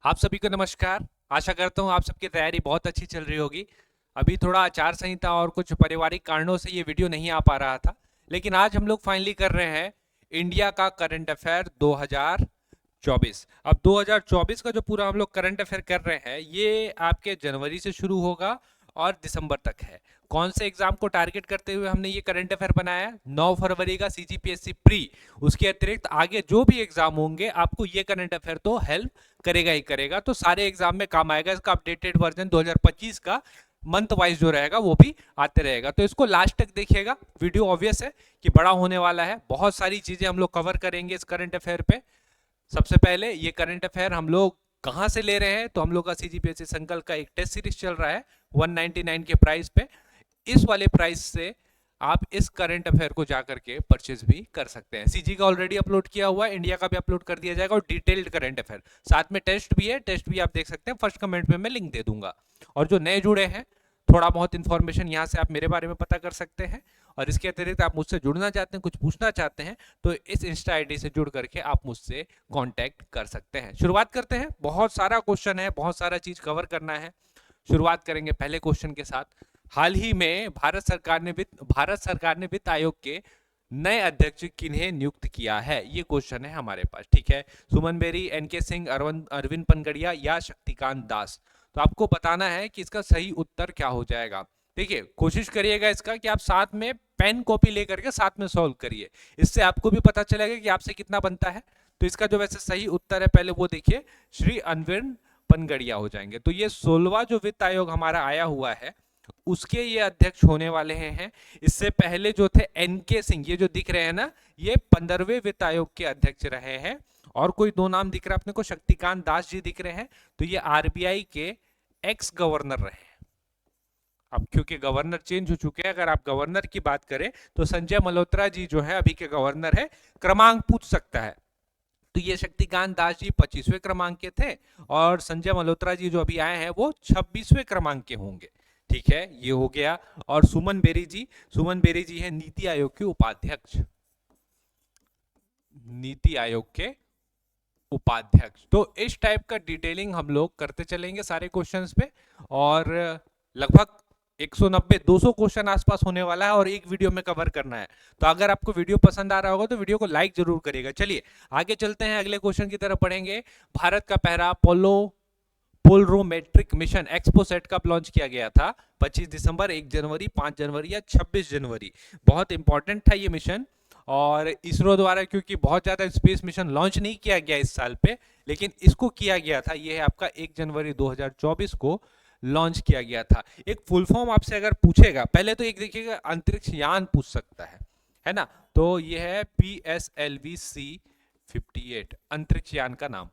आप सभी को नमस्कार। आशा करता हूँ आप सबकी तैयारी बहुत अच्छी चल रही होगी। अभी थोड़ा आचार संहिता और कुछ पारिवारिक कारणों से ये वीडियो नहीं आ पा रहा था, लेकिन आज हम लोग फाइनली कर रहे हैं इंडिया का करंट अफेयर 2024। अब 2024 का जो पूरा हम लोग करंट अफेयर कर रहे हैं ये आपके जनवरी से शुरू होगा और दिसंबर तक है। कौन से एग्जाम को टारगेट करते हुए हमने ये करंट अफेयर बनाया है? 9 फरवरी का सीजीपीएससी प्री। उसके अतिरिक्त आगे जो भी एग्जाम होंगे आपको ये करंट अफेयर तो हेल्प करेगा ही करेगा, तो सारे एग्जाम में काम आएगा। इसका अपडेटेड वर्जन 2025 का मंथ वाइज जो रहेगा वो भी आते रहेगा, तो इसको लास्ट तक देखिएगा। वीडियो ऑब्वियस है कि बड़ा होने वाला है, बहुत सारी चीजें हम लोग कवर करेंगे इस करंट अफेयर पे। सबसे पहले ये करंट अफेयर हम लोग कहां से ले रहे हैं, तो हम लोग का सीजीपीएससी संकल्प का एक टेस्ट सीरीज चल रहा है 199 के प्राइस पे। इस वाले प्राइस से आप इस करंट अफेयर को जाकर के परचेज भी कर सकते हैं। सीजी का ऑलरेडी अपलोड किया हुआ है, इंडिया का भी अपलोड कर दिया जाएगा और डिटेल्ड करंट अफेयर साथ में टेस्ट भी है। टेस्ट भी आप देख सकते हैं, फर्स्ट कमेंट में मैं लिंक दे दूंगा। और जो नए जुड़े हैं, थोड़ा बहुत इंफॉर्मेशन यहाँ से आप मेरे बारे में पता कर सकते हैं। और इसके अतिरिक्त आप मुझसे जुड़ना चाहते हैं, कुछ पूछना चाहते हैं, तो इस इंस्टा आईडी से जुड़ करके आप मुझसे कांटेक्ट कर सकते हैं। शुरुआत करते हैं। बहुत सारा क्वेश्चन है, बहुत सारा चीज कवर करना है। शुरुआत करेंगे पहले क्वेश्चन के साथ। हाल ही में भारत सरकार ने वित्त आयोग के नए अध्यक्ष किन्हें नियुक्त किया है? ये क्वेश्चन है हमारे पास, ठीक है। सुमन बेरी, एनके सिंह, अरविंद पनगड़िया या शक्तिकांत दास? तो आपको बताना है कि इसका सही उत्तर क्या हो जाएगा। देखिए, कोशिश करिएगा इसका कि आप साथ में पेन कॉपी लेकर के साथ में सॉल्व करिए, इससे आपको भी पता चलेगा कि आपसे कितना बनता है। तो इसका जो वैसे सही उत्तर है पहले वो देखिए, श्री अरविंद पनगड़िया हो जाएंगे। तो ये 16वां जो वित्त आयोग हमारा आया हुआ है उसके ये अध्यक्ष होने वाले हैं। इससे पहले जो थे एनके सिंह, ये जो दिख रहे हैं ना, ये 15वें वित्त आयोग के अध्यक्ष रहे हैं। और कोई दो नाम दिख रहा है अपने को, शक्तिकांत दास जी दिख रहे हैं, तो ये आरबीआई के एक्स गवर्नर रहे हैं। अब क्योंकि गवर्नर चेंज हो चुके हैं, अगर आप गवर्नर की बात करें तो संजय मल्होत्रा जी जो है अभी के गवर्नर है। क्रमांक पूछ सकता है, तो ये शक्तिकांत दास जी 25वें क्रमांक के थे और संजय मल्होत्रा जी जो अभी आए हैं वो 26वें क्रमांक के होंगे, ठीक है। ये हो गया। और सुमन बेरी जी है नीति आयोग के उपाध्यक्ष, नीति आयोग के उपाध्यक्ष। तो इस टाइप का डिटेलिंग हम लोग करते चलेंगे सारे क्वेश्चंस पे, और लगभग 190-200 क्वेश्चन आसपास होने वाला है और एक वीडियो में कवर करना है। तो अगर आपको वीडियो पसंद आ रहा होगा तो वीडियो को लाइक जरूर करिएगा। चलिए आगे चलते हैं, अगले क्वेश्चन की तरफ पढ़ेंगे। भारत का पहला पोलरोमेट्रिक मिशन एक्सपोसेट कब लॉन्च किया गया था? 25 दिसंबर, 1 जनवरी, 5 जनवरी या 26 जनवरी? बहुत इंपॉर्टेंट था ये मिशन। और इसरो द्वारा क्योंकि बहुत ज्यादा स्पेस मिशन लॉन्च नहीं किया गया इस साल पे, लेकिन इसको किया गया था, ये है आपका 1 जनवरी 2024 को लॉन्च किया गया था। एक फुल फॉर्म आपसे अगर पूछेगा, पहले तो एक देखिएगा, अंतरिक्ष यान पूछ सकता है ना। तो ये है PSLV-C58, अंतरिक्ष यान का नाम।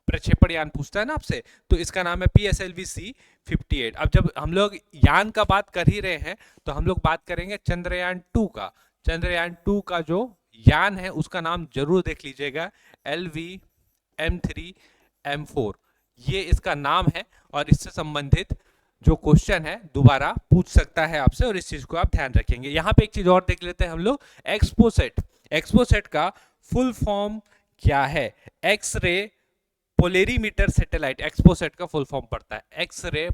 प्रक्षेपण यान पूछता है ना आपसे, तो इसका नाम है PSLV-C58। अब जब हम लोग यान का बात कर ही रहे हैं तो हम लोग बात करेंगे चंद्रयान 2 का। चंद्रयान 2 का जो यान है उसका नाम जरूर देख लीजिएगा, LV-M3-M4, ये इसका नाम है। और इससे संबंधित जो क्वेश्चन है दोबारा पूछ सकता है आपसे, और इस चीज को आप ध्यान रखेंगे। यहां पे एक चीज और देख लेते हैं हम लोग, एक्सपोसेट। एक्सपोसेट का फुल फॉर्म क्या है? X ray polarimeter satellite, XPoSat का फुल फॉर्म पड़ता है एक्स रे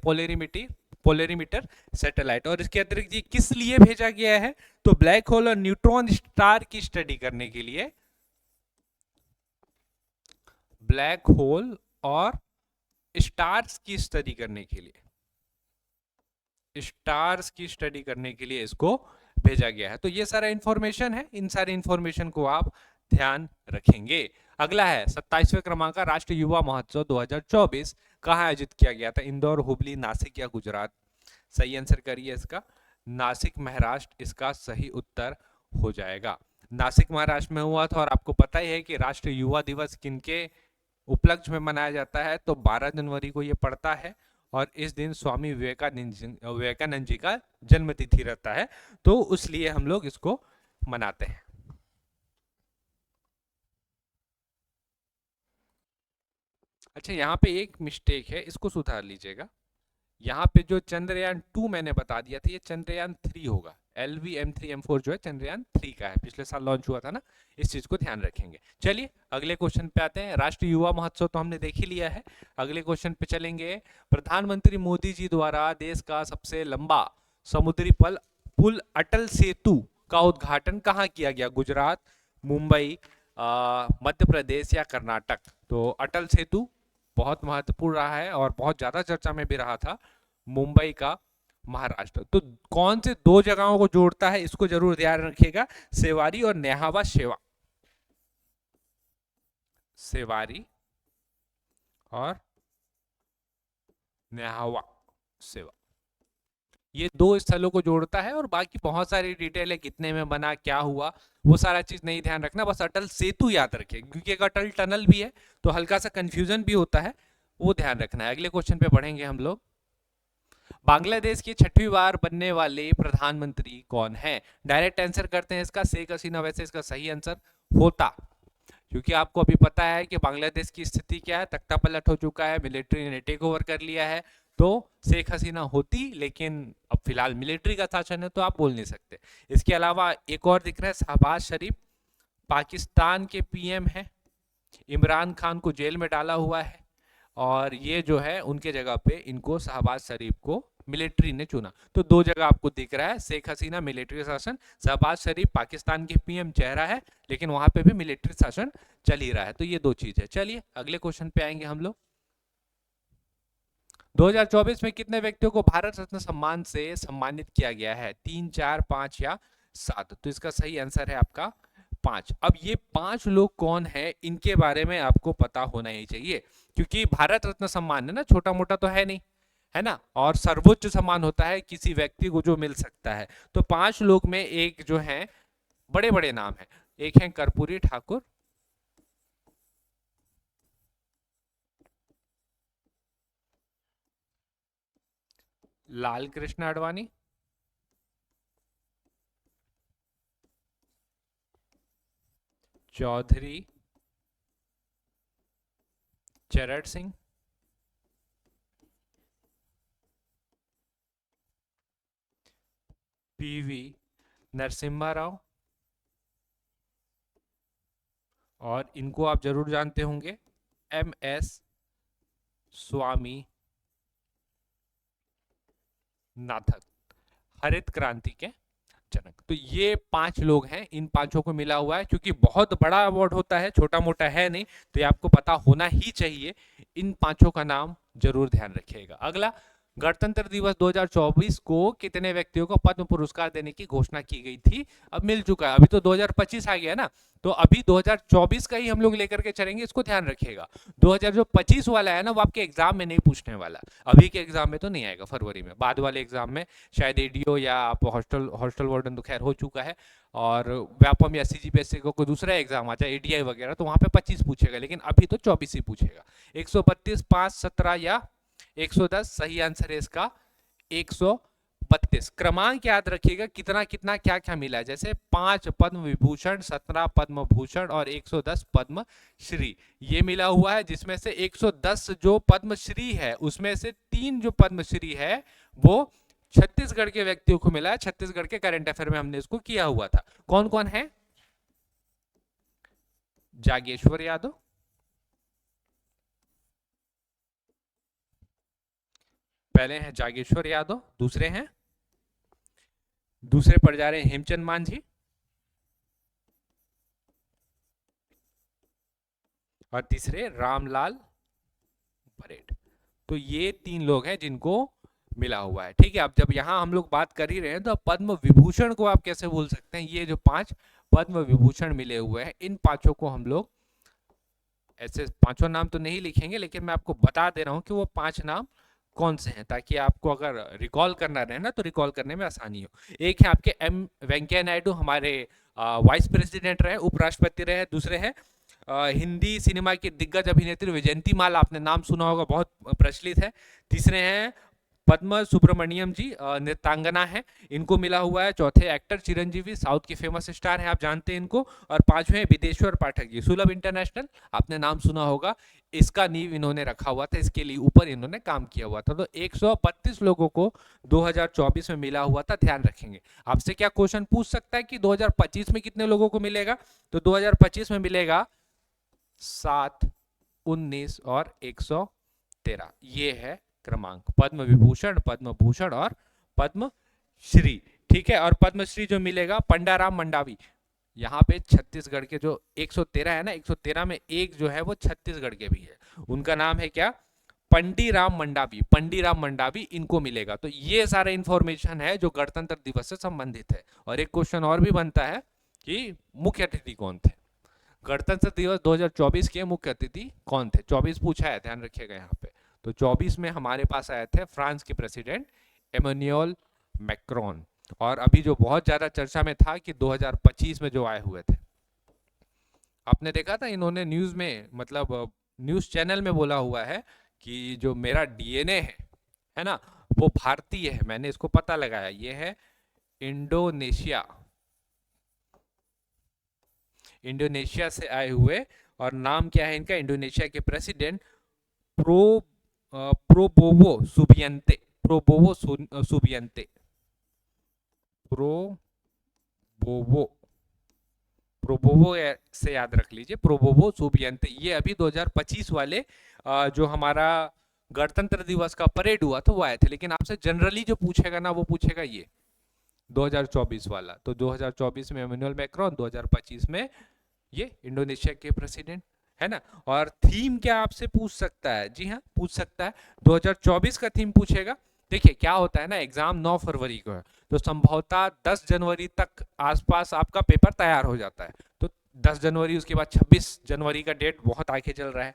पोलेरीमीटर सैटेलाइट। और इसके अतिरिक्त ये किस लिए भेजा गया है? तो ब्लैक होल और न्यूट्रॉन स्टार की स्टडी करने के लिए, ब्लैक होल और स्टार्स की स्टडी करने के लिए, स्टार्स की स्टडी करने के लिए इसको भेजा गया है। तो ये सारा इंफॉर्मेशन है, इन सारी इंफॉर्मेशन को आप ध्यान रखेंगे। अगला है 27वें क्रमांक का राष्ट्रीय युवा महोत्सव 2024 कहाँ आयोजित किया गया था? इंदौर, हुबली, नासिक या गुजरात? सही आंसर करिए इसका, नासिक महाराष्ट्र इसका सही उत्तर हो जाएगा। नासिक महाराष्ट्र में हुआ था। और आपको पता ही है कि राष्ट्रीय युवा दिवस किनके उपलक्ष्य में मनाया जाता है? तो 12 जनवरी को ये पड़ता है और इस दिन स्वामी विवेकानंद जी का जन्म तिथि रहता है, तो उसलिए हम लोग इसको मनाते हैं। अच्छा, यहाँ पे एक मिस्टेक है, इसको सुधार लीजिएगा। यहाँ पे जो चंद्रयान 2 मैंने बता दिया था, ये चंद्रयान 3 होगा। LV-M3 M4 जो है चंद्रयान 3 का है, पिछले साल लॉन्च हुआ था ना, इस चीज को ध्यान रखेंगे। चलिए अगले क्वेश्चन पे आते हैं। राष्ट्रीय युवा महोत्सव तो हमने देख ही लिया है, अगले क्वेश्चन पे चलेंगे। प्रधानमंत्री मोदी जी द्वारा देश का सबसे लंबा समुद्री पुल अटल सेतु का उद्घाटन कहाँ किया गया? गुजरात, मुंबई, मध्य प्रदेश या कर्नाटक? तो अटल सेतु बहुत महत्वपूर्ण रहा है और बहुत ज्यादा चर्चा में भी रहा था, मुंबई का महाराष्ट्र। तो कौन से दो जगहों को जोड़ता है, इसको जरूर ध्यान रखिएगा, सेवारी और न्याहावा शेवा। सेवारी और न्याहावा सेवा, ये दो स्थलों को जोड़ता है और बाकी बहुत सारी डिटेल है, कितने में बना, क्या हुआ, वो सारा चीज नहीं ध्यान रखना, बस अटल सेतु याद रखें, क्योंकि एक अटल टनल भी है तो हल्का सा कंफ्यूजन भी होता है, वो ध्यान रखना है। अगले क्वेश्चन पे बढ़ेंगे हम लोग। बांग्लादेश की 6वीं बार बनने वाले प्रधानमंत्री कौन है? डायरेक्ट आंसर करते हैं इसका, शेख हसीना। वैसे इसका सही आंसर होता, क्योंकि आपको अभी पता है कि बांग्लादेश की स्थिति क्या है, तख्ता पलट हो चुका है, मिलिट्री ने टेक ओवर कर लिया है, तो शेख हसीना होती, लेकिन अब फिलहाल मिलिट्री का शासन है तो आप बोल नहीं सकते। इसके अलावा एक और दिख रहा है, शहबाज शरीफ, पाकिस्तान के पीएम है, इमरान खान को जेल में डाला हुआ है, और ये जो है उनके जगह पे इनको शहबाज शरीफ को मिलिट्री ने चुना। तो दो जगह आपको दिख रहा है, शेख हसीना मिलिट्री शासन, शहबाज शरीफ पाकिस्तान के पीएम चेहरा है, लेकिन वहां पे भी मिलिट्री शासन चल ही रहा है। तो ये दो चीज है। चलिए अगले क्वेश्चन पे आएंगे हम लोग। 2024 में कितने व्यक्तियों को भारत रत्न सम्मान से सम्मानित किया गया है? 3, 4, 5 या 7? तो इसका सही आंसर है आपका 5। अब ये 5 लोग कौन है, इनके बारे में आपको पता होना ही चाहिए, क्योंकि भारत रत्न सम्मान है ना, छोटा मोटा तो है नहीं, है ना, और सर्वोच्च सम्मान होता है किसी व्यक्ति को जो मिल सकता है। तो 5 लोग में एक जो है, बड़े बड़े नाम है, एक है कर्पूरी ठाकुर, लाल कृष्ण आडवाणी, चौधरी चरण सिंह, पीवी नरसिम्हा राव, और इनको आप जरूर जानते होंगे, MS स्वामी नाथन, हरित क्रांति के जनक। तो ये 5 लोग हैं, इन 5 को मिला हुआ है, क्योंकि बहुत बड़ा अवार्ड होता है, छोटा मोटा है नहीं, तो ये आपको पता होना ही चाहिए। इन 5 का नाम जरूर ध्यान रखिएगा। अगला, गणतंत्र दिवस 2024 को कितने व्यक्तियों को पद्म पुरस्कार देने की घोषणा की गई थी? अब मिल चुका है, अभी तो 2025 आ गया ना, तो अभी 2024 का ही हम लोग लेकर के चलेंगे, इसको ध्यान रखिएगा। 2025 वाला है ना, वो आपके एग्जाम में नहीं पूछने वाला, अभी के एग्जाम में तो नहीं आएगा, फरवरी में, बाद वाले एग्जाम में शायद एडीओ या आप हॉस्टल वार्डन तो खैर हो चुका है, और व्यापम या CGPSC को कोई दूसरा एग्जाम आ जाए, ADI वगैरह, तो वहां पे 25 पूछेगा, लेकिन अभी तो 24 ही पूछेगा। 132, 5, 17 या 110? सही आंसर है इसका 132। क्रमांक याद रखिएगा, कितना कितना क्या क्या मिला है, जैसे 5 पद्म विभूषण, 17 पद्म भूषण और 110 पद्म श्री, ये मिला हुआ है, जिसमें से 110 जो पद्म श्री है, उसमें से 3 जो पद्म श्री है वो छत्तीसगढ़ के व्यक्तियों को मिला है। छत्तीसगढ़ के करंट अफेयर में हमने इसको किया हुआ था। कौन कौन है? जागेश्वर यादव, पहले हैं जागेश्वर यादव, दूसरे पर जा रहे हैं हेमचंद मांझी, और तीसरे रामलाल परेड। तो ये 3 लोग हैं जिनको मिला हुआ है। ठीक है, अब जब यहाँ हम लोग बात कर ही रहे हैं, तो पद्म विभूषण को आप कैसे भूल सकते हैं? ये जो 5 पद्म विभूषण मिले हुए हैं, इन 5 को हम लोग ऐसे 5 नाम तो नहीं लिखेंगे, लेकिन मैं आपको बता दे रहा हूं कि वो 5 नाम कौन से हैं, ताकि आपको अगर रिकॉल करना रहे ना, तो रिकॉल करने में आसानी हो। एक है आपके M वेंकैया नायडू, हमारे वाइस प्रेसिडेंट रहे, उपराष्ट्रपति रहे। दूसरे हैं हिंदी सिनेमा की दिग्गज अभिनेत्री विजयंती माला, आपने नाम सुना होगा, बहुत प्रचलित है। तीसरे हैं पद्म सुब्रमण्यम जी नृत्यांगना है, इनको मिला हुआ है। चौथे एक्टर चिरंजीवी, साउथ के फेमस स्टार हैं, आप जानते हैं इनको। और पांचवें विदेश्वर पाठक जी, सुलभ इंटरनेशनल, आपने नाम सुना होगा, इसका नींव इन्होंने रखा हुआ था, इसके लिए ऊपर इन्होंने काम किया हुआ था। तो 132 लोगों को 2024 में मिला हुआ था, ध्यान रखेंगे। आपसे क्या क्वेश्चन पूछ सकता है कि 2025 में कितने लोगों को मिलेगा, तो 2025 में मिलेगा 7, 19 और 113, ये है क्रमांक। पद्म विभूषण, पद्म भूषण और पद्म श्री, ठीक है। और पद्मश्री जो मिलेगा पंडाराम मंडावी, यहाँ पे छत्तीसगढ़ के जो 113 है ना, 113 में एक जो है वो छत्तीसगढ़ के भी है, उनका नाम है क्या, पंडीराम मंडावी, पंडीराम मंडावी, इनको मिलेगा। तो ये सारा इंफॉर्मेशन है जो गणतंत्र दिवस से संबंधित है। और एक क्वेश्चन और भी बनता है कि मुख्य अतिथि कौन थे, गणतंत्र दिवस 2024 के मुख्य अतिथि कौन थे, 24 पूछा है, ध्यान रखिएगा यहाँ पे। तो 24 में हमारे पास आए थे फ्रांस के प्रेसिडेंट इमैनुअल मैक्रोन। और अभी जो बहुत ज्यादा चर्चा में था कि 2025 में जो आए हुए थे, आपने देखा था इन्होंने न्यूज में, मतलब न्यूज चैनल में बोला हुआ है कि जो मेरा डीएनए है ना, वो भारतीय है। मैंने इसको पता लगाया, ये है इंडोनेशिया, इंडोनेशिया से आए हुए। और नाम क्या है इनका, इंडोनेशिया के president Prabowo Subianto, Prabowo Subianto, Prabowo, Prabowo से याद रख लीजिए, प्रोबोवो सुबियंते। ये अभी 2025 वाले जो हमारा गणतंत्र दिवस का परेड हुआ था वो आए थे। लेकिन आपसे जनरली जो पूछेगा ना, वो पूछेगा ये 2024 वाला। तो 2024 में इमैनुअल मैक्रोन, 2025 में ये इंडोनेशिया के प्रेसिडेंट, है ना। और थीम क्या आपसे पूछ सकता है, जी हाँ पूछ सकता है, 2024 का थीम पूछेगा। देखिए क्या होता है ना, एग्जाम 9 फरवरी को है, तो संभवतः 10 जनवरी तक आसपास आपका पेपर तैयार हो जाता है। तो 10 जनवरी, उसके बाद 26 जनवरी का डेट बहुत आगे चल रहा है,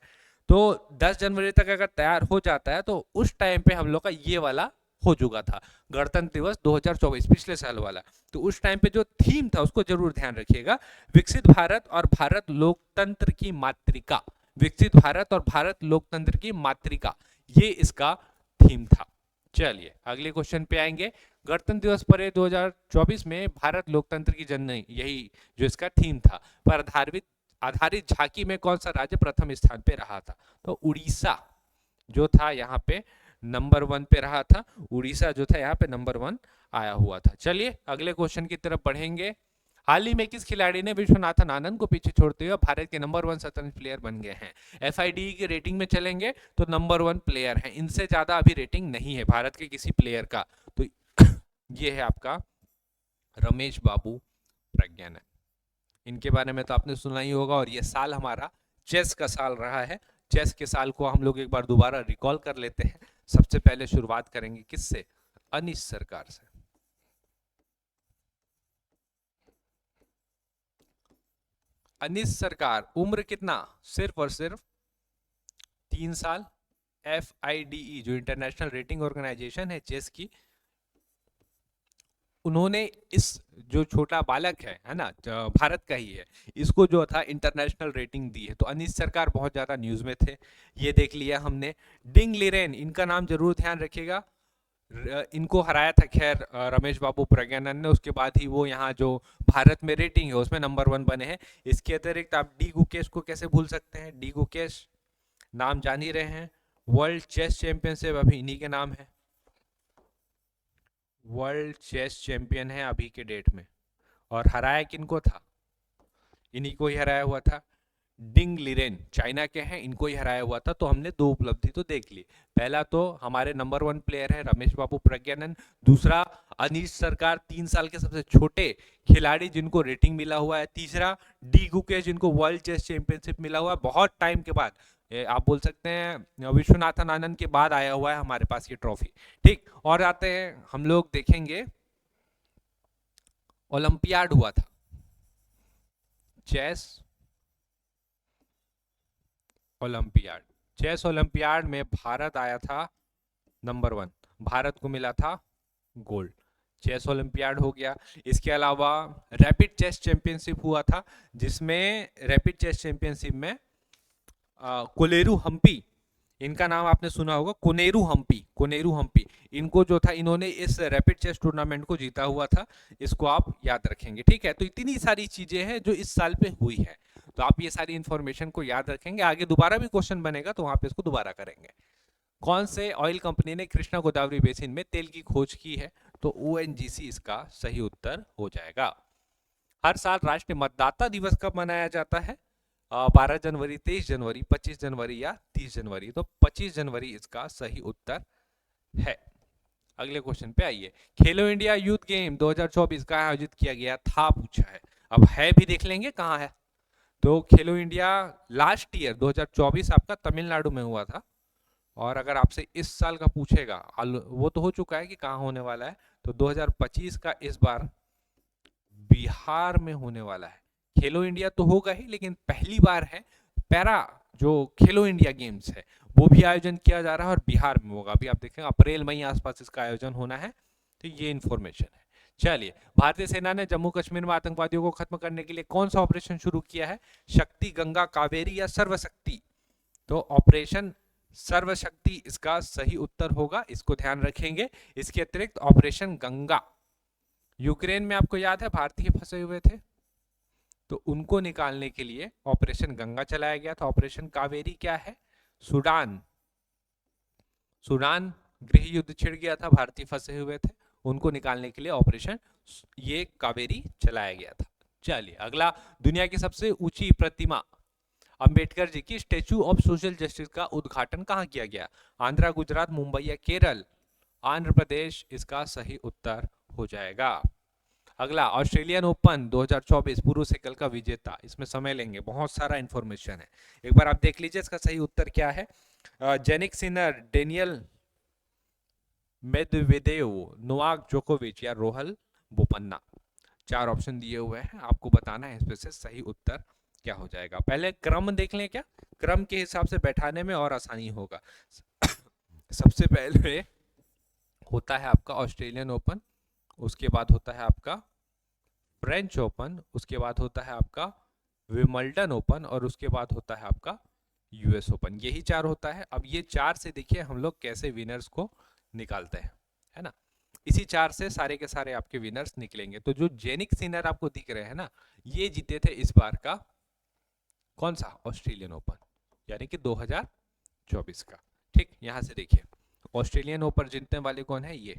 तो 10 जनवरी तक अगर तैयार हो जाता है तो उस टाइम पे हम लोग का ये वाला हो चुका था, गणतंत्र दिवस 2024 पिछले साल वाला। तो उस टाइम पे जो थीम था उसको जरूर ध्यान रखिएगा, विकसित भारत और भारत लोकतंत्र की मातृका, विकसित भारत और भारत लोकतंत्र की मातृका, ये इसका थीम था। चलिए अगले क्वेश्चन पे आएंगे। गणतंत्र दिवस परेड 2024 में भारत लोकतंत्र की जननी, यही जो इसका थीम था, पर आधारित झांकी में कौन सा राज्य प्रथम स्थान पे रहा था, तो उड़ीसा जो था यहाँ पे नंबर 1 पे रहा था, उड़ीसा जो था यहाँ पे नंबर 1 आया हुआ था। चलिए अगले क्वेश्चन की तरफ बढ़ेंगे। हाल ही में किस खिलाड़ी ने विश्वनाथन आनंद को पीछे छोड़ते हुए भारत के नंबर 1 शतरंज प्लेयर बन गए हैं। एफआईडी की रेटिंग में चलेंगे तो नंबर 1 प्लेयर है, इनसे ज्यादा अभी रेटिंग नहीं है भारत के किसी प्लेयर का। तो ये है आपका रमेश बाबू प्रज्ञानंद, इनके बारे में तो आपने सुना ही होगा। और ये साल हमारा चेस का साल रहा है। चेस के साल को हम लोग एक बार दोबारा रिकॉल कर लेते हैं। सबसे पहले शुरुआत करेंगे किससे, अनीश सरकार से। अनीश सरकार, उम्र कितना, सिर्फ और सिर्फ 3 साल। FIDE जो इंटरनेशनल रेटिंग ऑर्गेनाइजेशन है चेस की, उन्होंने इस जो छोटा बालक है ना, भारत का ही है, इसको जो था इंटरनेशनल रेटिंग दी है। तो अनीश सरकार बहुत ज्यादा न्यूज में थे, ये देख लिया हमने। डिंग लिरेन, इनका नाम जरूर ध्यान रखिएगा, इनको हराया था खैर रमेश बाबू प्रज्ञानंद ने, उसके बाद ही वो यहाँ जो भारत में रेटिंग है उसमें नंबर 1 बने हैं। इसके अतिरिक्त आप डी गुकेश को कैसे भूल सकते हैं, डी गुकेश नाम जान ही रहे हैं, वर्ल्ड चेस चैंपियनशिप अभी इन्हीं के नाम है, वर्ल्ड चेस चैंपियन है अभी के डेट में। और हराया किनको था, इन्हीं को ही हराया हुआ था, डिंग लिरेन चाइना के हैं, इनको ही हराया हुआ था। तो हमने 2 उपलब्धि तो देख ली, पहला तो हमारे नंबर 1 प्लेयर है रमेश बाबू प्रज्ञानंद, दूसरा अनीश सरकार 3 साल के सबसे छोटे खिलाड़ी जिनको रेटिंग मिला हुआ है, तीसरा डी गुकेश जिनको वर्ल्ड चेस चैंपियनशिप मिला हुआ है बहुत टाइम के बाद। आप बोल सकते हैं विश्वनाथन आनंद के बाद आया हुआ है हमारे पास ये ट्रॉफी। ठीक, और आते हैं हम लोग देखेंगे, ओलंपियाड हुआ था चेस ओलंपियाड, चेस ओलंपियाड में भारत आया था नंबर 1, भारत को मिला था गोल्ड, चेस ओलंपियाड हो गया। इसके अलावा रैपिड चेस चैंपियनशिप हुआ था, जिसमें रैपिड चेस चैंपियनशिप में कोलेरू हम्पी, इनका नाम आपने सुना होगा, कोनेरू हम्पी। कोनेरू हम्पी इनको जो था, इन्होंने इस रैपिड चेस टूर्नामेंट को जीता हुआ था। इसको आप याद रखेंगे, ठीक है। तो इतनी सारी चीजें हैं जो इस साल पे हुई है, तो आप ये सारी इंफॉर्मेशन को याद रखेंगे। आगे दोबारा भी क्वेश्चन बनेगा तो वहां पे इसको दोबारा करेंगे। कौन से ऑयल कंपनी ने कृष्णा गोदावरी बेसिन में तेल की खोज की है? तो ओएनजीसी इसका सही उत्तर हो जाएगा। हर साल राष्ट्रीय मतदाता दिवस कब मनाया जाता है? 12 जनवरी, 23 जनवरी, 25 जनवरी या 30 जनवरी? तो 25 जनवरी इसका सही उत्तर है। अगले क्वेश्चन पे आइए। खेलो इंडिया यूथ गेम 2024 का आयोजित किया गया था, पूछा है। अब है भी देख लेंगे कहाँ है। तो खेलो इंडिया लास्ट ईयर 2024 आपका तमिलनाडु में हुआ था। और अगर आपसे इस साल का पूछेगा, वो तो हो चुका है कि कहाँ होने वाला है, तो 2025 का इस बार बिहार में होने वाला है। खेलो इंडिया तो होगा ही, लेकिन पहली बार है पैरा जो खेलो इंडिया गेम्स है वो भी आयोजन किया जा रहा है और बिहार में होगा। अभी आप देखेंगे अप्रैल मई आसपास इसका आयोजन होना है। तो ये इंफॉर्मेशन है। चलिए, भारतीय सेना ने जम्मू कश्मीर में आतंकवादियों को खत्म करने के लिए कौन सा ऑपरेशन शुरू किया है? शक्ति, गंगा, कावेरी या सर्वशक्ति? तो ऑपरेशन सर्वशक्ति इसका सही उत्तर होगा, इसको ध्यान रखेंगे। इसके अतिरिक्त ऑपरेशन गंगा, यूक्रेन में आपको याद है भारतीय फंसे हुए थे, तो उनको निकालने के लिए ऑपरेशन गंगा चलाया गया था। ऑपरेशन कावेरी क्या है? सूडान, सूडान गृह युद्ध छिड़ गया था, भारतीय फंसे हुए थे, उनको निकालने के लिए ऑपरेशन ये कावेरी चलाया गया था। चलिए अगला, दुनिया की सबसे ऊंची प्रतिमा अंबेडकर जी की स्टेच्यू ऑफ सोशल जस्टिस का उद्घाटन कहाँ किया गया? आंध्रा, गुजरात, मुंबई या केरल? आंध्र प्रदेश इसका सही उत्तर हो जाएगा। अगला, ऑस्ट्रेलियन ओपन 2024 पुरुष एकल का विजेता, इसमें समय लेंगे, बहुत सारा इंफॉर्मेशन है, एक बार आप देख लीजिए इसका सही उत्तर क्या है। Jannik Sinner, Daniel Medvedev, Novak जोकोविच या रोहल बोपन्ना? 4 ऑप्शन दिए हुए हैं, आपको बताना है इसमें से सही उत्तर क्या हो जाएगा। पहले क्रम देख लें, क्या क्रम के हिसाब से बैठाने में और आसानी होगा। सबसे पहले होता है आपका ऑस्ट्रेलियन ओपन, उसके बाद होता है आपका फ्रेंच ओपन, उसके बाद होता है आपका विमल्टन ओपन और उसके बाद होता है आपका यूएस ओपन। यही 4 होता है। अब ये 4 से देखिए हम लोग कैसे विनर्स को निकालते हैं, है ना। इसी 4 से सारे के सारे आपके विनर्स निकलेंगे। तो जो जेनिक सिनर आपको दिख रहे हैं ना, ये जीते थे इस बार का कौन सा? ऑस्ट्रेलियन ओपन, यानी कि 2024 का। ठीक, यहां से देखिए ऑस्ट्रेलियन ओपन जीतने वाले कौन है, ये,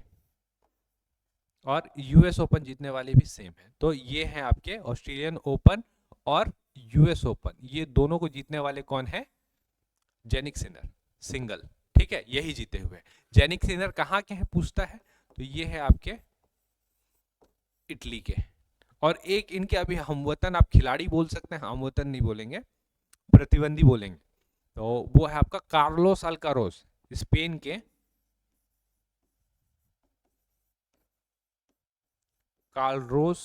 और यूएस ओपन जीतने वाले भी सेम है। तो ये हैं आपके ऑस्ट्रेलियन ओपन और यूएस ओपन, ये दोनों को जीतने वाले कौन है? जेनिक सिनर, सिंगल, ठीक है, यही जीते हुए। जेनिक सिनर कहाँ के हैं पूछता है, तो ये है आपके इटली के। और एक इनके अभी हमवतन, आप खिलाड़ी बोल सकते हैं, हमवतन नहीं बोलेंगे, प्रतिबंधी बोलेंगे, तो वो है आपका कार्लोस अल्कारोस, स्पेन के कार्लोस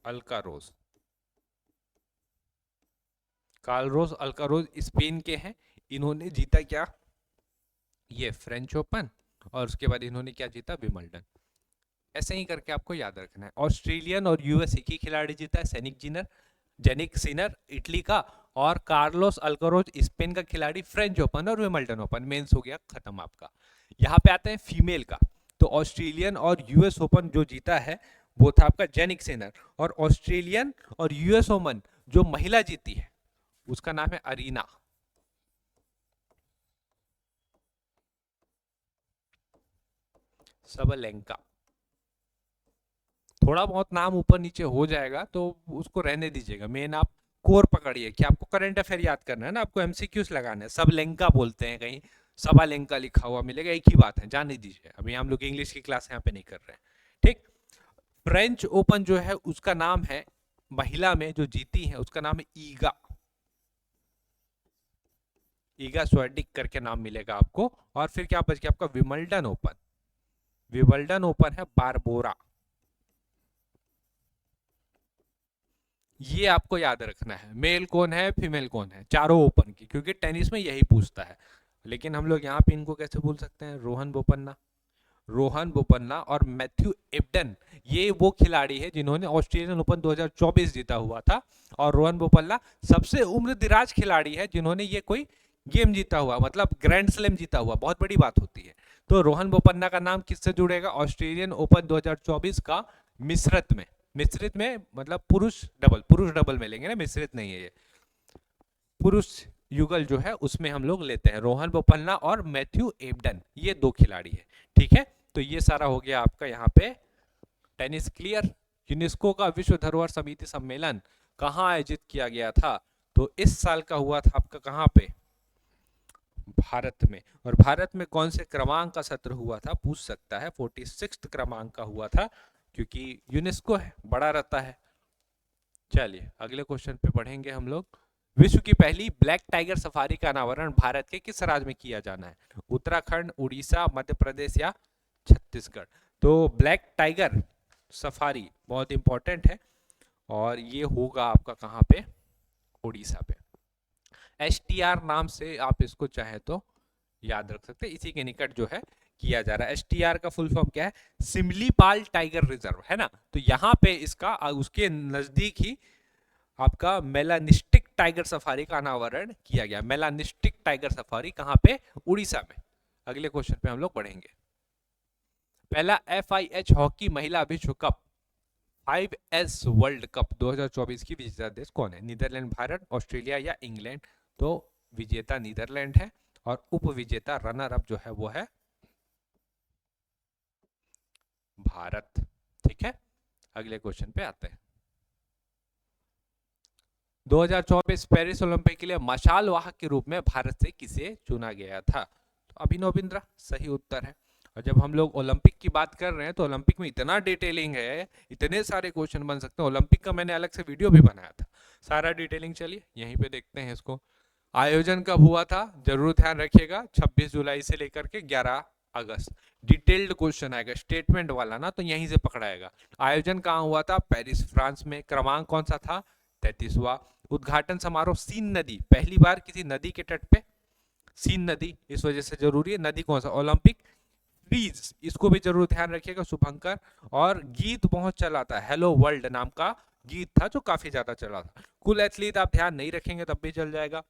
अल्कारोस, कार्लोस अल्कारोस स्पेन के हैं। इन्होंने जीता क्या? ये फ्रेंच ओपन, और उसके बाद इन्होंने क्या जीता? विंबलडन। ऐसे ही करके आपको याद रखना है। ऑस्ट्रेलियन और यूएस एक ही खिलाड़ी जीता है, जेनिक सिनर इटली का, और कार्लोस अल्कारोज स्पेन का खिलाड़ी, फ्रेंच ओपन और विंबलडन ओपन। मेंस हो गया खत्म आपका। यहाँ पे आते हैं फीमेल का, तो ऑस्ट्रेलियन और यूएस ओपन जो जीता है वो था आपका जेनिक सिनर, और ऑस्ट्रेलियन और यूएस ओपन जो महिला जीती है उसका नाम है अरीना सबलेंका। थोड़ा बहुत नाम ऊपर नीचे हो जाएगा तो उसको रहने दीजिएगा, मेन आप कोर पकड़िए कि आपको करंट अफेयर याद करना है ना, आपको एमसीक्यूज लगाना है। सबलेंका बोलते हैं, कहीं सबालेंका लिखा हुआ मिलेगा, एक ही बात है, जाने दीजिए। अभी हम लोग इंग्लिश की क्लास यहाँ पे नहीं कर रहे हैं, ठीक। फ्रेंच ओपन जो है उसका नाम है, महिला में जो जीती है उसका नाम है ईगा, ईगा स्वेटिक करके नाम मिलेगा आपको। और फिर क्या बच गया आपका? विंबलडन ओपन, विंबलडन ओपन है बारबोरा। ये आपको याद रखना है, मेल कौन है फीमेल कौन है, चारों ओपन की, क्योंकि टेनिस में यही पूछता है। लेकिन हम लोग यहाँ पे इनको कैसे भूल सकते हैं? रोहन बोपन्ना, रोहन बोपन्ना और मैथ्यू एबडन, ये वो खिलाड़ी है जिन्होंने ऑस्ट्रेलियन ओपन 2024 जीता हुआ था। और रोहन बोपन्ना सबसे उम्र दराज खिलाड़ी है जिन्होंने ये कोई गेम जीता हुआ, मतलब ग्रैंड स्लैम जीता हुआ, बहुत बड़ी बात होती है। तो रोहन बोपन्ना का नाम किससे जुड़ेगा? ऑस्ट्रेलियन ओपन 2024 का मिश्रित में, मिश्रित में मतलब पुरुष डबल में लेंगे ना, मिश्रित नहीं है ये, पुरुष युगल जो है उसमें हम लोग लेते हैं रोहन बोपन्ना और मैथ्यू एबडन, ये दो खिलाड़ी है। ठीक है, तो ये सारा हो गया आपका यहाँ पे टेनिस क्लियर। यूनेस्को का विश्व धरोहर समिति सम्मेलन कहाँ आयोजित किया गया था? तो इस साल का हुआ था आपका कहाँ पे? भारत में। और भारत में कौन से क्रमांक का सत्र हुआ था? पूछ सकता है, 46 क्रमांक का हुआ था, क्योंकि यूनेस्को है, बड़ा रहता है। चलिए अगले क्वेश्चन पे पढ़ेंगे हम लोग। विश्व की पहली ब्लैक टाइगर सफारी का अनावरण भारत के किस राज्य में किया जाना है? उत्तराखंड, उड़ीसा, मध्य प्रदेश या छत्तीसगढ़? तो ब्लैक टाइगर सफारी बहुत इंपॉर्टेंट है और ये होगा आपका कहाँ पे? उड़ीसा पे। STR नाम से आप इसको चाहे तो याद रख सकते हैं, इसी के निकट जो है किया जा रहा है। STR का फुल फॉर्म क्या है? सिमलीपाल टाइगर रिजर्व, है ना। तो यहाँ पे इसका उसके नजदीक ही आपका मेलानिस्टिक टाइगर सफारी का अनावरण किया गया। मेलानिस्टिक टाइगर सफारी कहाँ पे? उड़ीसा में। अगले क्वेश्चन पे हम लोग पढ़ेंगे। पहला FIH हॉकी महिला विश्व कप 5S वर्ल्ड कप 2024 की विजेता देश कौन है? नीदरलैंड, भारत, ऑस्ट्रेलिया या इंग्लैंड? तो विजेता नीदरलैंड है और उप विजेता रनर अप जो है वो है भारत। ठीक है, अगले क्वेश्चन पे आते हैं। 2024 पेरिस ओलंपिक के लिए मशाल वाहक के रूप में भारत से किसे चुना गया था? तो अभिनव बिंद्रा सही उत्तर है। और जब हम लोग ओलंपिक की बात कर रहे हैं तो ओलंपिक में इतना डिटेलिंग है, इतने सारे क्वेश्चन बन सकते हैं। ओलंपिक का मैंने अलग से वीडियो भी बनाया था, सारा डिटेलिंग चलिए यहीं पे देखते हैं इसको। आयोजन कब हुआ था? जरूर ध्यान रखिएगा, 26 जुलाई से लेकर के 11 अगस्त। डिटेल्ड क्वेश्चन आएगा, स्टेटमेंट वाला ना, तो यहीं से पकड़ाएगा। आयोजन कहाँ हुआ था? पेरिस, फ्रांस में। क्रमांक कौन सा था? 33वां। उद्घाटन समारोह सीन नदी, पहली बार किसी नदी के तट पे, सीन नदी इस वजह से जरूरी है। नदी कौन सा? ओलंपिक ट्रीज, इसको भी जरूर ध्यान रखिएगा, शुभंकर। और गीत बहुत चला था, हेलो वर्ल्ड नाम का गीत था जो काफी ज्यादा चला था। कुल एथलीट आप ध्यान नहीं रखेंगे तब भी चल जाएगा।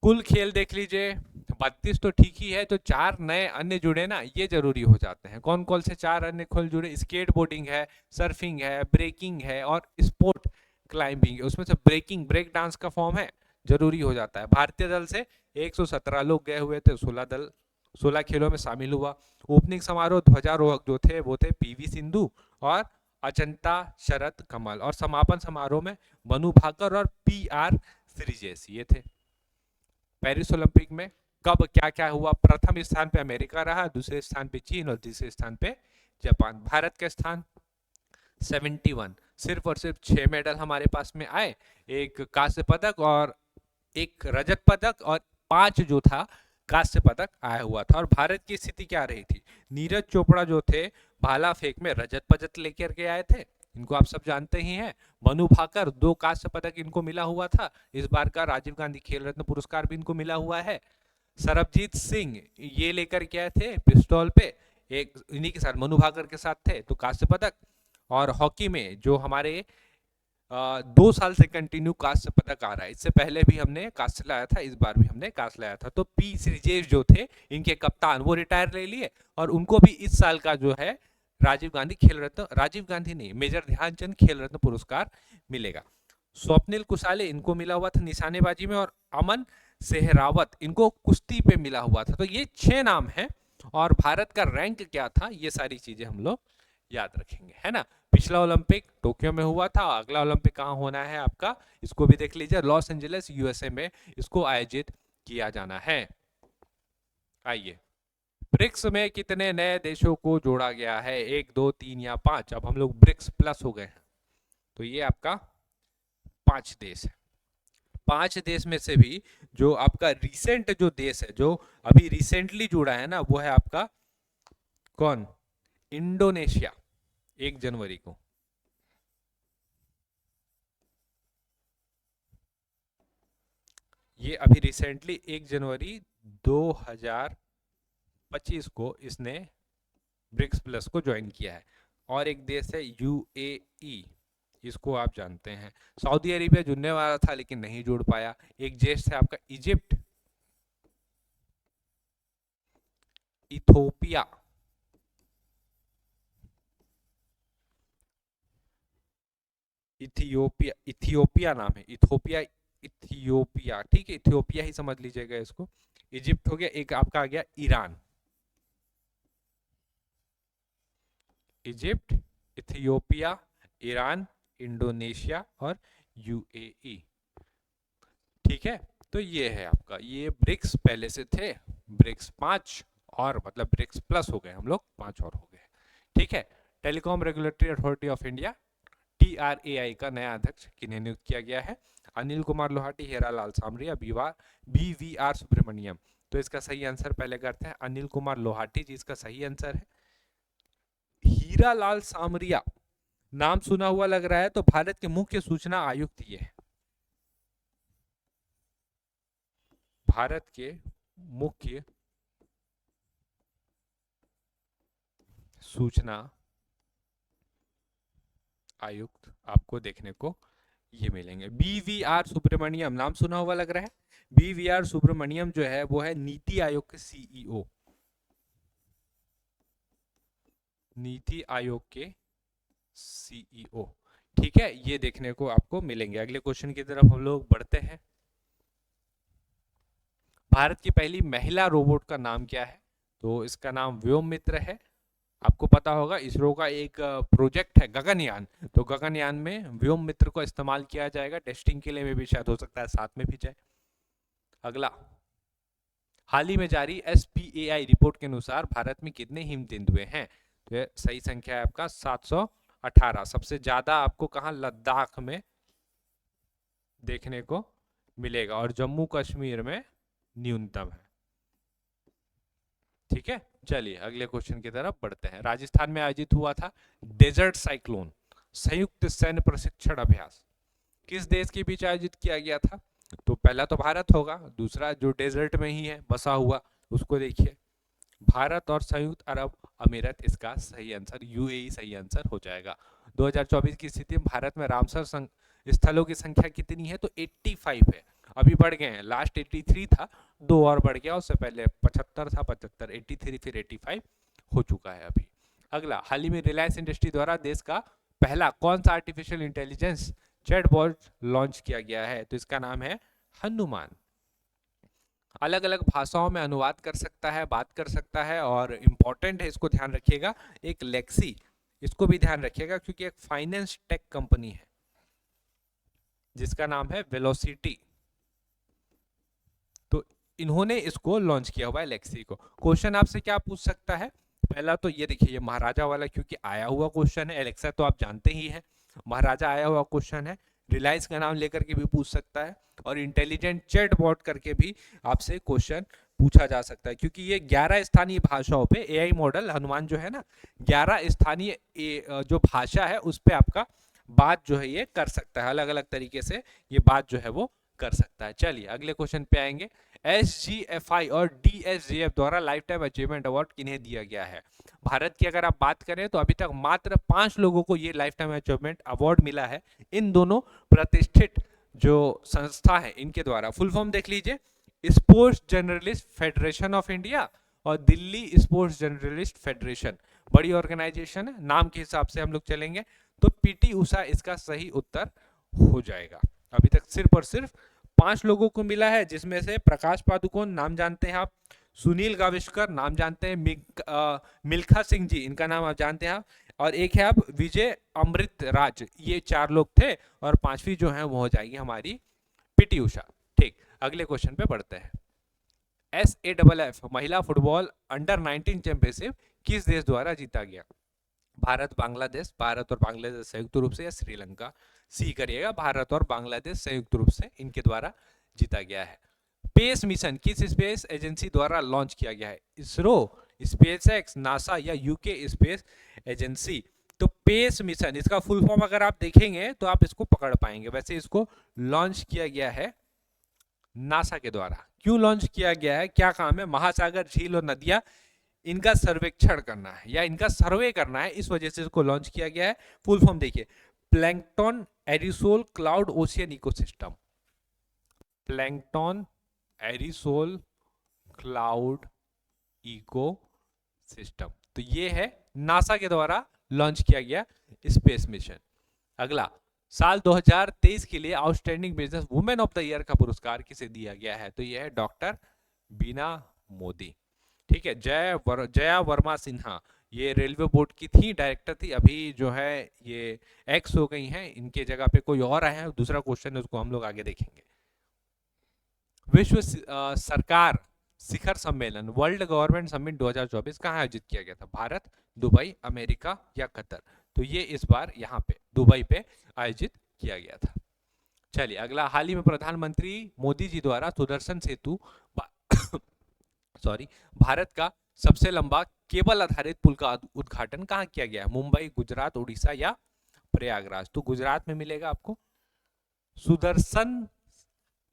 कुल खेल देख लीजिए, 32 तो ठीक ही है, तो 4 नए अन्य जुड़े ना, ये जरूरी हो जाते हैं। कौन कौन से 4 अन्य खेल जुड़े? स्केट बोर्डिंग है, सर्फिंग है, ब्रेकिंग है और स्पोर्ट क्लाइंबिंग है। उसमें से ब्रेकिंग, ब्रेक डांस का फॉर्म है, जरूरी हो जाता है। भारतीय दल से 117 लोग गए हुए थे, 16 खेलों में शामिल हुआ। ओपनिंग समारोह ध्वजारोहक जो थे वो थे PV सिंधु और अचंता शरद कमल, और समापन समारोह में मनु भाकर और PR श्रीजेश ये थे। पेरिस ओलंपिक में कब क्या क्या हुआ? प्रथम स्थान पे अमेरिका रहा, दूसरे स्थान पे चीन और तीसरे स्थान पे जापान। भारत का स्थान 71, सिर्फ और सिर्फ 6 मेडल हमारे पास में आए, एक कांस्य पदक और एक रजत पदक और 5 जो था कांस्य पदक आया हुआ था। और भारत की स्थिति क्या रही थी? नीरज चोपड़ा जो थे भाला फेंक में रजत पदक लेकर के आए थे, इनको आप सब जानते ही हैं। मनु भाकर 2 कांस्य पदक इनको मिला हुआ था। इस बार का राजीव गांधी खेल रत्न पुरस्कार भी इनको मिला हुआ है। सरबजीत सिंह ये लेकर के आए थे पिस्तौल पे, एक इन्हीं के साथ मनु भाकर के साथ थे, तो कांस्य पदक। और हॉकी में जो हमारे 2 साल से कंटिन्यू कांस्य पदक आ रहा है, इससे पहले भी हमने कांस्य लाया था, इस बार भी हमने कांस्य लाया था। तो P श्रीजेश जो थे इनके कप्तान, वो रिटायर ले लिए और उनको भी इस साल का जो है राजीव गांधी खेल रत्न, राजीव गांधी नहीं, मेजर ध्यानचंद खेल रत्न पुरस्कार मिलेगा। स्वप्निल कुसाले इनको मिला हुआ था निशानेबाजी में, और अमन सेहरावत इनको कुश्ती पे मिला हुआ था। तो ये 6 नाम हैं। और भारत का रैंक क्या था, ये सारी चीजें हम लोग याद रखेंगे, है ना। पिछला ओलंपिक टोक्यो में हुआ था, अगला ओलंपिक कहाँ होना है आपका, इसको भी देख लीजिए, लॉस एंजलिस USA में इसको आयोजित किया जाना है। आइए, ब्रिक्स में कितने नए देशों को जोड़ा गया है? 1, 2, 3 या 5? अब हम लोग ब्रिक्स प्लस हो गए हैं, तो ये आपका 5 देश है। 5 देश में से भी जो आपका रिसेंट जो देश है, जो अभी रिसेंटली जुड़ा है ना, वो है आपका कौन? इंडोनेशिया, 1 जनवरी को। ये अभी रिसेंटली 1 जनवरी 2025 25 को इसने ब्रिक्स प्लस को ज्वाइन किया है। और एक देश है यूएई, इसको आप जानते हैं। सऊदी अरेबिया जुड़ने वाला था लेकिन नहीं जुड़ पाया। एक देश है आपका इजिप्ट, इथोपिया, इथियोपिया, इथियोपिया नाम है, इथोपिया, इथियोपिया, ठीक है, इथियोपिया ही समझ लीजिएगा इसको। इजिप्ट हो गया, एक आपका आ गया Iran. Egypt, Ethiopia, Iran, Indonesia और यूएई। ठीक है, तो ये है आपका, ये ब्रिक्स पहले से थे, ब्रिक्स 5 और मतलब ब्रिक्स प्लस हो गए हम लोग, 5 और हो गए। ठीक है, telecom regulatory authority of India TRAI का नया अध्यक्ष किन्हें नियुक्त किया गया है? अनिल कुमार लोहाटी, हीरालाल सामरिया, BVR सुब्रमण्यम। तो इसका सही आंसर पहले करते हैं, अनिल कुमार लोहाटी जी इसका सही आंसर है। हीरालाल सामरिया नाम सुना हुआ लग रहा है, तो भारत के मुख्य सूचना आयुक्त ये है, भारत के मुख्य सूचना आयुक्त आपको देखने को ये मिलेंगे। BVR सुब्रमण्यम नाम सुना हुआ लग रहा है। BVR सुब्रमण्यम जो है वो है नीति आयोग के CEO, नीति आयोग के CEO। ठीक है, ये देखने को आपको मिलेंगे। अगले क्वेश्चन की तरफ हम लोग बढ़ते हैं। भारत की पहली महिला रोबोट का नाम क्या है? तो इसका नाम व्योम मित्र है। आपको पता होगा इसरो का एक प्रोजेक्ट है गगनयान, तो गगनयान में व्योम मित्र को इस्तेमाल किया जाएगा टेस्टिंग के लिए, में भी शायद हो सकता है साथ में भी जाए। अगला, हाल ही में जारी SPAI रिपोर्ट के अनुसार भारत में कितने हिम तेंदुए हैं? तो सही संख्या है आपका 718। सबसे ज्यादा आपको कहां? लद्दाख में देखने को मिलेगा और जम्मू कश्मीर में न्यूनतम है। ठीक है, चलिए अगले क्वेश्चन की तरफ बढ़ते हैं। राजस्थान में आयोजित हुआ था डेजर्ट साइक्लोन संयुक्त सैन्य प्रशिक्षण अभ्यास, किस देश के बीच आयोजित किया गया था? तो पहला तो भारत होगा, दूसरा जो डेजर्ट में ही है बसा हुआ उसको देखिए, भारत और संयुक्त अरब अमीरत इसका सही आंसर, यूएई सही आंसर हो जाएगा। 2024 की स्थिति में भारत में रामसर स्थलों की संख्या कितनी है? तो 85 है, अभी बढ़ गए हैं, लास्ट 83 था, 2 और बढ़ गया, उससे पहले 75 था, 75, 83 फिर 85 हो चुका है अभी। अगला, हाल ही में रिलायंस इंडस्ट्री द्वारा देश का पहला कौन सा आर्टिफिशियल इंटेलिजेंस चैटबॉट लॉन्च किया गया है? तो इसका नाम है हनुमान। अलग अलग भाषाओं में अनुवाद कर सकता है, बात कर सकता है, और इम्पॉर्टेंट है, इसको ध्यान रखिएगा, एक लेक्सी, इसको भी ध्यान रखिएगा क्योंकि एक फाइनेंस टेक कंपनी है जिसका नाम है वेलोसिटी, तो इन्होंने इसको लॉन्च किया हुआ है लेक्सी को। क्वेश्चन आपसे क्या पूछ सकता है? पहला तो ये देखिए, ये महाराजा वाला क्योंकि आया हुआ क्वेश्चन है, एलेक्सा तो आप जानते ही हैं, महाराजा आया हुआ क्वेश्चन है, रिलायंस का नाम लेकर के भी पूछ सकता है, और इंटेलिजेंट चैटबॉट करके भी आपसे क्वेश्चन पूछा जा सकता है, क्योंकि ये 11 स्थानीय भाषाओं पे एआई मॉडल हनुमान जो है ना, 11 स्थानीय जो भाषा है उस पे आपका बात जो है ये कर सकता है, अलग अलग तरीके से ये बात जो है वो कर सकता है। चलिए अगले क्वेश्चन पे आएंगे। SGFI और DSGF द्वारा लाइफ टाइम अचीवमेंट अवार्ड किन्हें दिया गया है? भारत की अगर आप बात करें तो अभी तक मात्र 5 लोगों को ये लाइफ टाइम अचीवमेंट अवार्ड मिला है, इन दोनों प्रतिष्ठित जो संस्था है इनके द्वारा। फुल फॉर्म देख लीजिए, sports journalist federation of India और दिल्ली स्पोर्ट्स जर्नलिस्ट फेडरेशन, बड़ी ऑर्गेनाइजेशन है, नाम के हिसाब से हम लोग चलेंगे, तो PT उषा इसका सही उत्तर हो जाएगा। अभी तक सिर्फ और सिर्फ 5 लोगों को मिला है, जिसमें से प्रकाश पादुकोण नाम जानते हैं आप, सुनील गावस्कर नाम जानते हैं, मिल्खा सिंह जी इनका नाम आप जानते हैं आप, और एक है आप विजय अमृत राज, ये 4 लोग थे, और 5वीं जो है वो हो जाएगी हमारी PT उषा। ठीक, अगले क्वेश्चन पे बढ़ते हैं। SAFF महिला फुटबॉल अंडर-19 चैंपियनशिप किस देश द्वारा जीता गया? भारत बांग्लादेश, भारत और बांग्लादेश संयुक्त रूप से, या श्रीलंका? सी करिएगा, भारत और बांग्लादेश संयुक्त रूप से इनके द्वारा जीता गया है। स्पेस मिशन किस स्पेस एजेंसी द्वारा लॉन्च किया गया है? इसरो, स्पेसएक्स, नासा या यूके स्पेस एजेंसी? तो स्पेस मिशन इसका फुल फॉर्म अगर आप देखेंगे तो आप इसको पकड़ पाएंगे। वैसे इसको लॉन्च किया गया है नासा के द्वारा। क्यों लॉन्च किया गया है, क्या काम है? महासागर, झील और नदियां इनका सर्वेक्षण करना है या इनका सर्वे करना है, इस वजह से इसको लॉन्च किया गया है। फुल फॉर्म देखिए, plankton aerosol cloud ocean ecosystem. Plankton aerosol cloud ecosystem, तो ये है नासा के द्वारा लॉन्च किया गया स्पेस मिशन। अगला, साल 2023 के लिए outstanding business women of the year का पुरस्कार किसे दिया गया है? तो ये है डॉक्टर बीना मोदी। ठीक है, जया वर्मा सिन्हा, ये रेलवे बोर्ड की थी, डायरेक्टर थी, अभी जो है ये एक्स हो गई हैं, इनके जगह पे कोई और आए हैं। दूसरा क्वेश्चन है, उसको हम लोग आगे देखेंगे। विश्व सरकार शिखर सम्मेलन, वर्ल्ड गवर्नमेंट समिट 2024 कहाँ आयोजित किया गया था? भारत, दुबई, अमेरिका या कतर? तो ये इस बार यहाँ पे दुबई पे आयोजित किया गया था। चलिए अगला, हाल ही में प्रधानमंत्री मोदी जी द्वारा सुदर्शन सेतु सॉरी भारत का सबसे लंबा केबल आधारित पुल का उद्घाटन कहाँ किया गया? मुंबई, गुजरात, उड़ीसा या प्रयागराज? तो गुजरात में मिलेगा आपको। सुदर्शन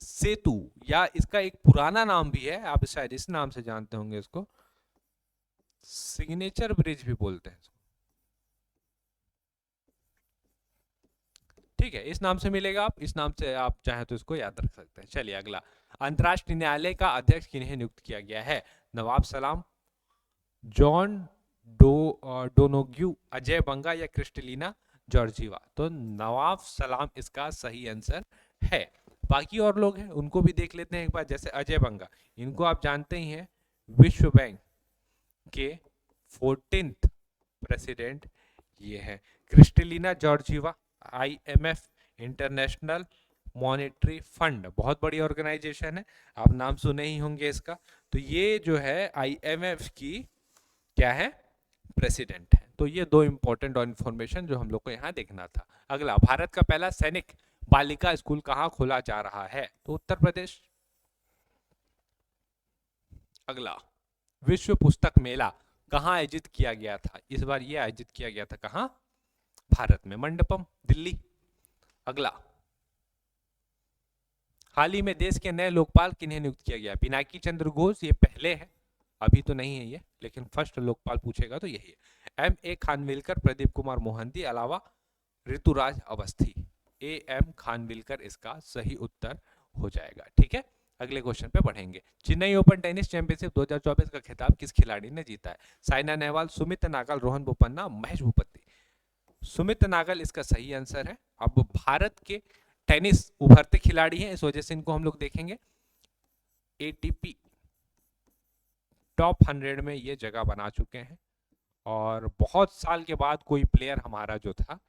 सेतु, या इसका एक पुराना नाम भी है, आप शायद इस नाम से जानते होंगे इसको, सिग्नेचर ब्रिज भी बोलते हैं। ठीक है, इस नाम से मिलेगा, आप इस नाम से आप चाहे तो इसको याद रख सकते हैं। चलिए अगला, अंतरराष्ट्रीय न्यायालय का अध्यक्ष किन्हें नियुक्त किया गया है? नवाब सलाम, जॉन डोनोग्यू, अजय बंगा या क्रिस्टलिना जॉर्जिवा? तो नवाब सलाम इसका सही आंसर है। बाकी और लोग हैं, उनको भी देख लेते हैं एक बार। जैसे अजय बंगा, इनको आप जानते ही हैं, विश्व बैंक के 14th प्रेसिडेंट ये है। Kristalina Georgieva, IMF international monetary fund, बहुत बड़ी ऑर्गेनाइजेशन है, आप नाम सुने ही होंगे इसका। तो ये जो है IMF की क्या है, प्रेसिडेंट है। तो ये दो इंपॉर्टेंट और इन्फॉर्मेशन जो हम लोग को यहाँ देखना था। अगला, भारत का पहला सैनिक बालिका स्कूल कहाँ खोला जा रहा है? तो उत्तर प्रदेश। अगला, विश्व पुस्तक मेला कहाँ आयोजित किया गया था? इस बार ये आयोजित किया गया था कहाँ? भारत में, मंडपम, दिल्ली। अगला, हाल ही में देश के नए लोकपाल किन्हें नियुक्त किया गया? पिनाकी चंद्र घोष, ये पहले है, अभी तो नहीं है ये, लेकिन फर्स्ट लोकपाल पूछेगा तो यही है। M.A. खानविलकर, प्रदीप कुमार मोहंती, अलावा ऋतुराज अवस्थी। AM खानविलकर इसका सही उत्तर हो जाएगा। ठीक है, अगले क्वेश्चन पे बढ़ेंगे। चेन्नई ओपन टेनिस चैंपियनशिप 2024 का खिताब किस खिलाड़ी ने जीता है? साइना नेहवाल, सुमित नागल, रोहन बोपन्ना, महेश भूपति? सुमित नागल इसका सही आंसर है। अब भारत के टेनिस उभरते खिलाड़ी हैं, इस वजह से इनको हम लोग देखेंगे। ATP टॉप 100 में ये जगह बना चुके हैं, और बहुत साल के बाद कोई प्लेयर हमारा जो था,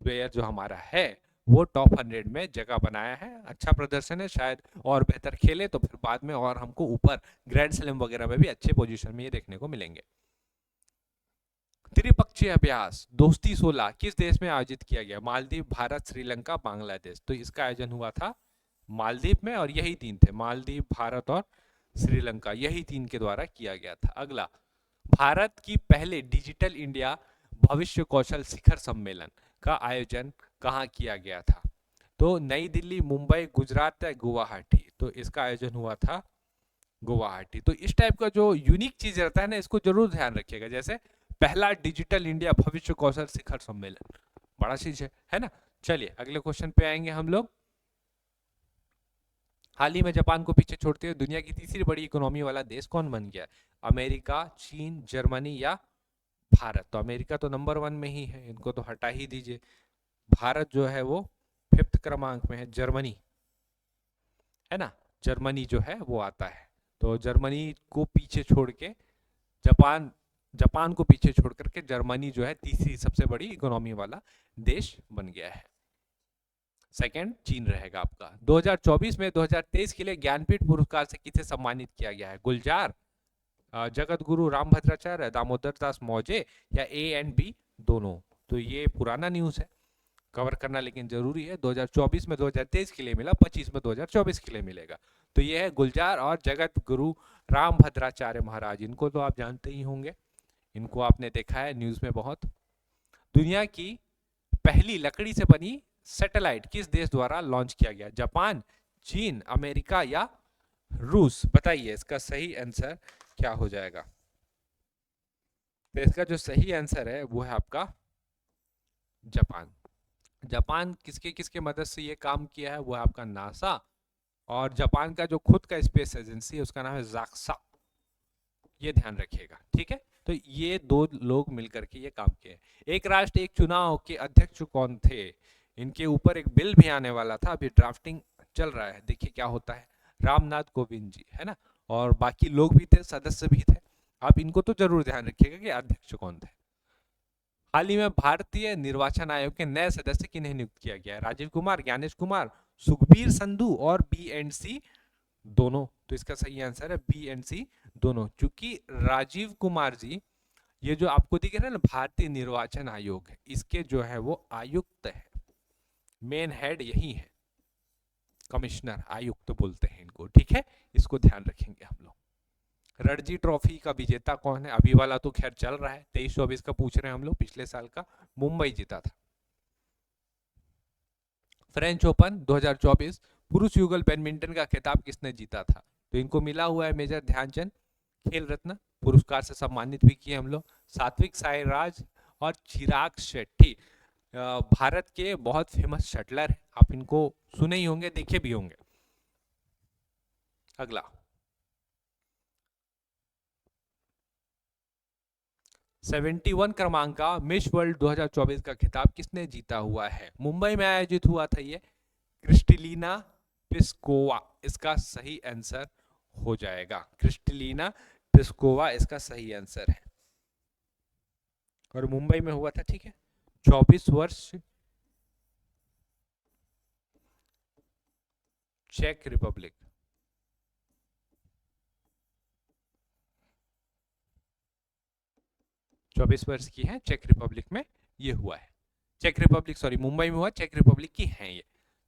प्लेयर जो हमारा है, वो टॉप 100 में जगह बनाया है। अच्छा प्रदर्शन है, शायद और बेहतर खेले तो फिर बाद में और हमको ऊपर ग्रैंड स्लैम वगैरह में भी अच्छे पोजीशन में ये देखने को मिलेंगे। त्रिपक्षीय अभ्यास दोस्ती 16 किस देश में आयोजित किया गया? मालदीव, भारत, श्रीलंका, बांग्लादेश? तो इसका आयोजन हुआ था मालदीव में, और यही तीन थे, मालदीव, भारत और श्रीलंका, यही तीन के द्वारा किया गया था। अगला, भारत की पहले डिजिटल इंडिया भविष्य कौशल शिखर सम्मेलन का आयोजन कहाँ किया गया था? तो नई दिल्ली, मुंबई, गुजरात या गुवाहाटी? तो इसका आयोजन हुआ था गुवाहाटी। तो इस टाइप का जो यूनिक चीज रहता है ना, इसको जरूर ध्यान रखिएगा। जैसे पहला डिजिटल इंडिया भविष्य कौशल शिखर सम्मेलन, बड़ा चीज है ना। चलिए अगले क्वेश्चन पे आएंगे हम लोग। हाल ही में जापान को पीछे छोड़ते हुए दुनिया की तीसरी बड़ी इकोनॉमी वाला देश कौन बन गया? अमेरिका, चीन, जर्मनी या भारत? तो अमेरिका तो नंबर 1 में ही है, इनको तो हटा ही दीजिए। भारत जो है वो 5th क्रमांक में है, जर्मनी है ना, जर्मनी जो है वो आता है। तो जर्मनी को पीछे छोड़ के जापान को पीछे छोड़ करके जर्मनी जो है तीसरी सबसे बड़ी इकोनॉमी वाला देश बन गया है। सेकंड चीन रहेगा आपका। 2024 में 2023 के लिए ज्ञानपीठ पुरस्कार से किसे सम्मानित किया गया है? गुलजार, जगत गुरु रामभद्राचार्य, दामोदर दास मौजे या A एंड B दोनों? तो ये पुराना न्यूज है, कवर करना लेकिन जरूरी है। 2024 में 2023 के लिए मिला, 25 में 2024 के लिए मिलेगा। तो ये है गुलजार और जगत गुरु रामभद्राचार्य महाराज, इनको तो आप जानते ही होंगे, इनको आपने देखा है न्यूज में बहुत। दुनिया की पहली लकड़ी से बनी सैटेलाइट किस देश द्वारा लॉन्च किया गया? जापान, चीन, अमेरिका या रूस? बताइए इसका सही आंसर क्या हो जाएगा? तो इसका जो सही आंसर है वो है आपका जापान। जापान किसके किसके मदद से ये काम किया है, वो है आपका नासा, और जापान का जो खुद का स्पेस एजेंसी है उसका नाम है जाक्सा। ये ध्यान रखिएगा, ठीक है। तो ये दो लोग मिलकर के ये काम किए। एक राष्ट्र एक चुनाव के अध्यक्ष कौन थे, इनके ऊपर एक बिल भी आने वाला था, अभी ड्राफ्टिंग चल रहा है, देखिए क्या होता है। रामनाथ कोविंद जी है ना, और बाकी लोग भी थे, सदस्य भी थे। आप इनको तो जरूर ध्यान रखिएगा कि अध्यक्ष कौन थे। हाल ही में भारतीय निर्वाचन आयोग के नए सदस्य किन्हें नियुक्त किया गया है, राजीव कुमार, ज्ञानेश कुमार, सुखबीर संधू और बी एंड सी दोनों। तो इसका सही आंसर है बी एंड सी दोनों, क्योंकि राजीव कुमार जी ये जो आपको दिख रहा है ना भारतीय निर्वाचन आयोग है, इसके जो है वो आयुक्त है, मेन हेड यही है, कमिश्नर आयुक्त बोलते हैं इनको, ठीक है। इसको ध्यान रखेंगे हम लोग। रणजी ट्रॉफी का विजेता कौन है, अभी वाला तो खैर चल रहा है, 23-24 का पूछ रहे हैं हम लोग, पिछले साल का मुंबई जीता था। फ्रेंच ओपन 2024 पुरुष युगल बैडमिंटन का खिताब किसने जीता था, तो इनको मिला हुआ है मेजर ध्यानचंद खेल रत्न पुरस्कार से सम्मानित भी किए हम लोग। सात्विक साईराज और चिराग शेट्टी भारत के बहुत फेमस शटलर हैं, आप इनको सुने ही होंगे, देखे भी होंगे। अगला 71 क्रमांक का मिस वर्ल्ड 2024 का खिताब किसने जीता हुआ है, मुंबई में आयोजित हुआ था ये, क्रिस्टलिना पिस्कोवा इसका सही आंसर हो जाएगा। क्रिस्टलिना पिस्कोवा इसका सही आंसर है, और मुंबई में हुआ था, ठीक है। 24 वर्ष चेक रिपब्लिक, 24 वर्ष की है, चेक रिपब्लिक में ये हुआ है। चेक रिपब्लिक सॉरी मुंबई में हुआ, चेक रिपब्लिक की है ये।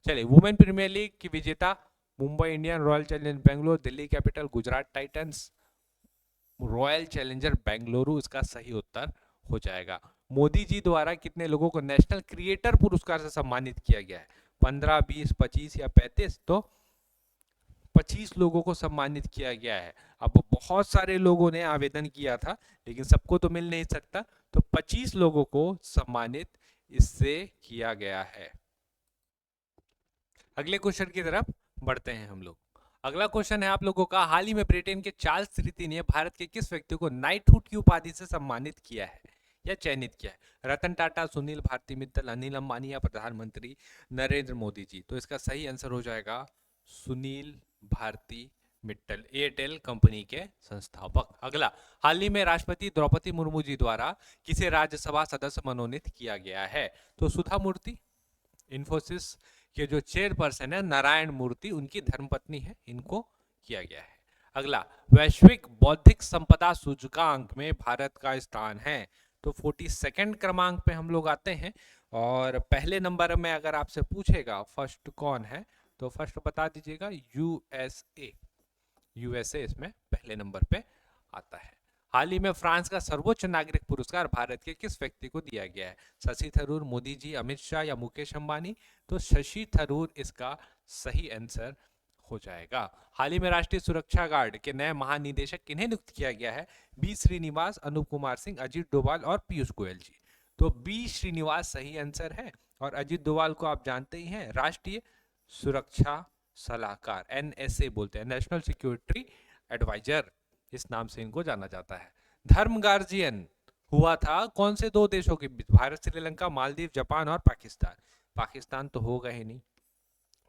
चलिए, वुमेन प्रीमियर लीग की विजेता Mumbai Indian, royal challenger Bangalore, Delhi capital, Gujarat Titans, royal challenger Bengaluru इसका सही उत्तर हो जाएगा। मोदी जी द्वारा कितने लोगों को नेशनल क्रिएटर पुरस्कार से सम्मानित किया गया है, 15, 20, 25 या 35, तो 25 लोगों को सम्मानित किया गया है। अब बहुत सारे लोगों ने आवेदन किया था, लेकिन सबको तो मिल नहीं सकता, तो 25 लोगों को सम्मानित इससे किया गया है। अगले क्वेश्चन की तरफ बढ़ते हैं हम लोग। अगला क्वेश्चन है आप लोगों का, हाल ही में ब्रिटेन के चार्ल्स तृतीय ने भारत के किस व्यक्ति को नाइटहुड की उपाधि से सम्मानित किया है या चयनित किया है, रतन टाटा, सुनील भारती मित्तल, अनिल अंबानी या प्रधानमंत्री नरेंद्र मोदी जी, तो इसका सही आंसर हो जाएगा सुनील भारती मित्तल, एयरटेल कंपनी के संस्थापक। अगला, हाल ही में राष्ट्रपति द्रौपदी मुर्मू जी द्वारा किसे राज्यसभा सदस्य मनोनीत किया गया है, तो सुधा मूर्ति, इन्फोसिस के जो चेयरपर्सन है नारायण मूर्ति, उनकी धर्मपत्नी है, इनको किया गया है। अगला, वैश्विक बौद्धिक संपदा सूचकांक में भारत का स्थान है, तो 42 क्रमांक पे हम लोग आते हैं, और पहले नंबर में अगर आपसे पूछेगा फर्स्ट कौन है, तो फर्स्ट बता दीजिएगा यूएसए, यूएसए इसमें पहले नंबर पे आता है। हाल ही में फ्रांस का सर्वोच्च नागरिक पुरस्कार भारत के किस व्यक्ति को दिया गया है, शशि थरूर, मोदी जी, अमित शाह या मुकेश अंबानी, तो शशि थरूर इसका सही आंसर हो जाएगा। हाल ही में राष्ट्रीय सुरक्षा गार्ड के नए महानिदेशक किन्हें नियुक्त किया गया है, बी श्रीनिवास, अनूप कुमार सिंह, अजीत डोभाल और पीयूष गोयल जी, तो बी श्रीनिवास सही आंसर है, और अजीत डोभाल को आप जानते ही हैं, राष्ट्रीय सुरक्षा सलाहकार, एनएसए बोलते हैं, नेशनल सिक्योरिटी एडवाइजर, इस नाम से इनको जाना जाता है। धर्म गार्जियन हुआ था कौन से दो देशों के बीच, भारत, श्रीलंका, मालदीव, जापान और पाकिस्तान, पाकिस्तान तो होगा ही नहीं,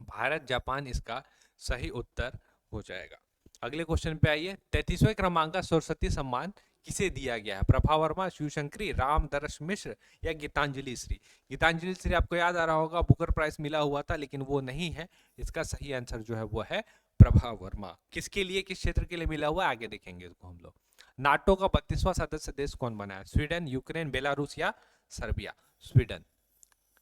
भारत जापान इसका सही उत्तर हो जाएगा। अगले क्वेश्चन पे आइए, 33वें क्रमांक का सरस्वती सम्मान किसे दिया गया है, प्रभा वर्मा, शिवशंकरी, रामदर्श मिश्र या गीतांजलि श्री, गीतांजलि श्री आपको याद आ रहा होगा, बुकर प्राइज मिला हुआ था, लेकिन वो नहीं है, इसका सही आंसर जो है वो है प्रभा वर्मा। किसके लिए, किस क्षेत्र के लिए मिला हुआ है, आगे देखेंगे इसको हम लोग। नाटो का 32वां सदस्य देश कौन बना है, स्वीडन, यूक्रेन, बेलारूस या सर्बिया, स्वीडन।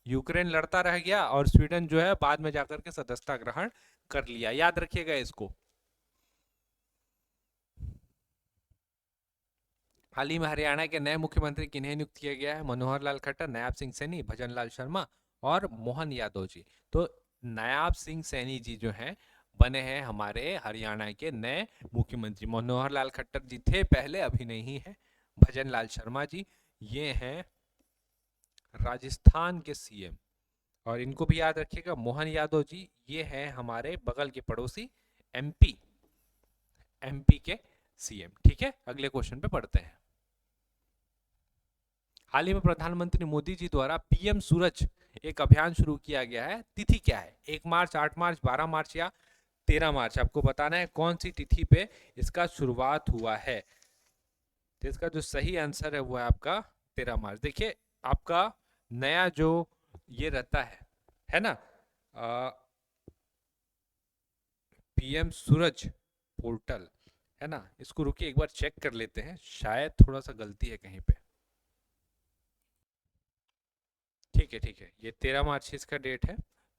यूक्रेन लड़ता रह गया और स्वीडन जो है बाद में जाकर के सदस्यता ग्रहण कर लिया, याद रखिएगा इसको। हाल ही में हरियाणा के नए मुख्यमंत्री किन्हें नियुक्त किया गया है, मनोहर लाल खट्टर, नायाब सिंह सैनी, भजन लाल शर्मा और मोहन यादव जी, तो नायाब सिंह सैनी जी जो हैं बने हैं हमारे हरियाणा के नए मुख्यमंत्री। मनोहर लाल खट्टर जी थे पहले, अभी नहीं है, भजन लाल शर्मा जी, ये हैं राजस्थान के सीएम। और इनको भी याद रखिएगा, मोहन यादव जी, ये हैं हमारे बगल के पड़ोसी एमपी, एमपी के सीएम। ठीक है, अगले क्वेश्चन पे पढ़ते हैं। हाल ही में प्रधानमंत्री मोदी जी द्वारा पीएम सूरज एक अभियान शुरू किया गया है। तिथि क्या है? 1 मार्च, 8 मार्च, 12 मार्च या 13 मार्च? आपको बताना है कौन सी तिथि पे इसका शुरुआत हुआ है। तो इसका जो सही आंसर है वो है आपका 13 मार्च। देखिए, आपका नया जो ये रहता है ना, पीएम सूरज पोर्टल, है ना, इसको रुकिए एक बार चेक कर लेते हैं, शायद थोड़ा सा गलती है कहीं पे। ठीक है, ठीक है, ये 13 मार्च इसका डेट है।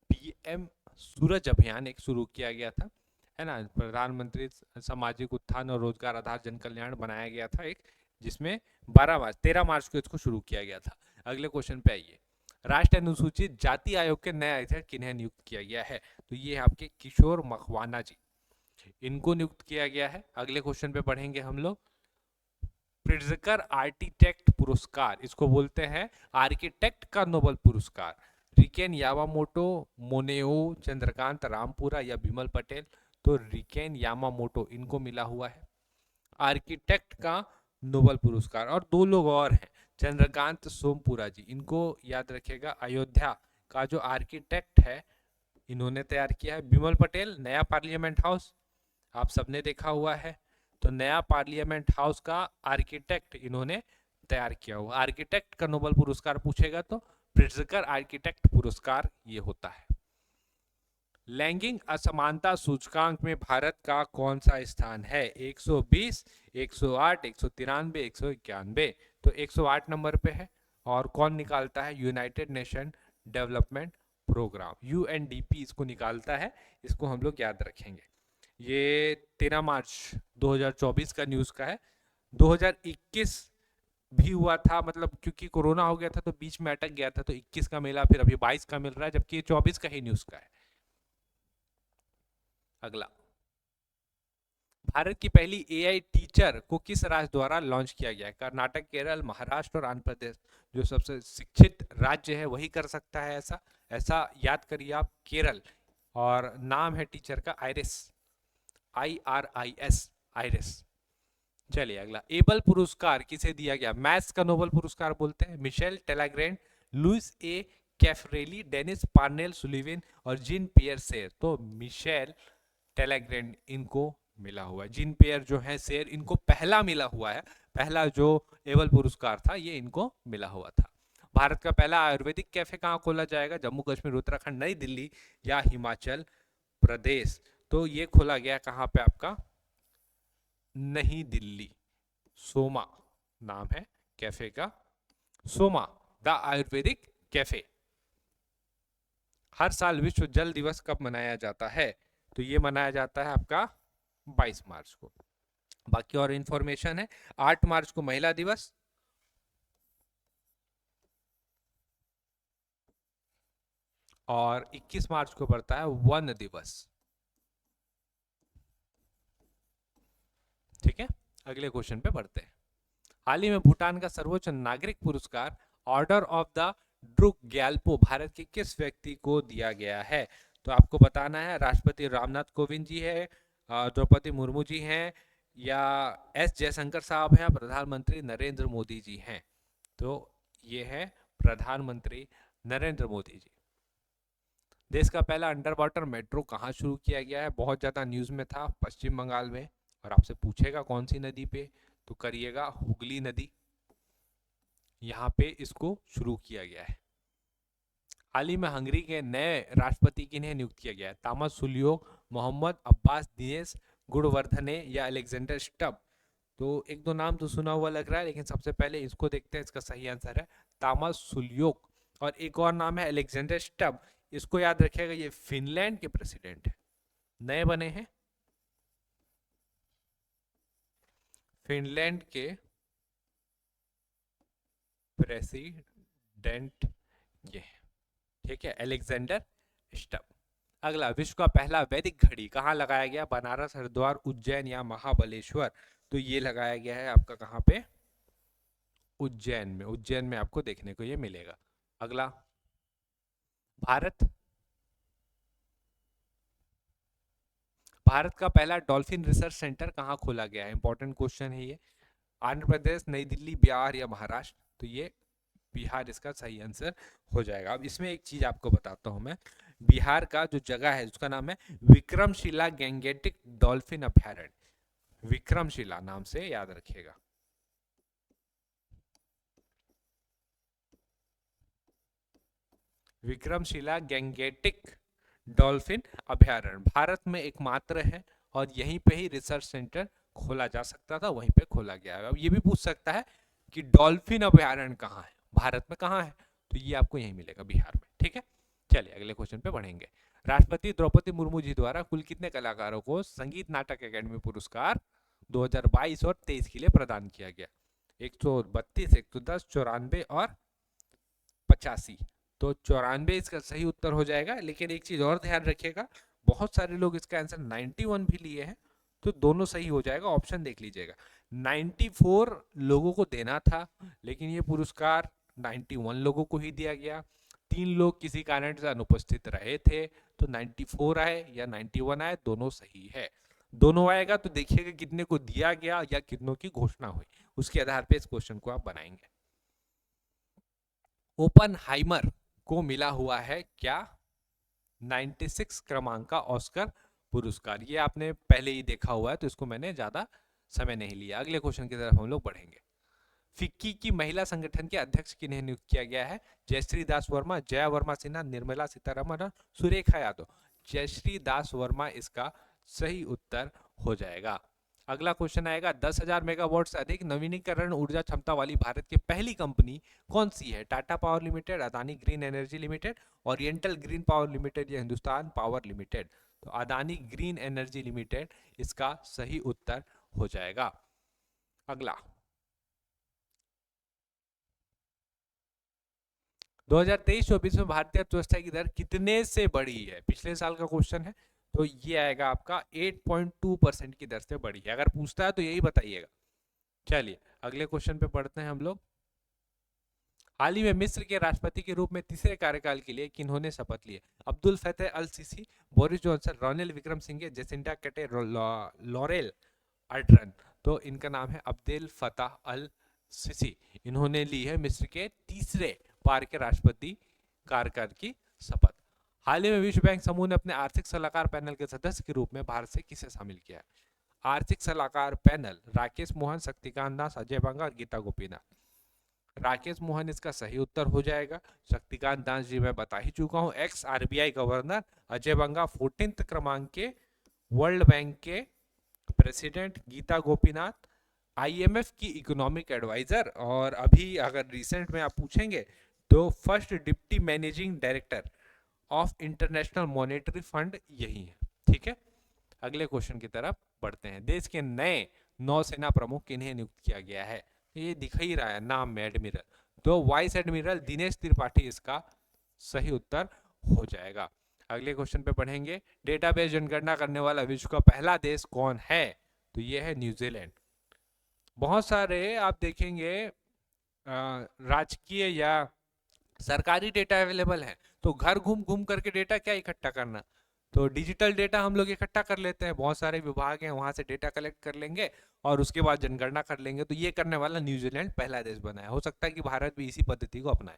पीएम सूरज अभियान एक शुरू किया गया था, है ना, प्रधानमंत्री सामाजिक उत्थान और रोजगार आधार जन कल्याण बनाया गया था एक, जिसमें 13 मार्च को इसको शुरू किया गया था। अगले क्वेश्चन पे आइए। राष्ट्रीय अनुसूचित जाति आयोग के नए अध्यक्ष किन्हें नियुक्त किया गया है? तो ये आपके किशोर मकवाना जी, इनको नियुक्त किया गया है। अगले क्वेश्चन पे पढ़ेंगे हम लोग। प्रिट्जकर आर्किटेक्ट पुरस्कार, इसको बोलते हैं आर्किटेक्ट का नोबेल पुरस्कार। रिकेन यामामोटो, मोनेओ, चंद्रकांत रामपुरा या बिमल पटेल? तो रिकेन यामामोटो, इनको मिला हुआ है आर्किटेक्ट का नोबेल पुरस्कार। और दो लोग और हैं, चंद्रकांत सोमपुरा जी, इनको याद रखिएगा, अयोध्या का जो आर्किटेक्ट है इन्होंने तैयार किया है। बिमल पटेल, नया पार्लियामेंट हाउस आप सबने देखा हुआ है, तो नया पार्लियामेंट हाउस का आर्किटेक्ट इन्होंने तैयार किया हुआ। आर्किटेक्ट का नोबेल पुरस्कार पूछेगा तो प्रिट्जकर आर्किटेक्ट पुरस्कार ये होता है। लैंगिक असमानता सूचकांक में भारत का कौन सा स्थान है? 120, 108, 193, 191? तो 108 नंबर पे है। और कौन निकालता है? United Nation Development Programme, UNDP इसको निकालता है, इसको हम लोग याद रखेंगे। ये 13 मार्च 2024 का न्यूज़ का है। 2021 भी हुआ था, मतलब क्योंकि कोरोना हो गया था तो बीच में अटक गया था, तो 21 का मिला, फिर अभी 22 का मिल रहा है, जबकि 24 का ही न्यूज़ का है। अगला, भारत की पहली एआई टीचर को किस राज्य द्वारा लॉन्च किया गया है? कर्नाटक, केरल, महाराष्ट्र और आंध्र प्रदेश? जो सबसे शिक्षित राज्य है वही कर सकता है ऐसा, ऐसा याद करिए आप, केरल। और नाम है टीचर का आइरिस, IRIS, आइरिस। चलिए अगला, एबल पुरस्कार किसे दिया गया? मैथ्स का नोबेल पुरस्कार बोलते हैं। मिशेल टेलाग्रेंड, लुइस ए कैफरेली, डेनिस पार्नेल सुलिवन और जीन पियर सेर? तो मिशेल टेलाग्रेंड इनको मिला हुआ है। जीन पियर जो है सेर, इनको पहला मिला हुआ है, पहला जो एबल पुरस्कार था ये इनको मिला हुआ था। भारत का पहला आयुर्वेदिक कैफे कहाँ खोला जाएगा? जम्मू कश्मीर, उत्तराखंड, नई दिल्ली या हिमाचल प्रदेश? तो ये खोला गया कहाँ पे आपका? नई दिल्ली। सोमा नाम है कैफे का, सोमा द आयुर्वेदिक कैफे। हर साल विश्व जल दिवस कब मनाया जाता है? तो ये मनाया जाता है आपका 22 मार्च को। बाकी और इंफॉर्मेशन है, 8 मार्च को महिला दिवस, और 21 मार्च को पड़ता है वन दिवस। ठीक है, अगले क्वेश्चन पे बढ़ते हैं। हाल ही में भूटान का सर्वोच्च नागरिक पुरस्कार order of the Druk Gyalpo Bharat के किस व्यक्ति को दिया गया है? तो आपको बताना है, राष्ट्रपति रामनाथ कोविंद जी है, द्रौपदी मुर्मू जी हैं, या एस जयशंकर साहब हैं, प्रधानमंत्री नरेंद्र मोदी जी हैं? तो ये है प्रधानमंत्री नरेंद्र मोदी जी। देश का पहला अंडर वाटर मेट्रो कहाँ शुरू किया गया है? बहुत ज़्यादा न्यूज़ में था, पश्चिम बंगाल में, और आपसे पूछेगा कौन सी नदी पे, तो करिएगा हुगली नदी, यहाँ पे इसको शुरू किया गया है। हाल ही में हंगरी के नए राष्ट्रपति किन्हें नियुक्त किया गया है? तामस सुलियोक, मोहम्मद अब्बास दिनेश गुणवर्धने या अलेक्जेंडर स्टब? तो एक दो नाम तो सुना हुआ लग रहा है, लेकिन सबसे पहले इसको देखते हैं, इसका सही आंसर है तामस सुलियोक। और एक और नाम है अलेक्जेंडर स्टब, इसको याद रखिएगा, ये फिनलैंड के प्रेसिडेंट है, नए बने हैं, फिनलैंड के प्रेसिडेंट ये, ठीक है, अलेक्जेंडर स्टब। अगला, विश्व का पहला वैदिक घड़ी कहाँ लगाया गया? बनारस, हरिद्वार, उज्जैन या महाबलेश्वर? तो ये लगाया गया है आपका कहाँ पे? उज्जैन में आपको देखने को ये मिलेगा। अगला, भारत भारत का पहला डॉल्फिन रिसर्च सेंटर कहाँ खोला गया है? इंपॉर्टेंट क्वेश्चन है ये। आंध्र प्रदेश, नई दिल्ली, बिहार या महाराष्ट्र? तो ये बिहार इसका सही आंसर हो जाएगा। अब इसमें एक चीज आपको बताता हूं मैं, बिहार का जो जगह है उसका नाम है विक्रमशिला गैंगेटिक डॉल्फिन अभयारण्य। विक्रमशिला नाम से याद रखिएगा। विक्रमशिला गैंगेटिक डॉल्फिन अभयारण्य भारत में एकमात्र है और यहीं पे ही रिसर्च सेंटर खोला जा सकता था, वहीं पे खोला गया है। अब ये भी पूछ सकता है कि डॉल्फिन अभयारण्य कहाँ है, भारत में कहाँ है? तो ये आपको यहीं मिलेगा, बिहार में। ठीक है, चलिए अगले क्वेश्चन पे बढ़ेंगे। राष्ट्रपति द्रौपदी मुर्मू जी द्वारा कुल कितने कलाकारों को संगीत नाटक अकादमी पुरस्कार 2022 और 23 के लिए प्रदान किया गया? 132, 110, 94 और 85? तो 94 इसका सही उत्तर हो जाएगा। लेकिन एक चीज और ध्यान रखिएगा, बहुत सारे लोग इसका आंसर 91 भी लिए हैं, तो दोनों सही हो जाएगा। ऑप्शन देख लीजिएगा, 94 लोगों को देना था लेकिन ये पुरस्कार 91 लोगों को ही दिया गया। 3 लोग किसी कारण से अनुपस्थित रहे थे, तो 94 आए या 91 आए, दोनों सही है। दोनों आएगा तो देखिएगा कितने को दिया गया या कितनों की घोषणा हुई, उसके आधार पे इस क्वेश्चन को आप बनाएंगे। ओपनहाइमर को मिला हुआ है क्या? 96 क्रमांक का ऑस्कर पुरस्कार। ये आपने पहले ही देखा हुआ है तो इसको मैंने ज्यादा समय नहीं लिया। अगले क्वेश्चन की तरफ हम लोग बढ़ेंगे। फिक्की की महिला संगठन के अध्यक्ष किन्हें नियुक्त किया गया है? जयश्री दास वर्मा, जया वर्मा सिन्हा, निर्मला सीतारमण और सुरेखा यादव? जयश्री दास वर्मा इसका सही उत्तर हो जाएगा। अगला क्वेश्चन आएगा, 10,000 मेगावाट से अधिक नवीनीकरण ऊर्जा क्षमता वाली भारत की पहली कंपनी कौन सी है? Tata power limited, Adani green energy limited, oriental green power limited या हिंदुस्तान पावर लिमिटेड? तो अदानी ग्रीन एनर्जी लिमिटेड इसका सही उत्तर हो जाएगा। अगला, 2023-24 में भारतीय अर्थव्यवस्था की दर कितने से बढ़ी है? पिछले साल का क्वेश्चन है, तो ये आएगा आपका 8.2% की दर से बढ़ी है। अगर पूछता है तो यही बताइएगा। चलिए अगले क्वेश्चन पे पढ़ते हैं हम लोग। हाल ही में मिस्र के राष्ट्रपति के रूप में तीसरे कार्यकाल के लिए किन्होंने शपथ ली? Abdel Fattah el Sisi, Boris Johnson, Ranil Wickremesinghe, Jacinda कटे, लॉरेल अर्डरन? तो इनका नाम है अब्दुल फतेह अल सीसी। इन्होंने ली है मिस्र के तीसरे बार के राष्ट्रपति कार्यकाल की शपथ। हाल ही में विश्व बैंक समूह ने अपने आर्थिक सलाहकार पैनल के सदस्य के रूप में भारत से किसे शामिल किया है? आर्थिक सलाहकार पैनल, राकेश मोहन, शक्तिकांत दास, अजय बंगा और गीता गोपीनाथ? राकेश मोहन इसका सही उत्तर हो जाएगा। शक्तिकांत दास जी मैं बता ही चुका हूं, एक्स आरबीआई गवर्नर। अजय बंगा 14th क्रमांक के वर्ल्ड बैंक के प्रेसिडेंट। गीता गोपीनाथ आईएमएफ की इकोनॉमिक एडवाइजर, और अभी अगर रिसेंट में आप पूछेंगे तो first deputy managing director of international monetary fund यही है। ठीक है, अगले क्वेश्चन की तरफ बढ़ते हैं। देश के नए नौसेना प्रमुख किन्हें नियुक्त किया गया है? ये दिख ही रहा है नाम में, एडमिरल। तो वाइस एडमिरल दिनेश त्रिपाठी इसका सही उत्तर हो जाएगा। अगले क्वेश्चन पे पढ़ेंगे। डेटाबेस जनगणना करने वाला विश्व का पहला देश कौन है? तो ये है न्यूजीलैंड। बहुत सारे आप देखेंगे राजकीय या सरकारी डेटा अवेलेबल है, तो घर घूम घूम करके डेटा क्या इकट्ठा करना, तो डिजिटल डेटा हम लोग इकट्ठा कर लेते हैं। बहुत सारे विभाग हैं, वहां से डेटा कलेक्ट कर लेंगे और उसके बाद जनगणना कर लेंगे। तो ये करने वाला न्यूजीलैंड पहला देश बना है। हो सकता है कि भारत भी इसी पद्धति को अपनाए।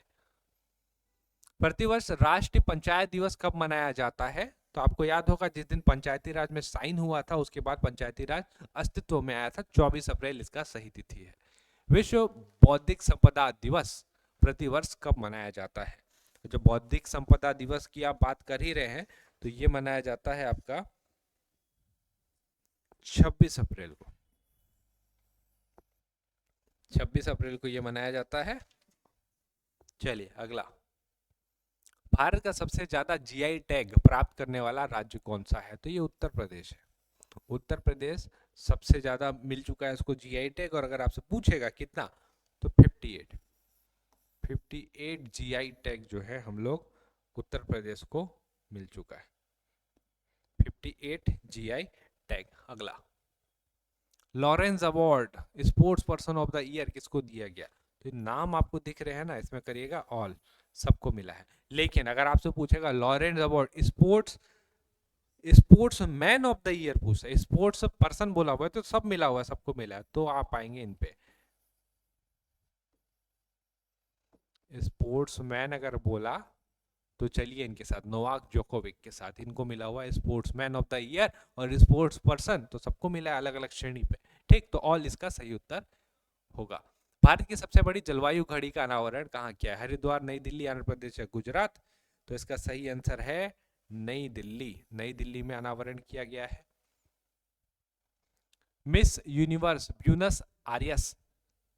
प्रतिवर्ष राष्ट्रीय पंचायत दिवस कब मनाया जाता है? तो आपको याद होगा जिस दिन पंचायती राज में साइन हुआ था उसके बाद पंचायती राज अस्तित्व में आया था, 24 अप्रैल इसका सही तिथि है। विश्व बौद्धिक संपदा दिवस प्रतिवर्ष कब मनाया जाता है? जब बौद्धिक संपदा दिवस की आप बात कर ही रहे हैं तो ये मनाया जाता है आपका 26 अप्रैल को। 26 अप्रैल को ये मनाया जाता है। चलिए अगला, भारत का सबसे ज्यादा जीआई टैग प्राप्त करने वाला राज्य कौन सा है? तो ये उत्तर प्रदेश है। उत्तर प्रदेश सबसे ज्यादा मिल चुका है इसको जीआई टैग, और अगर आपसे पूछेगा कितना तो 58 जीआई टैग जो है हम लोग उत्तर प्रदेश को मिल चुका है। 58 जीआई टैग। अगला, Lawrence award sports person of the year किसको दिया गया? तो नाम आपको दिख रहे हैं ना, इसमें करिएगा ऑल, सबको मिला है। लेकिन अगर आपसे पूछेगा Lawrence award sports sports man of the year पूछा, स्पोर्ट्स पर्सन बोला हुआ है, तो सब मिला हुआ है, सबको मिला है, तो आप पाएंगे इन पे। स्पोर्ट्स मैन अगर बोला तो चलिए इनके साथ, नोवाक जोकोविक के साथ इनको मिला हुआ है sports man of the year, और स्पोर्ट्स पर्सन तो सबको मिला है अलग अलग श्रेणी पे। ठीक, तो ऑल इसका सही उत्तर होगा। भारत की सबसे बड़ी जलवायु घड़ी का अनावरण कहाँ किया है? हरिद्वार, नई दिल्ली, आंध्र प्रदेश या गुजरात? तो इसका सही आंसर है नई दिल्ली। नई दिल्ली में अनावरण किया गया है। मिस यूनिवर्स ब्यूनस आयर्स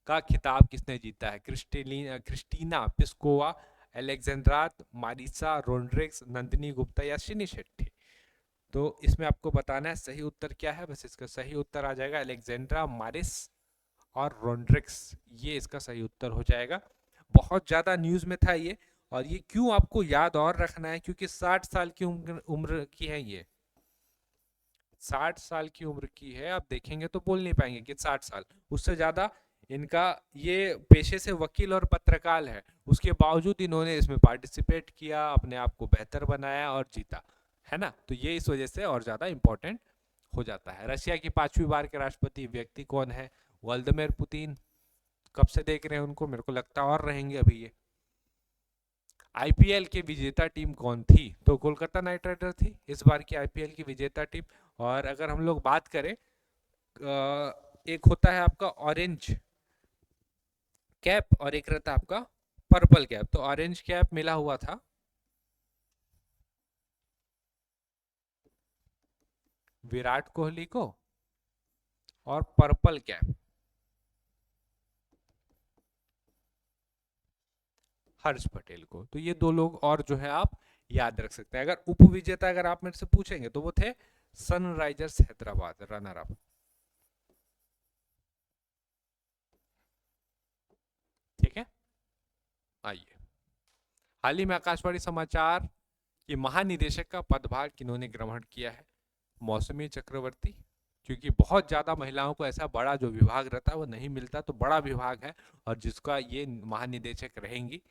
का खिताब किसने जीता है? Krystyna Pyszkova, Alexandra, Marisa Rodrigues, Nandini Gupta या शिनी शेट्टी? तो इसमें आपको बताना है सही उत्तर क्या है। बस इसका सही उत्तर आ जाएगा एलेक्जेंड्रा, मारिस और रोड्रिग्स, ये इसका सही उत्तर हो जाएगा। बहुत ज़्यादा न्यूज़ में था ये, और ये क्यों आपको याद और रखना है, क्योंकि 60 साल की उम्र की है ये, 60 साल की उम्र की है। आप देखेंगे तो बोल नहीं पाएंगे कि 60 साल, उससे ज़्यादा इनका ये पेशे से वकील और पत्रकार है, उसके बावजूद इन्होंने इसमें पार्टिसिपेट किया, अपने आप को बेहतर बनाया और जीता, है ना। तो ये इस वजह से और ज़्यादा इंपॉर्टेंट हो जाता है। रशिया की 5वीं बार के राष्ट्रपति व्यक्ति कौन है? Vladimir Putin. कब से देख रहे हैं उनको? मेरे को लगता और रहेंगे अभी ये। आईपीएल की विजेता टीम कौन थी? तो कोलकाता नाइट राइडर थी इस बार की आईपीएल की विजेता टीम। और अगर हम लोग बात करें, एक होता है आपका ऑरेंज कैप और एक रहता है आपका पर्पल कैप। तो ऑरेंज कैप मिला हुआ था विराट कोहली को, और पर्पल कैप हर्ष पटेल को। तो ये दो लोग और जो है आप याद रख सकते हैं। अगर उप विजेता अगर आप मेरे से पूछेंगे तो वो थे सनराइजर्स हैदराबाद, रनर अप। ठीक है, आइए। हाल ही में आकाशवाणी समाचार के महानिदेशक का पदभार किन्होंने ग्रहण किया है? मौसमी चक्रवर्ती, क्योंकि बहुत ज़्यादा महिलाओं को ऐसा बड़ा जो विभाग रहता है वो नहीं मिलता, तो बड़ा विभाग है और जिसका ये महानिदेशक रहेंगी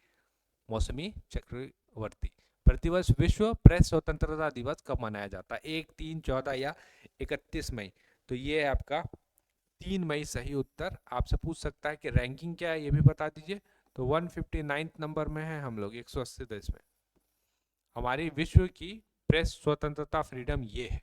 मौसमी चक्रवर्ती। प्रतिवर्ष विश्व प्रेस स्वतंत्रता दिवस कब मनाया जाता है? 1, 3, 14 या 31 मई? तो ये है आपका 3 मई सही उत्तर। आपसे पूछ सकता है कि रैंकिंग क्या है, ये भी बता दीजिए। तो 159 नंबर में है हम लोग 180 देश में। हमारी विश्व की प्रेस स्वतंत्रता फ्रीडम ये है,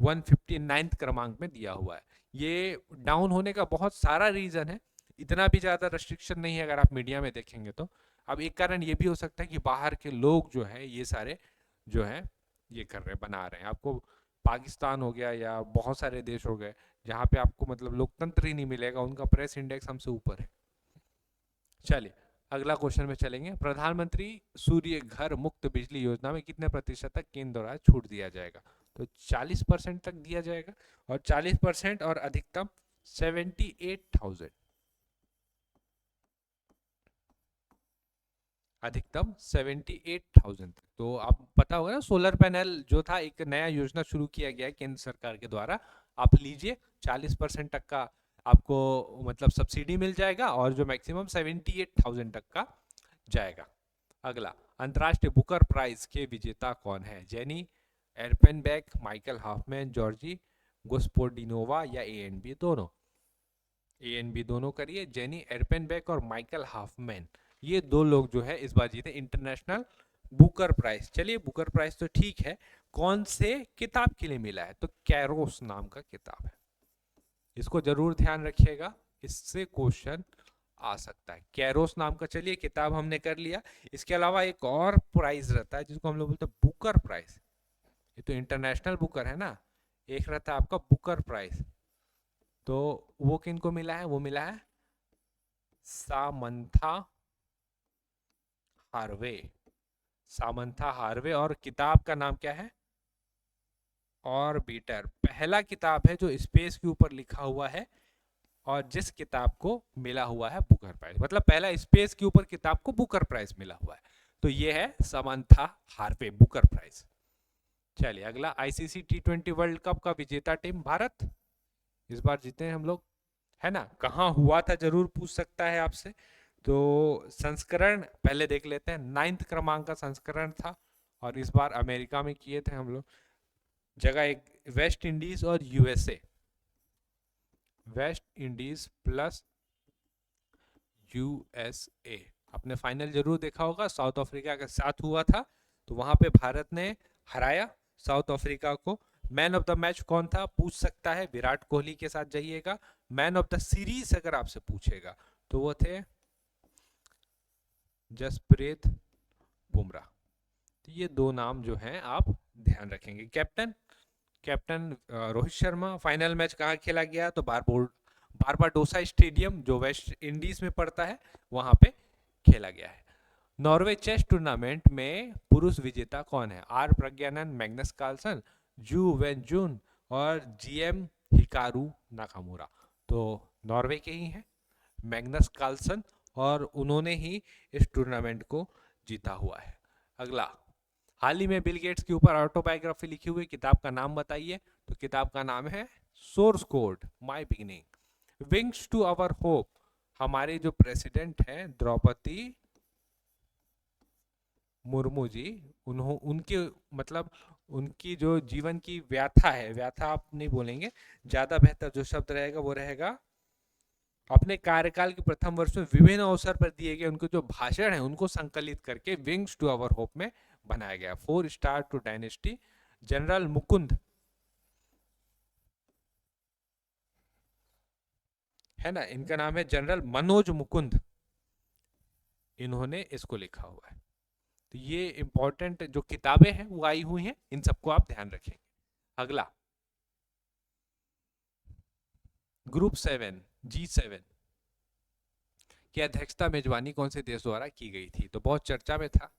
159 क्रमांक में दिया हुआ है। ये डाउन होने का बहुत सारा रीजन है, इतना भी ज़्यादा रेस्ट्रिक्शन नहीं है अगर आप मीडिया में देखेंगे तो। अब एक कारण ये भी हो सकता है कि बाहर के लोग जो है ये सारे जो है ये कर रहे हैं, बना रहे हैं। आपको पाकिस्तान हो गया या बहुत सारे देश हो गए जहाँ पे आपको मतलब लोकतंत्र ही नहीं मिलेगा, उनका प्रेस इंडेक्स हमसे ऊपर है। चलिए अगला क्वेश्चन में चलेंगे। प्रधानमंत्री सूर्य घर मुक्त बिजली योजना में कितने प्रतिशत तक केंद्र द्वारा छूट दिया जाएगा? तो 40% तक दिया जाएगा, और 40% और अधिकतम 78,000, अधिकतम 78,000 तक। तो आप पता होगा ना, सोलर पैनल जो था एक नया योजना शुरू किया गया है केंद्र सरकार के द्वारा, आप लीजिए 40% तक का आपको मतलब सब्सिडी मिल जाएगा, और जो मैक्सिमम 78,000 तक का जाएगा। अगला, अंतर्राष्ट्रीय बुकर प्राइज के विजेता कौन है? जेनी एर्पेनबेक, माइकल हॉफमैन, जॉर्जी गोस्पोडिनोवा या ए एन बी दोनों करिए। जेनी एर्पेनबेक और माइकल हॉफमैन, ये दो लोग जो है इस बार जीते इंटरनेशनल बुकर प्राइज। चलिए बुकर प्राइज तो ठीक है, कौन से किताब के लिए मिला है? तो कैरोस नाम का किताब है, इसको जरूर ध्यान रखिएगा, इससे क्वेश्चन आ सकता है। कैरोस नाम का चलिए किताब हमने कर लिया। इसके अलावा एक और प्राइज रहता है जिसको हम लोग बोलते हैं बुकर प्राइज, ये तो इंटरनेशनल बुकर है ना। एक रहता है आपका बुकर प्राइज, तो वो किनको मिला है? वो मिला है सामंथा हार्वे, सामंथा हार्वे। और किताब का नाम क्या है? ऑर्बिटर। पहला किताब है जो स्पेस के ऊपर लिखा हुआ है, और जिस किताब को मिला हुआ है बुकर प्राइज, मतलब पहला स्पेस के ऊपर किताब को बुकर प्राइज मिला हुआ है, तो ये है सामंथा हार्वे बुकर प्राइज। चलिए अगला, आईसीसी T20 वर्ल्ड कप का विजेता टीम भारत, इस बार जीते हैं हम लोग, है ना। कहाँ हुआ था जरूर पूछ सकता है आपसे। तो संस्करण पहले देख लेते हैं। 9th क्रमांक का संस्करण था और इस बार अमेरिका में किए थे हम लोग। जगह एक वेस्ट इंडीज और USA, West Indies plus USA. आपने फाइनल जरूर देखा होगा, साउथ अफ्रीका के साथ हुआ था, तो वहां पे भारत ने हराया साउथ अफ्रीका को। मैन ऑफ द मैच कौन था पूछ सकता है, विराट कोहली के साथ जाइएगा। मैन ऑफ द सीरीज अगर आपसे पूछेगा तो वो थे जसप्रीत बुमराह। तो ये दो नाम जो हैं आप ध्यान रखेंगे। Captain, captain Rohit Sharma. Final match कहाँ खेला गया तो बारबाडोसा स्टेडियम जो वेस्ट इंडीज में पड़ता है वहां पे खेला गया है। नॉर्वे चेस टूर्नामेंट में पुरुष विजेता कौन है? आर प्रज्ञानंद, मैग्नस कार्लसन, जू वेनजून और जीएम हिकारू नाकामुरा। तो नॉर्वे के ही हैं मैग्नस कार्लसन और उन्होंने ही इस टूर्नामेंट को जीता हुआ है। अगला, हाल ही में बिल गेट्स के ऊपर ऑटोबायोग्राफी लिखी हुई किताब का नाम बताइए। तो किताब का नाम है source code my beginning. Wings to our hope, हमारे जो प्रेसिडेंट हैं द्रौपदी मुर्मू जी, उनके मतलब उनकी जो जीवन की व्याथा है, व्याथा आप नहीं बोलेंगे, ज्यादा बेहतर जो शब्द रहेगा वो रहेगा, अपने कार्यकाल के प्रथम वर्ष में विभिन्न अवसर पर दिए गए उनके जो भाषण हैं उनको संकलित करके विंग्स टू आवर होप में बनाया गया। 4 star to dynasty. General Mukund है ना, इनका नाम है जनरल मनोज मुकुंद, इन्होंने इसको लिखा हुआ है। तो ये इंपॉर्टेंट जो किताबें हैं वो आई हुई हैं, इन सबको आप ध्यान रखेंगे। अगला, ग्रुप 7 G7 की अध्यक्षता मेजबानी कौन से देश द्वारा की गई थी? तो बहुत चर्चा में था,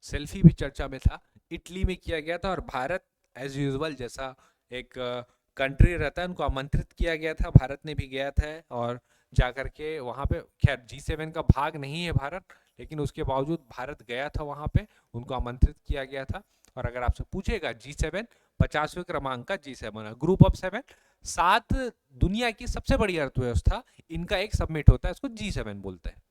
सेल्फी भी चर्चा में था। इटली में किया गया था और भारत एज यूजुअल जैसा एक कंट्री रहता है उनको आमंत्रित किया गया था, भारत ने भी गया था और जाकर के वहाँ पे, खैर G7 का भाग नहीं है भारत, लेकिन उसके बावजूद भारत गया था वहाँ पे, उनको आमंत्रित किया गया था। और अगर आपसे पूछेगा G7 50वें क्रमांक का G7 है, ग्रुप ऑफ 7, 7 दुनिया की सबसे बड़ी अर्थव्यवस्था, इनका एक सबमिट होता है, इसको G7 बोलते हैं।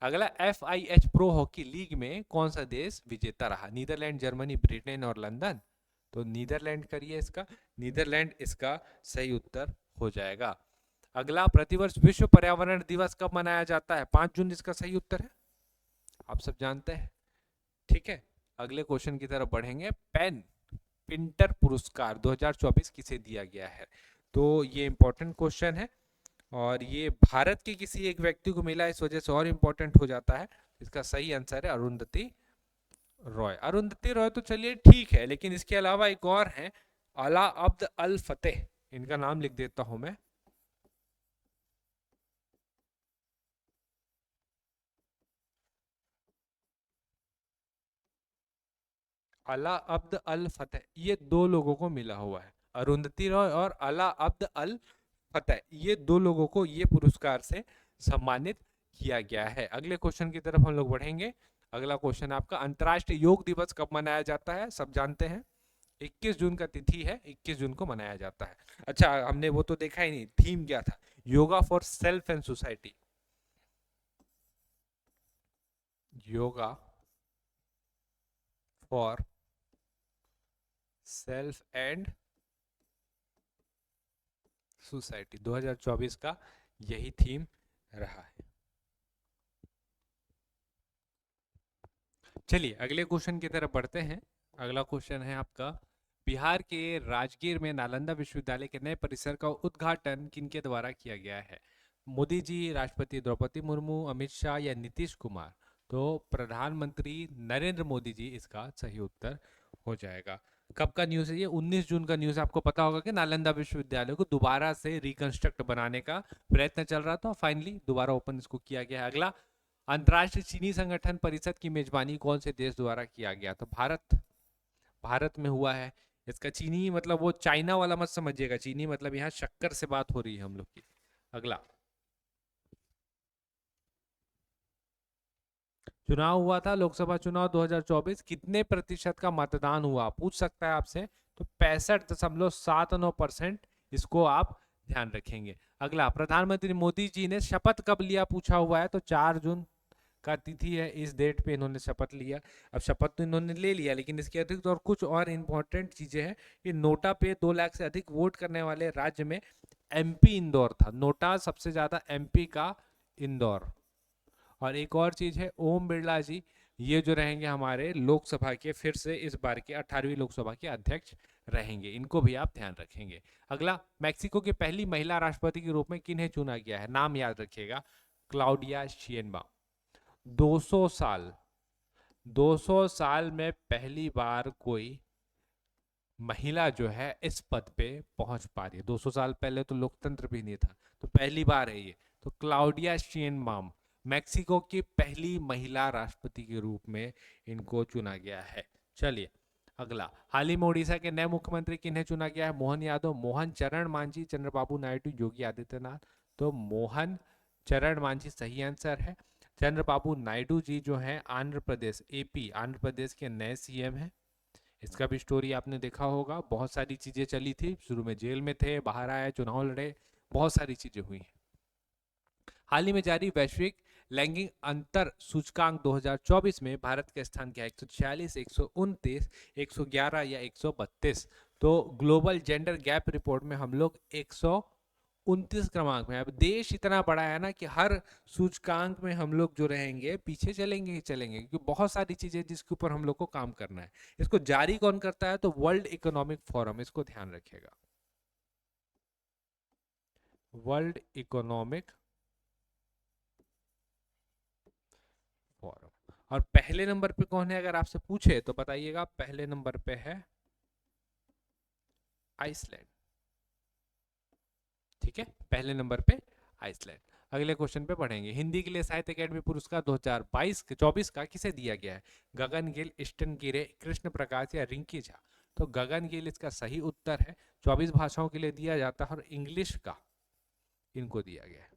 अगला, FIH प्रो हॉकी लीग में कौन सा देश विजेता रहा? नीदरलैंड, जर्मनी, ब्रिटेन और लंदन। तो नीदरलैंड करिए इसका, नीदरलैंड इसका सही उत्तर हो जाएगा। अगला, प्रतिवर्ष विश्व पर्यावरण दिवस कब मनाया जाता है? 5 जून इसका सही उत्तर है, आप सब जानते हैं। ठीक है, अगले क्वेश्चन की तरफ बढ़ेंगे। पेन पिंटर पुरस्कार 2024 किसे दिया गया है? तो ये इंपॉर्टेंट क्वेश्चन है और ये भारत के किसी एक व्यक्ति को मिला, इस वजह से और इंपॉर्टेंट हो जाता है। इसका सही आंसर है अरुंधति रॉय। अरुंधति रॉय तो चलिए ठीक है, लेकिन इसके अलावा एक और है, अला अब्द अल फतेह, इनका नाम लिख देता हूं मैं। अला अब्द अल फतेह, ये दो लोगों को मिला हुआ है, अरुंधति रॉय और अला अब्द अल फतेह, ये दो लोगों को ये पुरस्कार से सम्मानित किया गया है। अगले क्वेश्चन की तरफ हम लोग बढ़ेंगे। अगला क्वेश्चन आपका, अंतर्राष्ट्रीय योग दिवस कब मनाया जाता है? सब जानते हैं 21 जून का तिथि है, 21 जून को मनाया जाता है। अच्छा, हमने वो तो देखा ही नहीं, थीम क्या था? Yoga for self and society. Yoga for self and society 2024 का यही थीम रहा है। चलिए अगले क्वेश्चन की तरफ बढ़ते हैं। अगला क्वेश्चन है आपका, बिहार के राजगीर में नालंदा विश्वविद्यालय के नए परिसर का उद्घाटन किनके द्वारा किया गया है? मोदी जी, राष्ट्रपति द्रौपदी मुर्मू, अमित शाह या नीतीश कुमार? तो प्रधानमंत्री नरेंद्र मोदी जी इसका सही उत्तर हो जाएगा। कब का न्यूज़ है ये? 19 जून का न्यूज़। आपको पता होगा कि नालंदा विश्वविद्यालय को दोबारा से रिकंस्ट्रक्ट बनाने का प्रयत्न चल रहा था, फाइनली दोबारा ओपन इसको किया गया है। अगला, अंतर्राष्ट्रीय चीनी संगठन परिषद की मेजबानी कौन से देश द्वारा किया गया? तो भारत, भारत में हुआ है। इसका चीनी मतलब वो चाइना वाला मत समझिएगा, चीनी मतलब यहाँ शक्कर से बात हो रही है हम लोग की। अगला, चुनाव हुआ था लोकसभा चुनाव 2024, कितने प्रतिशत का मतदान हुआ पूछ सकता है आपसे? तो 65.79%, इसको आप ध्यान रखेंगे। अगला, प्रधानमंत्री मोदी जी ने शपथ कब लिया पूछा हुआ है, तो 4 जून का तिथि है, इस डेट पे इन्होंने शपथ लिया। अब शपथ तो इन्होंने ले लिया, लेकिन इसके अतिरिक्त और कुछ और इंपॉर्टेंट चीजें हैं कि नोटा पे 2 लाख से अधिक वोट करने वाले राज्य में एमपी इंदौर था। नोटा सबसे ज्यादा एमपी का इंदौर। और एक और चीज है, ओम बिरला जी ये जो रहेंगे हमारे लोकसभा के फिर से इस बार के 18वीं लोकसभा के अध्यक्ष रहेंगे, इनको भी आप ध्यान रखेंगे। अगला, मैक्सिको की पहली महिला राष्ट्रपति के रूप में किन्हें चुना गया है, नाम याद रखिएगा, क्लाउडिया शिएनबाम। 200 साल 200 साल में पहली बार कोई महिला जो है इस पद पे पहुंच पा रही है। 200 साल पहले तो लोकतंत्र भी नहीं था, तो पहली बार है ये। तो क्लाउडिया शिएनबाम मैक्सिको की पहली महिला राष्ट्रपति के रूप में इनको चुना गया है। चलिए अगला, हाल ही में उड़ीसा के नए मुख्यमंत्री किन्हें चुना गया है, मोहन यादव, मोहन चरण मांझी, चंद्रबाबू नायडू, योगी आदित्यनाथ। तो मोहन चरण मांझी सही आंसर है। चंद्रबाबू नायडू जी जो हैं आंध्र प्रदेश, एपी आंध्र प्रदेश के नए सीएम हैं। इसका भी स्टोरी आपने देखा होगा, बहुत सारी चीजें चली थी, शुरू में जेल में थे, बाहर आए, चुनाव लड़े, बहुत सारी चीजें हुई। हाल ही में जारी वैश्विक लैंगिक अंतर सूचकांक 2024 में भारत का स्थान क्या है, 146, 129, 111 या 132। तो ग्लोबल जेंडर गैप रिपोर्ट में हम लोग 129 क्रमांक में। अब देश इतना बड़ा है ना कि हर सूचकांक में हम लोग जो रहेंगे पीछे चलेंगे ही चलेंगे, क्योंकि बहुत सारी चीजें जिसके ऊपर हम लोग को काम करना है। इसको जारी कौन करता है, तो वर्ल्ड इकोनॉमिक फोरम, इसको ध्यान रखिएगा, वर्ल्ड इकोनॉमिक फोरम। और पहले नंबर पे कौन है अगर आपसे पूछे तो बताइएगा, पहले नंबर पे है आइसलैंड। ठीक है, पहले नंबर पे आइसलैंड। अगले क्वेश्चन पे बढ़ेंगे। हिंदी के लिए साहित्य अकेडमी पुरस्कार 2022-24 का किसे दिया गया है, गगन गिल, ईस्टर्न गिरे, कृष्ण प्रकाश या रिंकी झा। तो गगन गिल इसका सही उत्तर है। 24 भाषाओं के लिए दिया जाता है और इंग्लिश का इनको दिया गया है,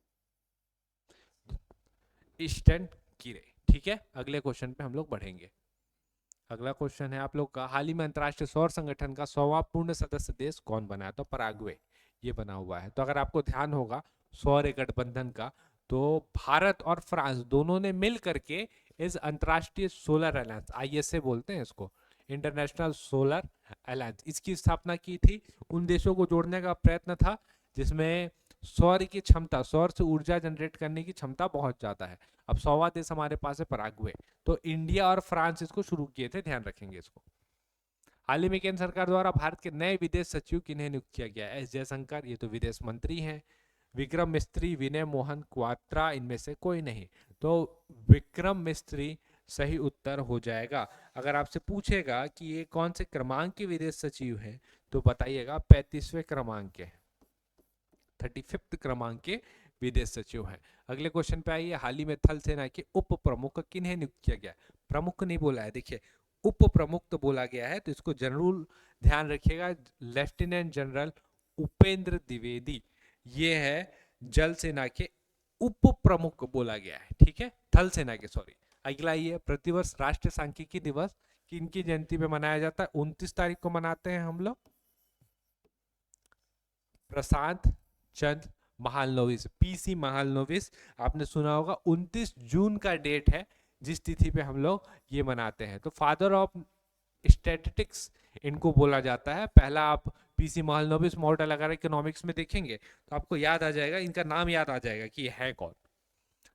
ईस्टर्न गिरे। ठीक है, अगले क्वेश्चन पे हम लोग बढ़ेंगे। अगला क्वेश्चन है आप लोग का, हाल ही में अंतरराष्ट्रीय सौर संगठन का 100वां पूर्ण सदस्य देश कौन बना है, तो पराग्वे ये बना हुआ है। तो अगर आपको ध्यान होगा सौर गठबंधन का, तो भारत और फ्रांस दोनों ने मिल करके इस अंतरराष्ट्रीय सोलर अलायंस, आईएसए बोलते हैं इसको, इंटरनेशनल सोलर अलायंस, इसकी स्थापना की थी। उन देशों को जोड़ने का प्रयत्न था जिसमें सौर की क्षमता, सौर से ऊर्जा जनरेट करने की क्षमता बहुत ज्यादा है। अब 100वां देश हमारे पास है पराग्वे। तो इंडिया और फ्रांस इसको शुरू किए थे, ध्यान रखेंगे इसको। हाल ही में केंद्र सरकार द्वारा भारत के नए विदेश सचिव किन्हें नियुक्त किया गया, एस जयशंकर, ये तो विदेश मंत्री हैं, विक्रम मिस्त्री, विनय मोहन क्वात्रा, इनमें से कोई नहीं। तो विक्रम मिस्त्री सही उत्तर हो जाएगा। अगर आपसे पूछेगा कि ये कौन से क्रमांक के विदेश सचिव हैं, तो बताइएगा 35वें क्रमांक के, 35th क्रमांक के विदेश सचिव हैं। अगले क्वेश्चन पे आइए, हाल ही में थल सेना के उप प्रमुख किन्हें नियुक्त किया गया, प्रमुख नहीं बोला है, देखिए उप प्रमुख तो बोला गया है, तो इसको जरूर ध्यान रखिएगा, लेफ्टिनेंट जनरल उपेंद्र द्विवेदी ये है जल सेना के उप प्रमुख बोला गया है। ठीक है, थल सेना के, सॉरी। अगला ये प्रतिवर्ष राष्ट्रीय सांख्यिकी दिवस किनकी जयंती पे मनाया जाता है, 29 तारीख को मनाते हैं हम लोग, प्रशांत चंद्र महालनोबिस, पीसी महालनोबिस, आपने सुना होगा, 29 जून का डेट है जिस तिथि पे हम लोग ये मनाते हैं। तो फादर ऑफ स्टैटिस्टिक्स इनको बोला जाता है। पहला आप पीसी महालनोबिस मॉडल अगर इकोनॉमिक्स में देखेंगे तो आपको याद आ जाएगा, इनका नाम याद आ जाएगा कि ये है कौन।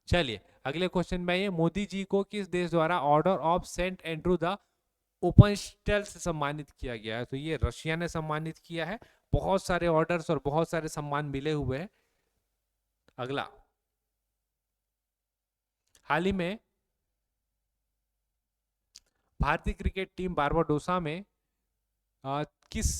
चलिए अगले क्वेश्चन में, ये मोदी जी को किस देश द्वारा order of Saint Andrew the Apostle से सम्मानित किया गया है, तो ये रशिया ने सम्मानित किया है। बहुत सारे ऑर्डर्स और बहुत सारे सम्मान मिले हुए हैं। अगला, हाल ही में भारतीय क्रिकेट टीम बारबाडोसा में किस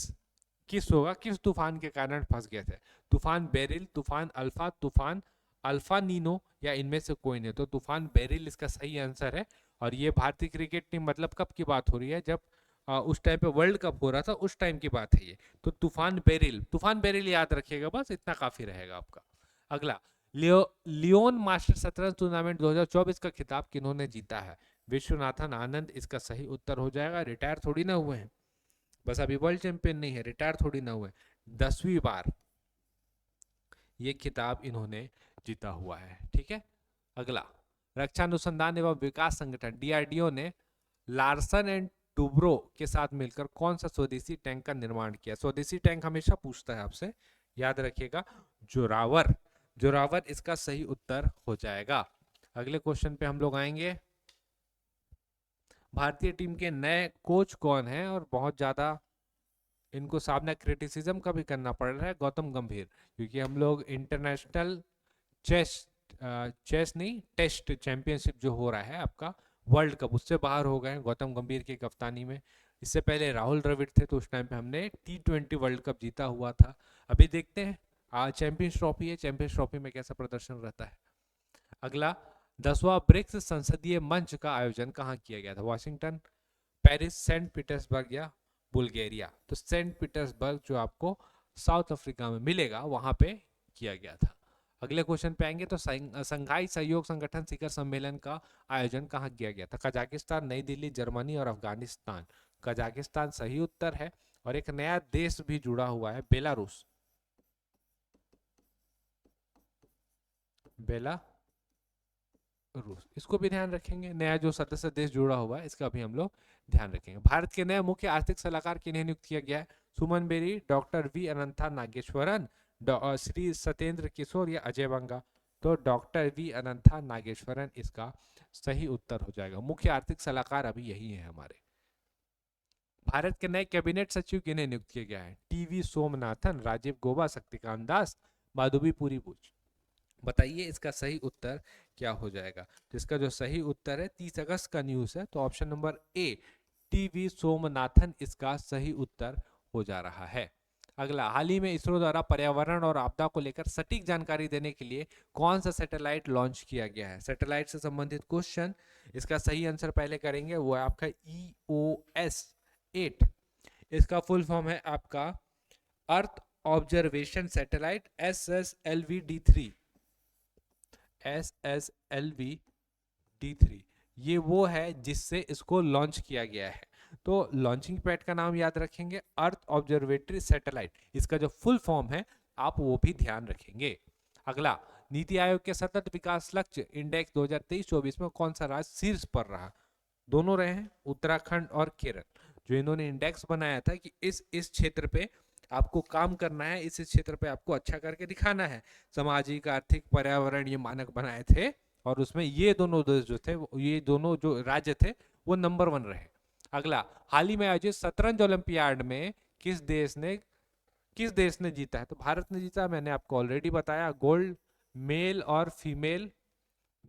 किस तूफान के कारण फंस गए थे, तूफान बेरिल, तूफान अल्फा, तूफान अल्फा नीनो या इनमें से कोई नहीं। तो तूफान बेरिल इसका सही आंसर है। और ये भारतीय क्रिकेट टीम, मतलब कब की बात हो रही है, जब उस टाइम पे वर्ल्ड कप हो रहा था, उस टाइम की बात है ये। तो तूफान बेरिल याद रखिएगा, बस इतना काफी रहेगा आपका। अगला, लियोन मास्टर शतरंज टूर्नामेंट 2024 का खिताब किन्होंने जीता है, विश्वनाथन आनंद इसका सही उत्तर हो जाएगा। रिटायर थोड़ी ना हुए हैं, बस अभी वर्ल्ड चैंपियन नहीं है, रिटायर थोड़ी ना हुए, 10वीं बार ये खिताब इन्होंने जीता हुआ है। ठीक है, अगला, रक्षा अनुसंधान एवं विकास संगठन डीआरडीओ ने लार्सन एंड टूब्रो के साथ मिलकर कौन सा स्वदेशी टैंक का निर्माण किया? स्वदेशी टैंक हमेशा पूछता है आपसे, याद रखिएगा, जोरावर। जोरावर इसका सही उत्तर हो जाएगा। अगले क्वेश्चन पे हम लोग आएंगे। भारतीय टीम के नए कोच कौन है और बहुत ज्यादा इनको सामना क्रिटिसिज्म का भी करना पड़ रहा है? गौतम गंभीर, क्योंकि हम लोग इंटरनेशनल चेस चेस नहीं, टेस्ट चैंपियनशिप जो हो रहा है आपका वर्ल्ड कप, उससे बाहर हो गए हैं गौतम गंभीर की कप्तानी में। इससे पहले राहुल द्रविड़ थे, तो उस टाइम पे हमने T20 वर्ल्ड कप जीता हुआ था। अभी देखते हैं, आज चैंपियंस ट्रॉफी है, चैंपियंस ट्रॉफी में कैसा प्रदर्शन रहता है। अगला, 10वां ब्रिक्स संसदीय मंच का आयोजन कहाँ किया गया था? वाशिंगटन, पेरिस, सेंट पीटर्सबर्ग या बुल्गारिया? तो सेंट पीटर्सबर्ग जो आपको साउथ अफ्रीका में मिलेगा, वहां पे किया गया था। अगले क्वेश्चन पे आएंगे तो संघाई सहयोग संगठन शिखर सम्मेलन का आयोजन कहाँ किया गया था? कजाकिस्तान, नई दिल्ली, जर्मनी और अफगानिस्तान? कजाकिस्तान सही उत्तर है। और एक नया देश भी जुड़ा हुआ है, बेलारूस। रूस, इसको भी ध्यान रखेंगे। नया जो सदस्य देश जुड़ा हुआ है, इसका भी हम लोग ध्यान रखेंगे। भारत के नए मुख्य आर्थिक सलाहकार किन्हें नियुक्त किया गया है? सुमन बेरी, डॉक्टर वी अनंता नागेश्वरन, श्री सत्येंद्र किशोर या अजय बंगा? तो डॉक्टर वी अनंता नागेश्वरन इसका सही उत्तर हो जाएगा। मुख्य आर्थिक सलाहकार अभी यही है हमारे। भारत के नए कैबिनेट सचिव किन्हें नियुक्त किया गया है? टीवी सोमनाथन, राजीव गौबा, शक्तिकांत दास, माधवी पुरी बुच? बताइए इसका सही उत्तर क्या हो जाएगा? तो इसका जो सही उत्तर है, 30 अगस्त का न्यूज है, तो ऑप्शन नंबर ए टीवी सोमनाथन इसका सही उत्तर हो जा रहा है। अगला, हाल ही में इसरो द्वारा पर्यावरण और आपदा को लेकर सटीक जानकारी देने के लिए कौन सा सैटेलाइट लॉन्च किया गया है? सैटेलाइट से संबंधित क्वेश्चन, इसका सही आंसर पहले करेंगे, वो है आपका EOS-8। इसका फुल फॉर्म है आपका earth observation satellite SSLV-D3। SSLV-D3 ये वो है जिससे इसको लॉन्च किया गया है। तो लॉन्चिंग पैड का नाम याद रखेंगे, अर्थ ऑब्जर्वेटरी सैटेलाइट। इसका जो फुल फॉर्म है आप वो भी ध्यान रखेंगे। अगला, नीति आयोग के सतत विकास लक्ष्य इंडेक्स 2023-24 में कौन सा राज्य शीर्ष पर रहा? दोनों रहे हैं, उत्तराखंड और केरल। जो इन्होंने इंडेक्स बनाया था कि इस क्षेत्र पे आपको काम करना है, इस क्षेत्र पे आपको अच्छा करके दिखाना है, सामाजिक, आर्थिक, पर्यावरण, ये मानक बनाए थे। और उसमें ये दोनों देश जो थे, ये दोनों जो राज्य थे, वो नंबर 1 रहे। अगला, हाल ही में आयोजित शतरंज ओलंपियाड में किस देश ने जीता है? तो भारत ने जीता, मैंने आपको ऑलरेडी बताया। गोल्ड, मेल और फीमेल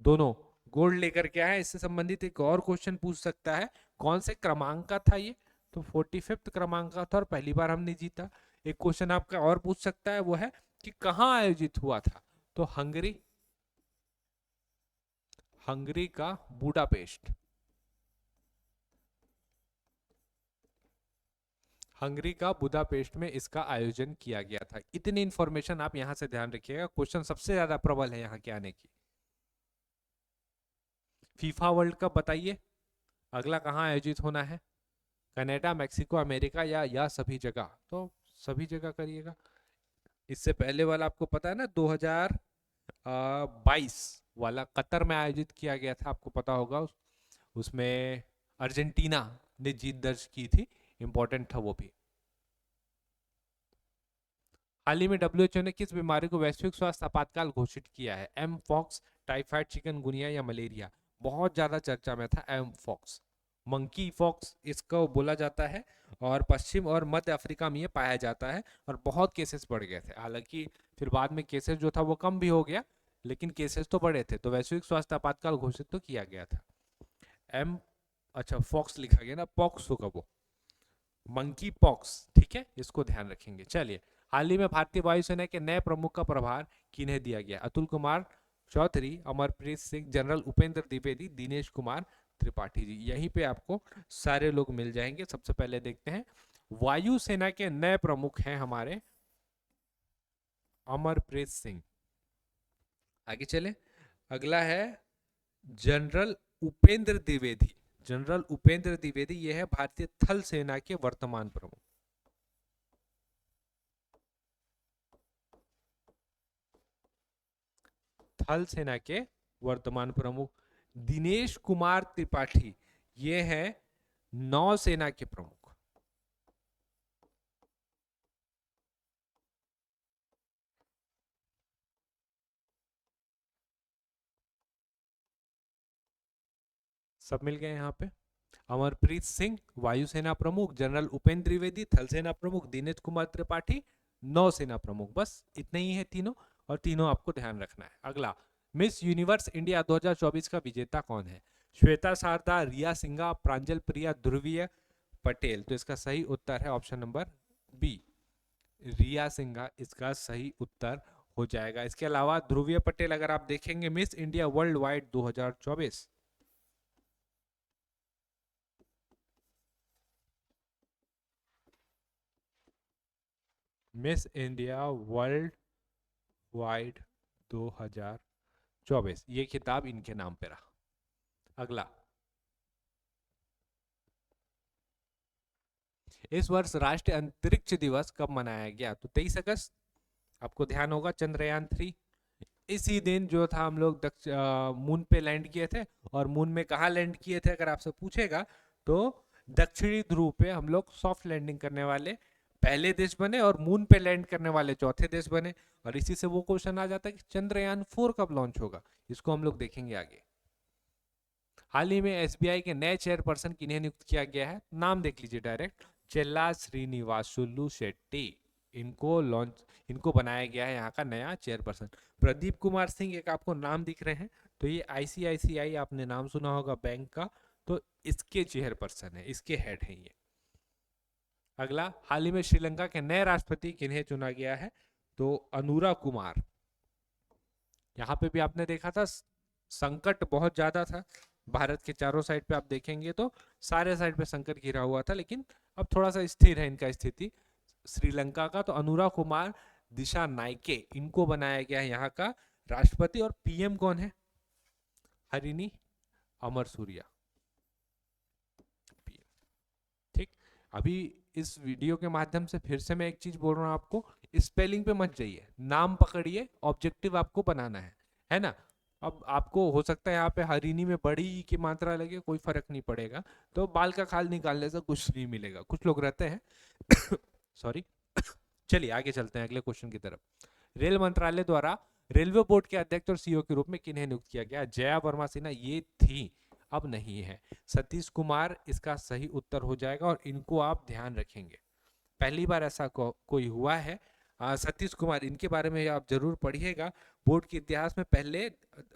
दोनों गोल्ड लेकर के आए। इससे संबंधित एक और क्वेश्चन पूछ सकता है, कौन से क्रमांक का था ये? तो 45वां क्रमांक का था और पहली बार हमने जीता। एक क्वेश्चन आपका और पूछ सकता है, वो है कि कहाँ आयोजित हुआ था? तो हंगरी, हंगरी का बुडापेस्ट। हंगरी का बुदापेस्ट में इसका आयोजन किया गया था। इतनी इंफॉर्मेशन आप यहां से ध्यान रखिएगा, क्वेश्चन सबसे ज्यादा प्रबल है यहाँ के आने की। फीफा वर्ल्ड कप बताइए, अगला कहाँ आयोजित होना है? कनाडा, मैक्सिको, अमेरिका या सभी जगह? तो सभी जगह करिएगा। इससे पहले वाला आपको पता है ना, 2022 वाला कतर में आयोजित किया गया था, आपको पता होगा। उसमें अर्जेंटीना ने जीत दर्ज की थी, इंपॉर्टेंट था वो भी। हाल ही में WHO ने किस बीमारी को वैश्विक स्वास्थ्य आपातकाल घोषित किया है? एम पॉक्स, टाइफाइड, चिकनगुनिया या मलेरिया? बहुत ज्यादा चर्चा में था एम पॉक्स, मंकी पॉक्स इसको बोला जाता है, और पश्चिम और मध्य अफ्रीका में ये पाया जाता है, और बहुत केसेस बढ़ गए थे। हालांकि फिर बाद में केसेस जो था वो कम भी हो गया, लेकिन केसेस तो बढ़े थे, तो वैश्विक स्वास्थ्य आपातकाल घोषित तो किया गया था। एम, अच्छा फॉक्स लिखा गया ना, पॉक्स होगा वो, मंकी पॉक्स, ठीक है, इसको ध्यान रखेंगे। चलिए, हाल ही में भारतीय वायुसेना के नए प्रमुख का प्रभार किन्हें दिया गया? अतुल कुमार चौधरी, अमरप्रीत सिंह, जनरल उपेंद्र द्विवेदी, दिनेश कुमार त्रिपाठी जी? यहीं पे आपको सारे लोग मिल जाएंगे। सबसे पहले देखते हैं, वायुसेना के नए प्रमुख हैं हमारे अमरप्रीत सिंह। आगे चले, अगला है जनरल उपेंद्र द्विवेदी। जनरल उपेंद्र द्विवेदी ये है भारतीय थल सेना के वर्तमान प्रमुख। थल सेना के वर्तमान प्रमुख। दिनेश कुमार त्रिपाठी, ये है नौसेना के प्रमुख। सब मिल गए यहाँ पे। अमरप्रीत सिंह वायुसेना प्रमुख, जनरल उपेंद्र द्विवेदी थल सेना प्रमुख, दिनेश कुमार त्रिपाठी नौसेना प्रमुख। बस इतने ही है तीनों, और तीनों आपको ध्यान रखना है। अगला, मिस यूनिवर्स इंडिया 2024 का विजेता कौन है? श्वेता शारदा, रिया सिंघा, प्रांजल प्रिया, ध्रुवीय पटेल। तो इसका सही उत्तर है ऑप्शन नंबर बी, रिया सिंघा इसका सही उत्तर हो जाएगा। इसके अलावा ध्रुवीय पटेल अगर आप देखेंगे, miss India world wide 2024, miss India world wide 2024, ये खिताब इनके नाम पे रहा। अगला, इस वर्ष राष्ट्रीय अंतरिक्ष दिवस कब मनाया गया? तो 23 अगस्त। आपको ध्यान होगा चंद्रयान 3 इसी दिन जो था हम लोग मून पे लैंड किए थे। और मून में कहाँ लैंड किए थे अगर आपसे पूछेगा, तो दक्षिणी ध्रुव पे हम लोग सॉफ्ट लैंडिंग करने वाले पहले देश बने, और मून पे लैंड करने वाले चौथे देश बने। और इसी से वो क्वेश्चन आ जाता है कि चंद्रयान 4 कब लॉन्च होगा, इसको हम लोग देखेंगे आगे। हाल ही में एसबीआई के नए चेयरपर्सन किन्हें नियुक्त किया गया है? नाम देख लीजिए डायरेक्ट, चेल्ला श्रीनिवासुलु शेट्टी, इनको बनाया गया है यहाँ का नया चेयरपर्सन। प्रदीप कुमार सिंह, एक आपको नाम दिख रहे हैं, तो ये आईसीआईसीआई आपने नाम सुना होगा बैंक का, तो इसके चेयरपर्सन है, इसके हेड है ये। अगला, हाल ही में श्रीलंका के नए राष्ट्रपति किन्हें चुना गया है? तो अनुरा कुमार। यहाँ पे भी आपने देखा था संकट बहुत ज्यादा था भारत के चारों साइड पे, आप देखेंगे तो सारे साइड पे संकट घिरा हुआ था, लेकिन अब थोड़ा सा स्थिर है इनका स्थिति श्रीलंका का। तो अनुरा कुमार दिशा नायके, इनको बनाया गया है यहाँ का राष्ट्रपति। और पीएम कौन है? हरिनी अमर सूर्या, पीएम। ठीक, अभी इस वीडियो के माध्यम से फिर से मैं एक चीज बोल रहा हूँ आपको, स्पेलिंग पे मत जाइए, नाम पकड़िए, ऑब्जेक्टिव आपको बनाना है ना। अब आपको हो सकता है यहाँ पे हरिनी में बड़ी ई की मात्रा लगे, कोई फर्क नहीं पड़ेगा, तो बाल का खाल निकालने से कुछ नहीं मिलेगा, कुछ लोग रहते हैं सॉरी। चलिए आगे चलते हैं अगले क्वेश्चन की तरफ। रेल मंत्रालय द्वारा रेलवे बोर्ड के अध्यक्ष और सीईओ के रूप में किन्हें नियुक्त किया गया? जया वर्मा सिन्हा, ये थी, अब नहीं है। सतीश कुमार इसका सही उत्तर हो जाएगा, और इनको आप ध्यान रखेंगे, पहली बार ऐसा कोई हुआ है। सतीश कुमार, इनके बारे में आप जरूर पढ़िएगा, बोर्ड के इतिहास में पहले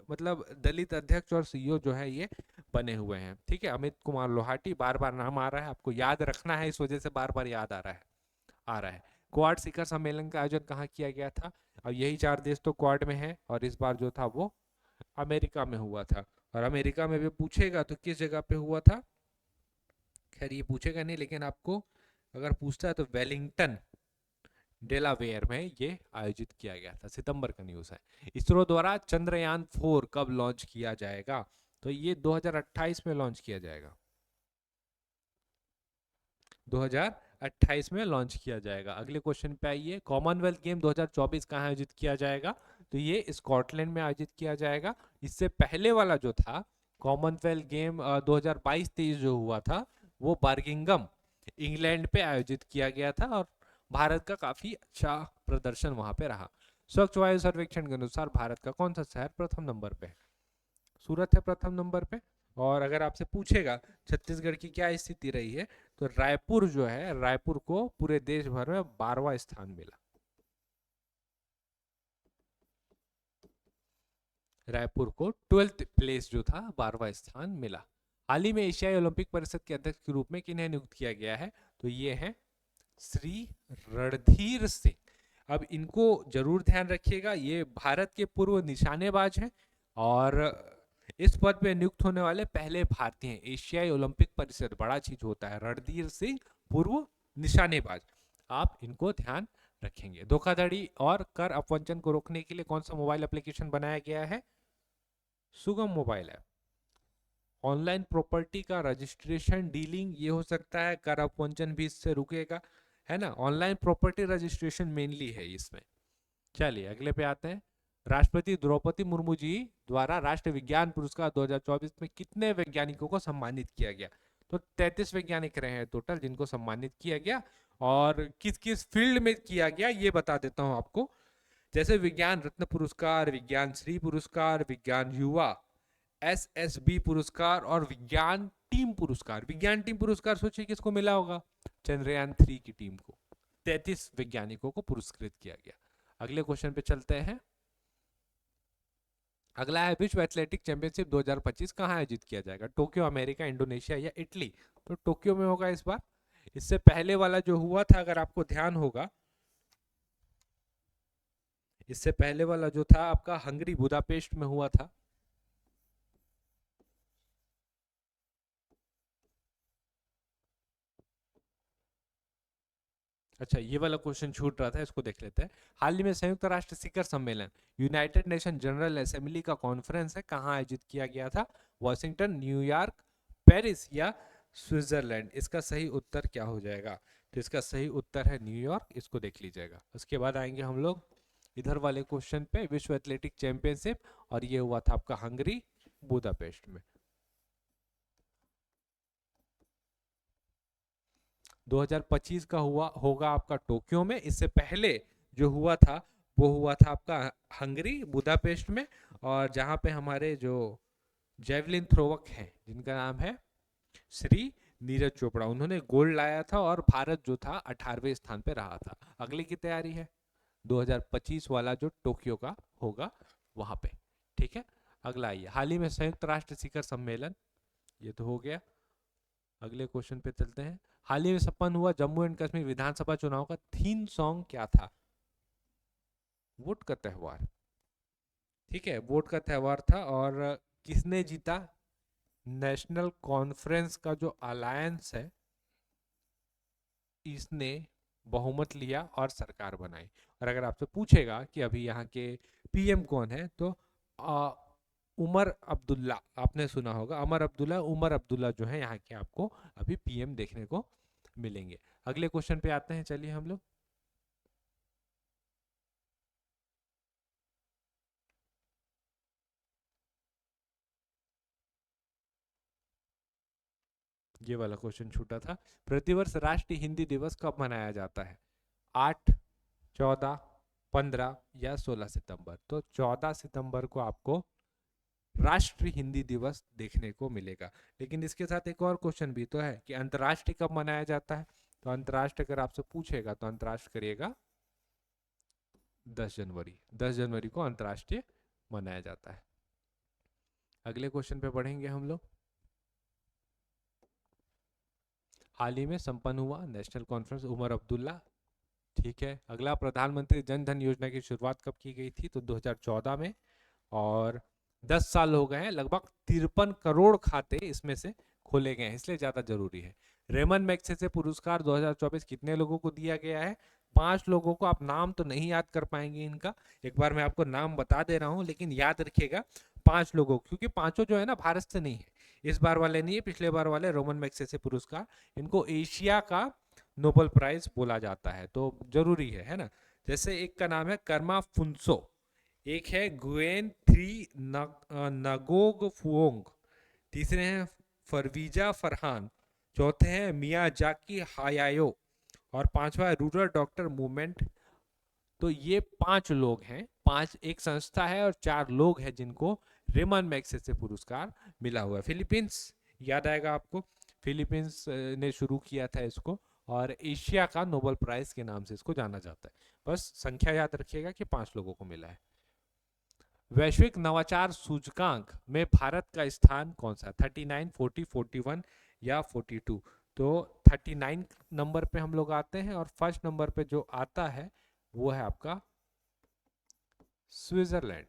मतलब दलित अध्यक्ष और सीईओ जो है ये बने हुए हैं। ठीक है, अमित कुमार लोहाटी, बार बार नाम आ रहा है, आपको याद रखना है, इस वजह से बार बार याद आ रहा है। क्वाड शिखर सम्मेलन का आयोजन कहाँ किया गया था? अब यही 4 देश तो क्वाड में है, और इस बार जो था वो अमेरिका में हुआ था। और अमेरिका में भी पूछेगा तो किस जगह पे हुआ था, खैर ये पूछेगा नहीं, लेकिन आपको अगर पूछता है तो वेलिंगटन डेलावेयर में ये आयोजित किया गया था। सितंबर का न्यूज़ है। इसरो द्वारा चंद्रयान 4 कब लॉन्च किया जाएगा? तो ये 2028 में लॉन्च किया जाएगा, 2028 में लॉन्च किया जाएगा। अगले क्वेश्चन पे आइए, कॉमनवेल्थ गेम 2024 कहाँ आयोजित किया जाएगा? तो ये स्कॉटलैंड में आयोजित किया जाएगा। इससे पहले वाला जो था कॉमनवेल्थ गेम 2022-23 जो हुआ था, वो बर्मिंघम इंग्लैंड पे आयोजित किया गया था, और भारत का काफी अच्छा प्रदर्शन वहां पे रहा। स्वच्छ वायु सर्वेक्षण के अनुसार भारत का कौन सा शहर प्रथम नंबर पे है? सूरत है प्रथम नंबर पे। और अगर आपसे पूछेगा छत्तीसगढ़ की क्या स्थिति रही है, तो रायपुर जो है, रायपुर को पूरे देश भर में 12वां स्थान मिला। रायपुर को 12th प्लेस जो था, 12वां स्थान मिला। हाल ही में एशियाई ओलंपिक परिषद के अध्यक्ष के रूप में किन्हें नियुक्त किया गया है? तो ये है श्री रणधीर सिंह। अब इनको जरूर ध्यान रखिएगा, ये भारत के पूर्व निशानेबाज हैं, और इस पद पे नियुक्त होने वाले पहले भारतीय हैं। एशियाई ओलंपिक परिषद बड़ा चीज होता है। रणधीर सिंह पूर्व निशानेबाज, आप इनको ध्यान रखेंगे। धोखाधड़ी और कर अपवंचन को रोकने के लिए कौन सा मोबाइल एप्लीकेशन बनाया गया है? सुगम मोबाइल ऐप। ऑनलाइन प्रॉपर्टी का रजिस्ट्रेशन डीलिंग ये हो सकता है, कर अपवंचन भी इससे रुकेगा, है ना। ऑनलाइन प्रॉपर्टी रजिस्ट्रेशन मेनली है इसमें। चलिए अगले पे आते हैं। राष्ट्रपति द्रौपदी मुर्मू जी द्वारा राष्ट्रीय विज्ञान पुरस्कार 2024 में कितने वैज्ञानिकों को सम्मानित किया गया? तो 33 वैज्ञानिक रहे हैं टोटल जिनको सम्मानित किया गया। और किस किस फील्ड में किया गया ये बता देता हूं आपको। जैसे विज्ञान रत्न पुरस्कार, विज्ञान श्री पुरस्कार, विज्ञान युवा एसएसबी पुरस्कार और विज्ञान टीम पुरस्कार। विज्ञान टीम पुरस्कार सोचिए किसको मिला होगा? चंद्रयान 3 की टीम को। 33 वैज्ञानिकों को पुरस्कृत किया गया। अगले क्वेश्चन पे चलते हैं। अगला है विश्व एथलेटिक चैंपियनशिप 2025 कहाँ आयोजित किया जाएगा? टोक्यो, अमेरिका, इंडोनेशिया या इटली? तो टोक्यो में होगा इस बार। इससे पहले वाला जो हुआ था, अगर आपको ध्यान होगा, इससे पहले वाला जो था आपका हंगरी बुदापेस्ट में हुआ था। अच्छा, ये वाला क्वेश्चन छूट रहा था, इसको देख लेते हैं। हाल ही में संयुक्त राष्ट्र शिखर सम्मेलन यूनाइटेड नेशन जनरल असेंबली का कॉन्फ्रेंस है, कहाँ आयोजित किया गया था? वॉशिंगटन, न्यूयॉर्क, पेरिस या स्विट्जरलैंड? इसका सही उत्तर क्या हो जाएगा? तो इसका सही उत्तर है न्यूयॉर्क। इसको देख लीजिएगा। उसके बाद आएंगे हम लोग इधर वाले क्वेश्चन पे, विश्व एथलेटिक चैंपियनशिप, और ये हुआ था आपका हंगरी बुदापेस्ट में। 2025 का हुआ होगा आपका टोक्यो में। इससे पहले जो हुआ था वो हुआ था आपका हंगरी बुदापेस्ट में, और जहां पे हमारे जो जेवलिन थ्रोवक हैं जिनका नाम है श्री नीरज चोपड़ा, उन्होंने गोल्ड लाया था और भारत जो था 18वें स्थान पे रहा था। अगली की तैयारी है 2025 वाला जो टोक्यो का होगा वहां पे। ठीक है, अगला आइए। हाल ही में संयुक्त राष्ट्र शिखर सम्मेलन, ये तो हो गया। अगले क्वेश्चन पे चलते हैं। हाल ही में संपन्न हुआ जम्मू एंड कश्मीर विधानसभा चुनाव का थीम सॉन्ग क्या था? वोट का त्योहार। ठीक है, वोट का त्योहार था। और किसने जीता? नेशनल कॉन्फ्रेंस का जो अलायंस है, इसने बहुमत लिया और सरकार बनाई। और अगर आपसे पूछेगा कि अभी यहाँ के पीएम कौन है, तो उमर अब्दुल्ला, आपने सुना होगा उमर अब्दुल्ला जो है यहाँ के आपको अभी पीएम देखने को मिलेंगे। अगले क्वेश्चन पे आते हैं, चलिए हम लोग। ये वाला क्वेश्चन छूटा था। प्रतिवर्ष राष्ट्रीय हिंदी दिवस कब मनाया जाता है? 8, 14, 15 या 16 सितंबर? तो 14 सितंबर को आपको राष्ट्रीय हिंदी दिवस देखने को मिलेगा। लेकिन इसके साथ एक और क्वेश्चन भी तो है कि अंतर्राष्ट्रीय कब मनाया जाता है? तो अंतर्राष्ट्रीय अगर आपसे पूछेगा तो अंतर्राष्ट्रीय करिएगा 10 जनवरी। 10 जनवरी को अंतर्राष्ट्रीय मनाया जाता है। अगले क्वेश्चन पे बढ़ेंगे हम लोग। हाल ही में संपन्न हुआ नेशनल कॉन्फ्रेंस उमर अब्दुल्ला। ठीक है, अगला प्रधानमंत्री जन धन योजना की शुरुआत कब की गई थी? तो 2014 में। और 10 साल हो गए हैं, लगभग 53 करोड़ खाते इसमें से खोले गए हैं, इसलिए ज्यादा जरूरी है। रेमन मैग्सेसे पुरस्कार 2024 कितने लोगों को दिया गया है? 5 लोगों को। आप नाम तो नहीं याद कर पाएंगे इनका, एक बार मैं आपको नाम बता दे रहा हूं, लेकिन याद रखिएगा 5 लोगों, क्योंकि पांचों जो है ना भारत से नहीं है। इस बार वाले नहीं है, पिछले बार वाले रोमन मैग्सेसे पुरस्कार। इनको एशिया का नोबेल प्राइज बोला जाता है, तो जरूरी है ना। जैसे एक का नाम है कर्मा फुनसो, एक है गुएन थ्री नगोग फुओंग, तीसरे हैं फरवीजा फरहान, चौथे हैं मियाजाकी हायायो, और पांचवा है रूरल डॉक्टर मूवमेंट। तो ये 5 लोग हैं, 5 एक संस्था है और 4 लोग हैं जिनको रेमन मैग्सेसे पुरस्कार मिला हुआ है। फिलीपींस याद आएगा आपको, फिलीपींस ने शुरू किया था इसको, और एशिया का नोबेल प्राइज के नाम से इसको जाना जाता है। बस संख्या याद रखिएगा कि 5 लोगों को मिला है। वैश्विक नवाचार सूचकांक में भारत का स्थान कौन सा? 39, 40, 41 या 42? तो 39 नंबर पे हम लोग आते हैं, और फर्स्ट नंबर पे जो आता है वो है आपका स्विट्जरलैंड।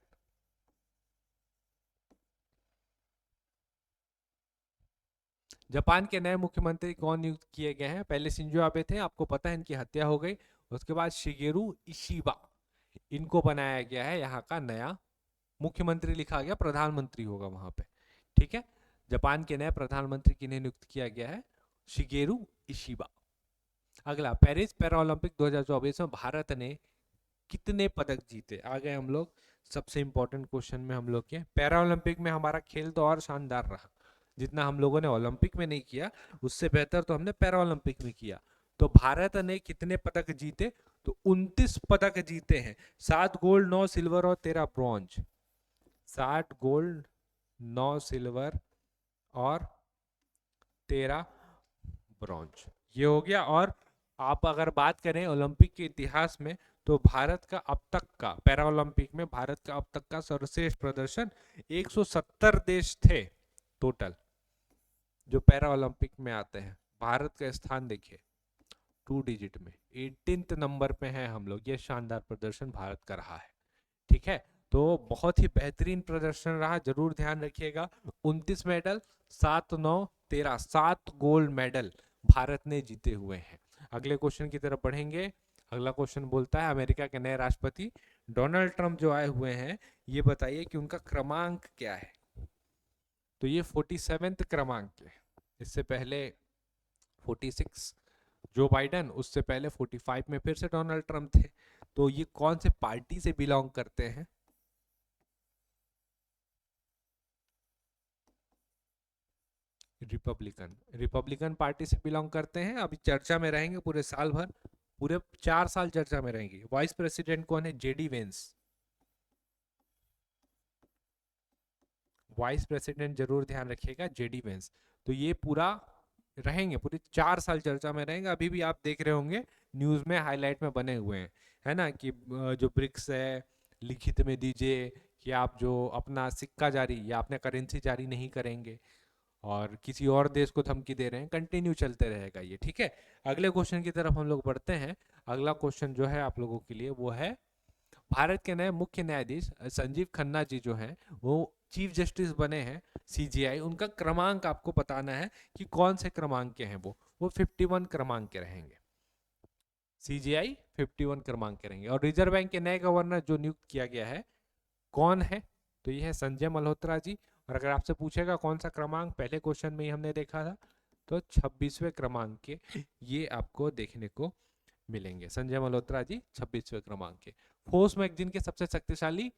जापान के नए मुख्यमंत्री कौन नियुक्त किए गए हैं? पहले शिंजो आबे थे, आपको पता है इनकी हत्या हो गई। उसके बाद शिगेरू इशिबा, इनको बनाया गया है यहाँ का नया मुख्यमंत्री। लिखा गया प्रधानमंत्री होगा वहां पे। ठीक है, जापान के नए प्रधानमंत्री किन्हें नियुक्त किया गया है? Shigeru Ishiba. अगला, पेरिस पैरालंपिक 2024 में भारत ने कितने पदक जीते? आ गए हम लोग सबसे इंपॉर्टेंट क्वेश्चन में हम लोग के पैरा ओलंपिक में हमारा खेल तो और शानदार रहा। जितना हम लोगों ने ओलंपिक में नहीं किया उससे बेहतर तो हमने पैरा ओलंपिक में किया। तो भारत ने कितने पदक जीते? तो 29 पदक जीते हैं। 7 गोल्ड, 9 सिल्वर और 13 ब्रॉन्ज। 7 गोल्ड, 9 सिल्वर और 13 ब्रॉन्ज, ये हो गया। और आप अगर बात करें ओलंपिक के इतिहास में तो भारत का अब तक का पैरा ओलंपिक में भारत का अब तक का सर्वश्रेष्ठ प्रदर्शन 170 देश थे टोटल जो पैरा ओलंपिक में आते हैं। भारत का स्थान देखिए 2 डिजिट में 18th नंबर पे है हम लोग। ये शानदार प्रदर्शन भारत का रहा है। ठीक है, तो बहुत ही बेहतरीन प्रदर्शन रहा, जरूर ध्यान रखिएगा। 29 मेडल, 7 9 13, 7 गोल्ड मेडल भारत ने जीते हुए हैं। अगले क्वेश्चन की तरफ बढ़ेंगे। अगला क्वेश्चन बोलता है अमेरिका के नए राष्ट्रपति डोनाल्ड ट्रंप जो आए हुए हैं, ये बताइए कि उनका क्रमांक क्या है। तो ये 47वें क्रमांक है। इससे पहले 46 जो बाइडन, उससे पहले 45 में फिर से डोनाल्ड ट्रंप थे। तो ये कौन से पार्टी से बिलोंग करते हैं? रिपब्लिकन। रिपब्लिकन पार्टी से बिलोंग करते हैं। अभी चर्चा में रहेंगे पूरे साल भर, पूरे 4 साल चर्चा में रहेंगे। वाइस प्रेसिडेंट कौन है? JD Vance. वाइस प्रेसिडेंट जरूर ध्यान रखिएगा, जेडी वेंस। तो ये पूरा रहेंगे, पूरे 4 साल चर्चा में रहेंगे। अभी भी आप देख रहे होंगे न्यूज में हाईलाइट में बने हुए हैं, है ना, कि जो ब्रिक्स है लिखित में दीजिए कि आप जो अपना सिक्का जारी या अपना करेंसी जारी नहीं करेंगे और किसी और देश को धमकी दे रहे हैं। कंटिन्यू चलते रहेगा ये। ठीक है, अगले क्वेश्चन की तरफ हम लोग बढ़ते हैं। अगला क्वेश्चन जो है आप लोगों के लिए वो है भारत के नए मुख्य न्यायाधीश संजीव खन्ना जी जो हैं वो चीफ जस्टिस बने हैं सीजीआई। उनका क्रमांक आपको बताना है कि कौन से क्रमांक के हैं। वो 51 क्रमांक के रहेंगे। सीजीआई 51 क्रमांक के रहेंगे। और रिजर्व बैंक के नए गवर्नर जो नियुक्त किया गया है कौन है? तो ये है संजय मल्होत्रा जी। और अगर आपसे पूछेगा कौन सा क्रमांक, पहले क्वेश्चन में ही हमने देखा था, तो 26वें क्रमांक के ये आपको देखने को मिलेंगे। संजय मल्होत्रा जी 26वें क्रमांक के। फोर्ब्स मैगजीन के सबसे शक्तिशाली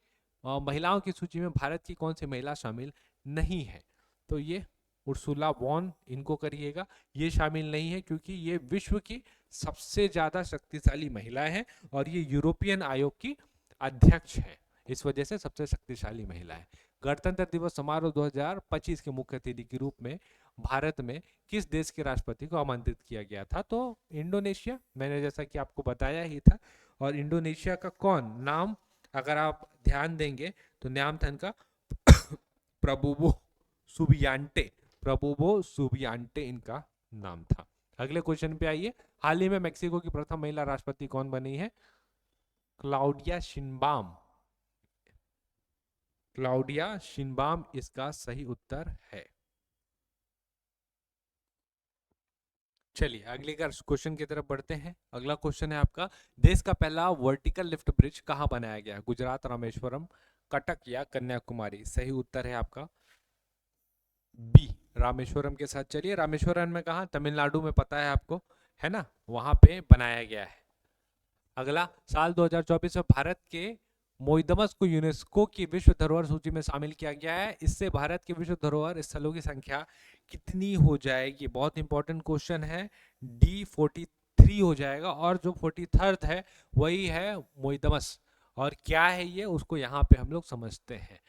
महिलाओं की सूची में भारत की कौन सी महिला शामिल नहीं है? तो ये उर्सुला वॉन, इनको करिएगा। ये शामिल नहीं है क्योंकि ये विश्व की सबसे ज्यादा शक्तिशाली महिला है और ये यूरोपियन आयोग की अध्यक्ष है, इस वजह से सबसे शक्तिशाली महिला है। गणतंत्र दिवस समारोह 2025 के मुख्य अतिथि के रूप में भारत में किस देश के राष्ट्रपति को आमंत्रित किया गया था? तो इंडोनेशिया, मैंने जैसा कि आपको बताया ही था। और इंडोनेशिया का कौन नाम, अगर आप ध्यान देंगे तो नाम था इनका प्रबोवो सुबियांटे। प्रबोवो सुबियांटे इनका नाम था। अगले क्वेश्चन पे आइए। हाल ही में मेक्सिको की प्रथम महिला राष्ट्रपति कौन बनी है? Claudia Sheinbaum. क्लाउडिया शिनबाम इसका सही उत्तर है। चलिए अगले क्वेश्चन की तरफ बढ़ते हैं। अगला क्वेश्चन है आपका, देश का पहला वर्टिकल लिफ्ट ब्रिज कहाँ बनाया गया? गुजरात, रामेश्वरम, कटक या कन्याकुमारी? सही उत्तर है आपका बी, रामेश्वरम के साथ। चलिए रामेश्वरम में कहा? तमिलनाडु में, पता है आपको, है ना, वहां पे बनाया गया है। अगला, साल 2024 में भारत के मोइदमस को यूनेस्को की विश्व धरोहर सूची में शामिल किया गया है। इससे भारत के विश्व धरोहर स्थलों की संख्या कितनी हो जाएगी? बहुत इंपॉर्टेंट क्वेश्चन है। डी 43 हो जाएगा और जो 43rd है वही है मोइदमस। और क्या है ये, उसको यहाँ पे हम लोग समझते हैं।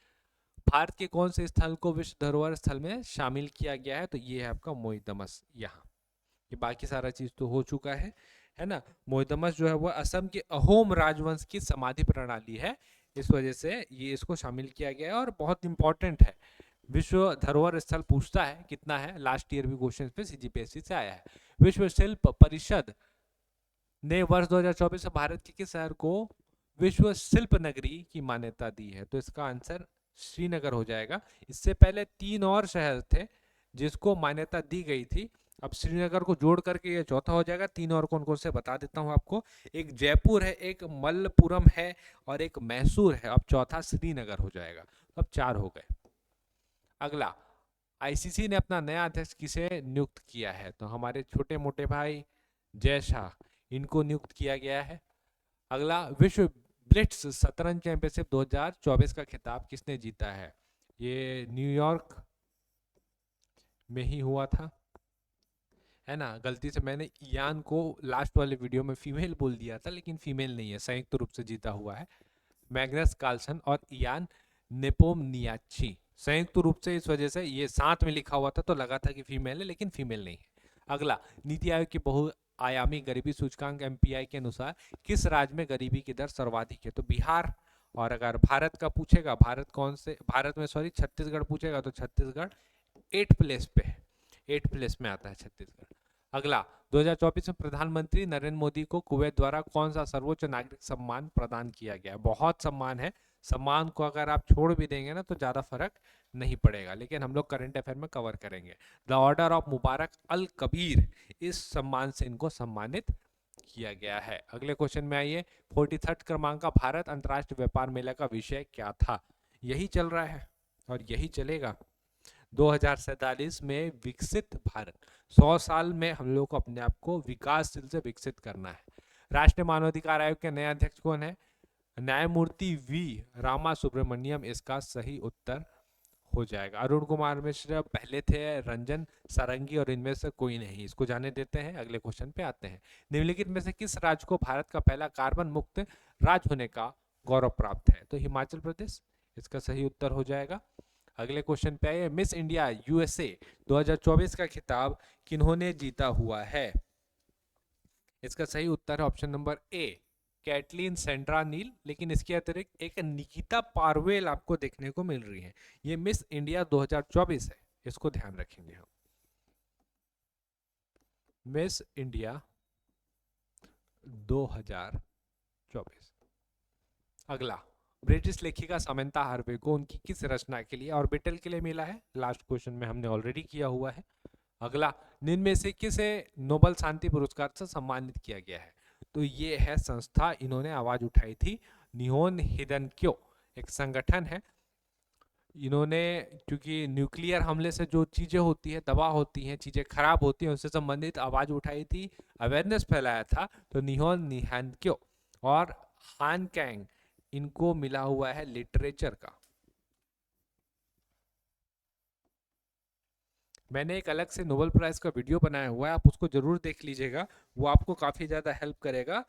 भारत के कौन से स्थल को विश्व धरोहर स्थल में शामिल किया गया है? तो ये है आपका मोइदमस यहाँ। ये बाकी सारा चीज तो हो चुका है ना। मोइदमस जो है वो असम के अहोम राजवंश की समाधि प्रणाली है, इस वजह से ये इसको शामिल किया गया है। और बहुत इंपॉर्टेंट है, विश्व धरोहर स्थल पूछता है कितना है, लास्ट ईयर भी क्वेश्चन पे सीजीपीएससी से आया है। विश्व शिल्प परिषद ने वर्ष 2024 में भारत के किस शहर को विश्व शिल्प नगरी की मान्यता दी है? तो इसका आंसर श्रीनगर हो जाएगा। इससे पहले 3 और शहर थे जिसको मान्यता दी गई थी। अब श्रीनगर को जोड़ करके ये चौथा हो जाएगा। 3 और कौन कौन से बता देता हूं आपको। एक जयपुर है, एक मल्लपुरम है और एक मैसूर है। अब चौथा श्रीनगर हो जाएगा। अब 4 हो गए। अगला, आईसीसी ने अपना नया अध्यक्ष किसे नियुक्त किया है? तो हमारे छोटे मोटे भाई जय शाह, इनको नियुक्त किया गया है। अगला, विश्व ब्लिट्स शतरंज चैंपियनशिप 2024 का खिताब किसने जीता है? ये न्यूयॉर्क में ही हुआ था, है ना। गलती से मैंने इयान को लास्ट वाले वीडियो में फीमेल बोल दिया था, लेकिन फीमेल नहीं है, संयुक्त रूप से जीता हुआ है मैग्नस कार्लसन और इयान नेपोमनियाची। संयुक्त रूप से इस वजह से ये साथ में लिखा हुआ था तो लगा था कि फीमेल है, लेकिन फीमेल नहीं है। अगला, नीति आयोग की बहुआयामी गरीबी सूचकांक एमपीआई के अनुसार किस राज्य में गरीबी की दर सर्वाधिक है? तो बिहार। और अगर भारत का पूछेगा, भारत में सॉरी छत्तीसगढ़ पूछेगा तो छत्तीसगढ़ 8 प्लेस पे है, 8 प्लेस में आता है छत्तीसगढ़। अगला, 2024 में प्रधानमंत्री नरेंद्र मोदी को कुवैत द्वारा कौन सा सर्वोच्च नागरिक सम्मान प्रदान किया गया? बहुत सम्मान है, सम्मान को अगर आप छोड़ भी देंगे ना तो ज्यादा फर्क नहीं पड़ेगा, लेकिन हम लोग करंट अफेयर में कवर करेंगे। द ऑर्डर ऑफ मुबारक अल कबीर, इस सम्मान से इनको सम्मानित किया गया है। अगले क्वेश्चन में आइए, 43 क्रमांक का भारत अंतर्राष्ट्रीय व्यापार मेला का विषय क्या था? यही चल रहा है और यही चलेगा। 2047 में विकसित भारत, 100 साल में हम लोग को अपने आप को विकासशील से विकसित करना है। राष्ट्रीय मानवाधिकार आयोग के नए अध्यक्ष कौन है? न्यायमूर्ति वी रामा सुब्रमण्यम इसका सही उत्तर हो जाएगा। अरुण कुमार मिश्र पहले थे, रंजन सारंगी और इनमें से कोई नहीं, इसको जाने देते हैं। अगले क्वेश्चन पे आते हैं, निम्नलिखित में से किस राज्य को भारत का पहला कार्बन मुक्त राज्य होने का गौरव प्राप्त है? तो हिमाचल प्रदेश इसका सही उत्तर हो जाएगा। अगले क्वेश्चन पे आइए, मिस इंडिया यूएसए 2024 का खिताब किन्होंने जीता हुआ है? इसका सही उत्तर है option number A, Caitlin Sandra Neil. लेकिन इसके अतिरिक्त एक निकिता पारवेल आपको देखने को मिल रही है। ये मिस इंडिया 2024 है, इसको ध्यान रखेंगे हम। Miss India 2024। अगला, ब्रिटिश लेखिका समंता हार्वे को उनकी किस रचना के लिए ऑर्बिटल के लिए मिला है? लास्ट क्वेश्चन में हमने ऑलरेडी किया हुआ है। अगला, निम्न में से किसे नोबेल शांति पुरस्कार से सम्मानित किया गया है? तो ये है संस्था, इन्होंने आवाज उठाई थी, निहोन हिदनक्यो एक संगठन है। इन्होंने, क्योंकि न्यूक्लियर हमले से जो चीजें होती है, दवा होती हैं, चीजें खराब होती हैं, उससे संबंधित आवाज उठाई थी, अवेयरनेस फैलाया था। तो निहोन हिदनक्यो और हान कैंग, इनको मिला हुआ है लिटरेचर का। मैंने एक अलग से नोबेल प्राइज का वीडियो बनाया हुआ है, आप उसको जरूर देख लीजिएगा, वो आपको काफी ज्यादा हेल्प करेगा।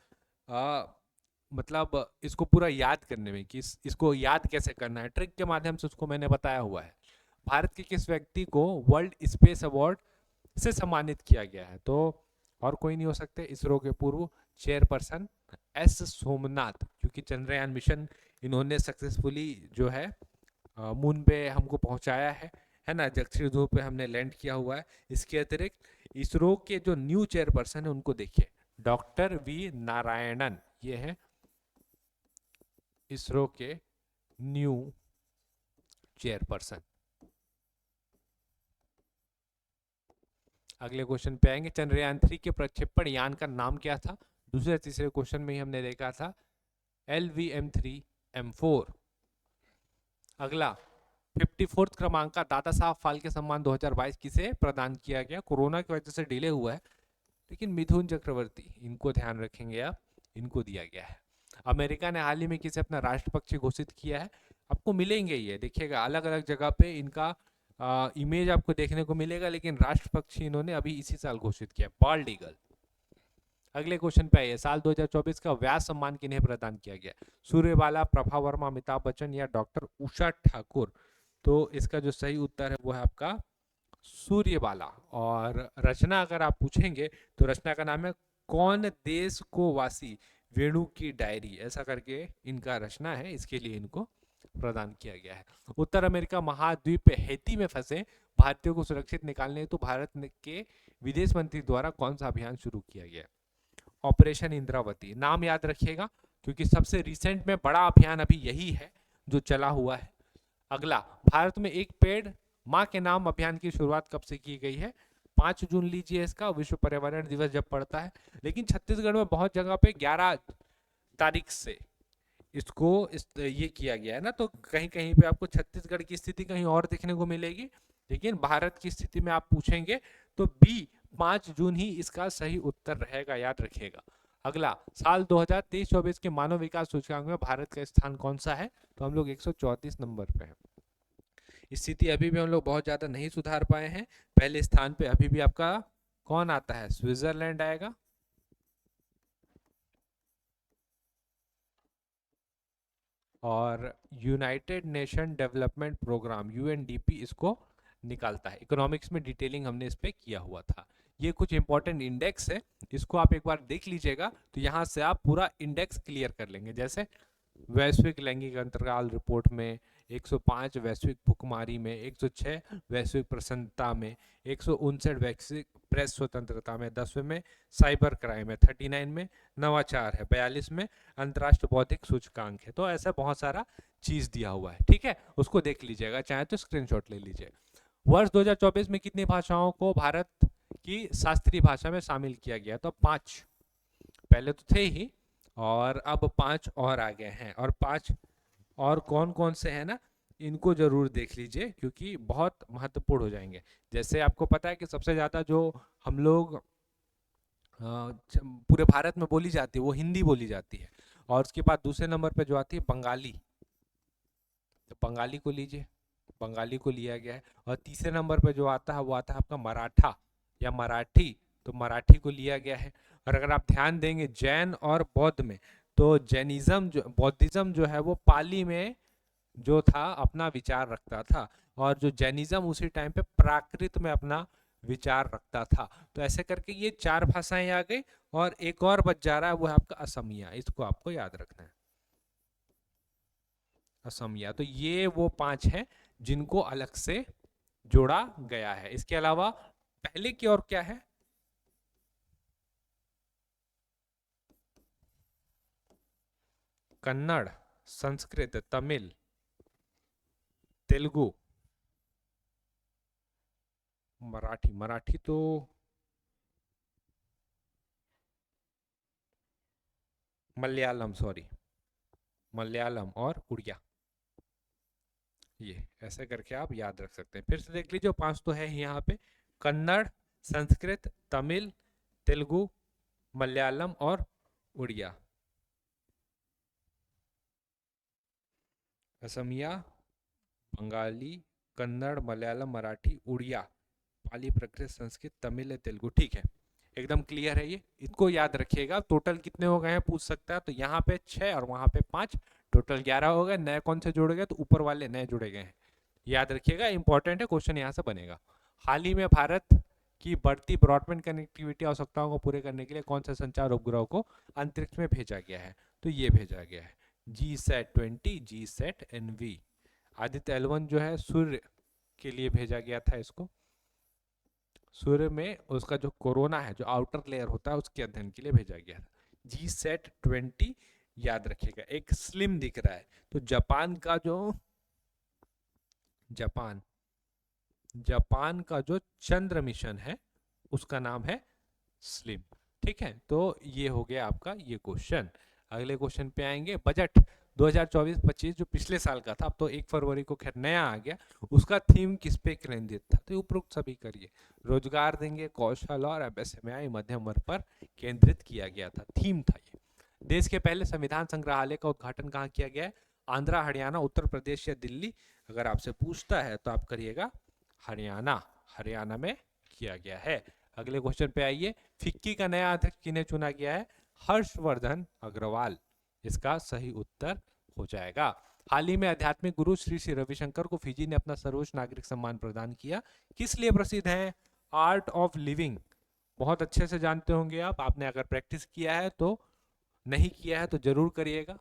मतलब इसको पूरा याद करने में कि इसको याद कैसे करना है, ट्रिक के माध्यम से उसको मैंने बताया हुआ है। भारत के किस व्यक्ति को वर्ल्ड स्पेस अवार्ड से सम्मानित किया गया है? तो और कोई नहीं हो सकते, इसरो के पूर्व चेयरपर्सन एस सोमनाथ, क्योंकि चंद्रयान मिशन इन्होंने सक्सेसफुली जो है मून पे हमको पहुंचाया है ना, दक्षिण ध्रुव पे हमने लैंड किया हुआ है। इसके अतिरिक्त इसरो के जो न्यू चेयरपर्सन है उनको देखिए, डॉक्टर वी नारायणन, ये है इसरो के न्यू चेयरपर्सन। अगले क्वेश्चन पे आएंगे, चंद्रयान 3 के प्रक्षेपण यान का नाम क्या था? दूसरे तीसरे क्वेश्चन में ही हमने देखा था LVM-3M4। अगला, 54 क्रमांक का दादा साहब फाल्के सम्मान 2022 किसे प्रदान किया गया? कोरोना की वजह से डिले हुआ है, लेकिन मिथुन चक्रवर्ती, इनको ध्यान रखेंगे आप, इनको दिया गया है। अमेरिका ने हाल ही में किसे अपना राष्ट्र पक्षी घोषित किया है? आपको मिलेंगे, ये देखिएगा अलग अलग जगह पे इनका इमेज आपको देखने को मिलेगा, लेकिन राष्ट्र पक्षी इन्होंने अभी इसी साल घोषित किया, बाल्ड ईगल। अगले क्वेश्चन पे आइए, साल 2024 का व्यास सम्मान किन्हें प्रदान किया गया? सूर्यबाला, प्रभा वर्मा, अमिताभ बच्चन या डॉक्टर उषा ठाकुर? तो इसका जो सही उत्तर है वो है आपका सूर्यबाला। और रचना अगर आप पूछेंगे तो रचना का नाम है कौन देश को वासी वेणु की डायरी, ऐसा करके इनका रचना है, इसके लिए इनको प्रदान किया गया है। उत्तर अमेरिका महाद्वीप पे हैती में फंसे भारतीयों को सुरक्षित निकालने हेतु भारत के विदेश मंत्री द्वारा कौन सा अभियान शुरू किया गया? ऑपरेशन इंद्रावती। नाम याद रखिएगा, क्योंकि सबसे रिसेंट में बड़ा अभियान अभी यही है जो चला हुआ है। अगला, भारत में एक पेड़ माँ के नाम अभियान की शुरुआत कब से की गई है? 5 जून लीजिए इसका, विश्व पर्यावरण दिवस जब पड़ता है, लेकिन छत्तीसगढ़ में बहुत जगह पे 11 तारीख से इसको ये किया गया है ना, तो कहीं कहीं पे आपको छत्तीसगढ़ की स्थिति कहीं और देखने को मिलेगी, लेकिन भारत की स्थिति में आप पूछेंगे तो बी 5 जून ही इसका सही उत्तर रहेगा, याद रखिएगा। अगला साल 2023-24 के मानव विकास सूचकांक में भारत का स्थान कौन सा है? तो हम लोग 134 नंबर पे हैं। स्थिति अभी भी हम लोग बहुत ज्यादा नहीं सुधार पाए हैं। पहले स्थान पे अभी भी आपका कौन आता है? स्विट्जरलैंड आएगा, और United Nation Development Programme UNDP इसको निकालता है। इकोनॉमिक्स में डिटेलिंग हमने इस पे किया हुआ था। ये कुछ इंपॉर्टेंट इंडेक्स है, इसको आप एक बार देख लीजिएगा तो यहाँ से आप पूरा इंडेक्स क्लियर कर लेंगे। जैसे वैश्विक लैंगिक अंतराल रिपोर्ट में 105, वैश्विक भुखमरी में 106, वैश्विक प्रसन्नता में 159, वैश्विक प्रेस स्वतंत्रता में 10वें में, साइबर क्राइम में 39 में, नवाचार है 42 में, अंतर्राष्ट्रीय बौद्धिक सूचकांक है। तो ऐसा बहुत सारा चीज दिया हुआ है, ठीक है, उसको देख लीजिएगा, चाहे तो स्क्रीनशॉट ले लीजिए। वर्ष 2024 में कितनी भाषाओं को भारत की शास्त्रीय भाषा में शामिल किया गया? तो 5, पहले तो थे ही और अब 5 और आ गए हैं। और 5 और कौन कौन से हैं ना, इनको जरूर देख लीजिए क्योंकि बहुत महत्वपूर्ण हो जाएंगे। जैसे आपको पता है कि सबसे ज़्यादा जो हम लोग पूरे भारत में बोली जाती है वो हिंदी बोली जाती है, और उसके बाद दूसरे नंबर पे जो आती है बंगाली, तो बंगाली को लीजिए, बंगाली को लिया गया है। और तीसरे नंबर पे जो आता है वो आता है आपका मराठा या मराठी, तो मराठी को लिया गया है। और अगर आप ध्यान देंगे जैन और बौद्ध में, तो जैनिज्म जो बौद्धिज्म जो है वो पाली में जो था अपना विचार रखता था, और जो जैनिज्म उसी टाइम पे प्राकृत में अपना विचार रखता था। तो ऐसे करके ये 4 भाषाएं आ गई, और एक और बच जा रहा है वो है आपका असमिया, इसको आपको याद रखना है, असमिया। तो ये वो 5 हैं जिनको अलग से जोड़ा गया है। इसके अलावा पहले की और क्या है? कन्नड़, संस्कृत, तमिल, तेलुगु, मराठी। मराठी तो मलयालम, सॉरी, मलयालम और उड़िया, ये ऐसे करके आप याद रख सकते हैं। फिर से देख लीजिए 5 तो है यहाँ पे, कन्नड़, संस्कृत, तमिल, तेलुगु, मलयालम और उड़िया। असमिया, बंगाली, कन्नड़, मलयालम, मराठी, उड़िया, पाली, प्राकृत, संस्कृत, तमिल, तेलुगु। ठीक है, एकदम क्लियर है ये, इसको याद रखिएगा। टोटल कितने हो गए हैं पूछ सकता है, तो यहाँ पे 6 और वहां पे 5, टोटल 11 हो गए। नए कौन से जुड़ गए? तो ऊपर वाले नए जुड़े गए हैं, याद रखिएगा, इंपॉर्टेंट है, क्वेश्चन यहाँ से बनेगा। हाल ही में भारत की बढ़ती ब्रॉडबैंड कनेक्टिविटी आवश्यकताओं को पूरे करने के लिए कौन सा संचार उपग्रह को अंतरिक्ष में भेजा गया है? तो ये भेजा गया है GSAT-20, GSAT-NV। आदित्य L1 जो है सूर्य के लिए भेजा गया था, इसको सूर्य में उसका जो कोरोना है, जो आउटर लेयर होता है, उसके अध्ययन के लिए भेजा गया था। GSAT-20 याद रखिएगा। एक स्लिम दिख रहा है, तो जापान का जो चंद्र मिशन है उसका नाम है स्लिम। ठीक है, तो ये हो गया आपका ये क्वेश्चन। अगले क्वेश्चन पे आएंगे। बजट 2024-25 जो पिछले साल का था, अब तो 1 फरवरी को खैर नया आ गया, उसका थीम किस पे केंद्रित था? तो उपरोक्त सभी करिए। रोजगार देंगे, कौशल और एमएसएमई मध्यम वर्ग पर केंद्रित किया गया था, थीम था ये। देश के पहले संविधान संग्रहालय का उद्घाटन कहाँ किया गया है? आंध्रा, हरियाणा, उत्तर प्रदेश या दिल्ली? अगर आपसे पूछता है तो आप करिएगा हरियाणा में किया गया है। अगले क्वेश्चन पे आइए। फिक्की का नया अध्यक्ष किन्हें चुना गया है? हर्षवर्धन अग्रवाल, इसका सही उत्तर हो जाएगा। हाल ही में आध्यात्मिक गुरु श्री श्री रविशंकर को फिजी ने अपना सर्वोच्च नागरिक सम्मान प्रदान किया, किस लिए प्रसिद्ध है? आर्ट ऑफ लिविंग, बहुत अच्छे से जानते होंगे आप, आपने अगर प्रैक्टिस किया है तो, नहीं किया है तो जरूर करिएगा।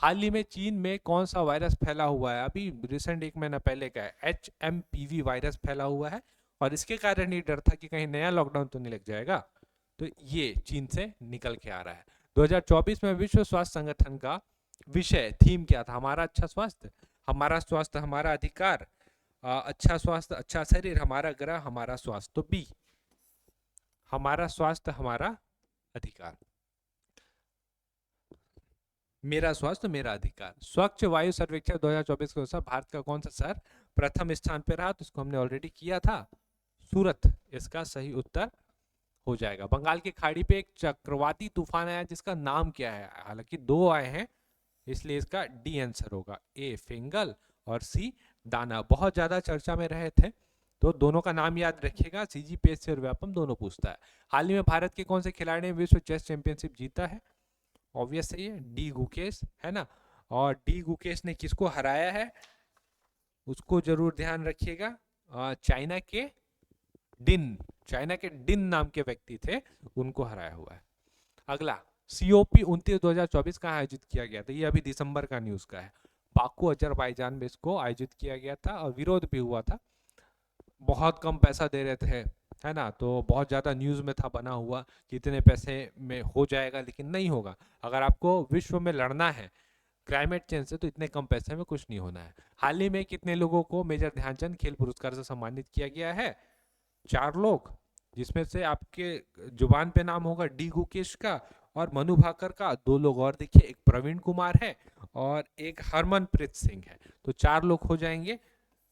हाल ही में चीन में कौन सा वायरस फैला हुआ है? अभी रिसेंट 1 महीना पहले का है, HMPV वायरस फैला हुआ है, और इसके कारण ये डर था कि कहीं नया लॉकडाउन तो नहीं लग जाएगा, तो ये चीन से निकल के आ रहा है। 2024 में विश्व स्वास्थ्य संगठन का विषय, थीम क्या था? हमारा अच्छा स्वास्थ्य, हमारा स्वास्थ्य हमारा अधिकार, अच्छा स्वास्थ्य अच्छा शरीर, हमारा ग्रह हमारा स्वास्थ्य। तो बी, हमारा स्वास्थ्य हमारा अधिकार, मेरा स्वास्थ्य मेरा अधिकार। स्वच्छ वायु सर्वेक्षण 2024 के अनुसार भारत का कौन सा शहर प्रथम स्थान पर रहा? तो इसको हमने ऑलरेडी किया था, सूरत इसका सही उत्तर हो जाएगा। बंगाल की खाड़ी पे एक चक्रवाती तूफान आया जिसका नाम क्या है, हालांकि दो आए हैं इसलिए इसका डी आंसर होगा, ए फिंगल और सी दाना। बहुत ज्यादा चर्चा में रहे थे तो दोनों का नाम याद रखिएगा, सीजीपीएससी और व्यापम दोनों पूछता है। हाल ही में भारत के कौन से खिलाड़ी ने विश्व चेस चैंपियनशिप जीता है? ऑब्वियस है ये, डी गुकेश है ना। और डी गुकेश ने किसको हराया है उसको जरूर ध्यान रखिएगा, चाइना के डिन नाम के व्यक्ति थे, उनको हराया हुआ है। अगला, सीओपी 29 2024 कहाँ आयोजित किया गया था? ये अभी दिसंबर का न्यूज का है। बाकू अजरबैजान में इसको आयोजित किया गया था और विरोध भी हुआ था, बहुत कम पैसा दे रहे थे, है ना। तो बहुत ज़्यादा न्यूज़ में था बना हुआ कि इतने पैसे में हो जाएगा, लेकिन नहीं होगा। अगर आपको विश्व में लड़ना है क्लाइमेट चेंज से तो इतने कम पैसे में कुछ नहीं होना है। हाल ही में कितने लोगों को मेजर ध्यानचंद खेल पुरस्कार से सम्मानित किया गया है? 4 लोग, जिसमें से आपके जुबान पे नाम होगा डी गुकेश का और मनु भाकर का। 2 लोग और देखिए, एक प्रवीण कुमार है और एक हरमनप्रीत सिंह है। तो 4 लोग हो जाएंगे,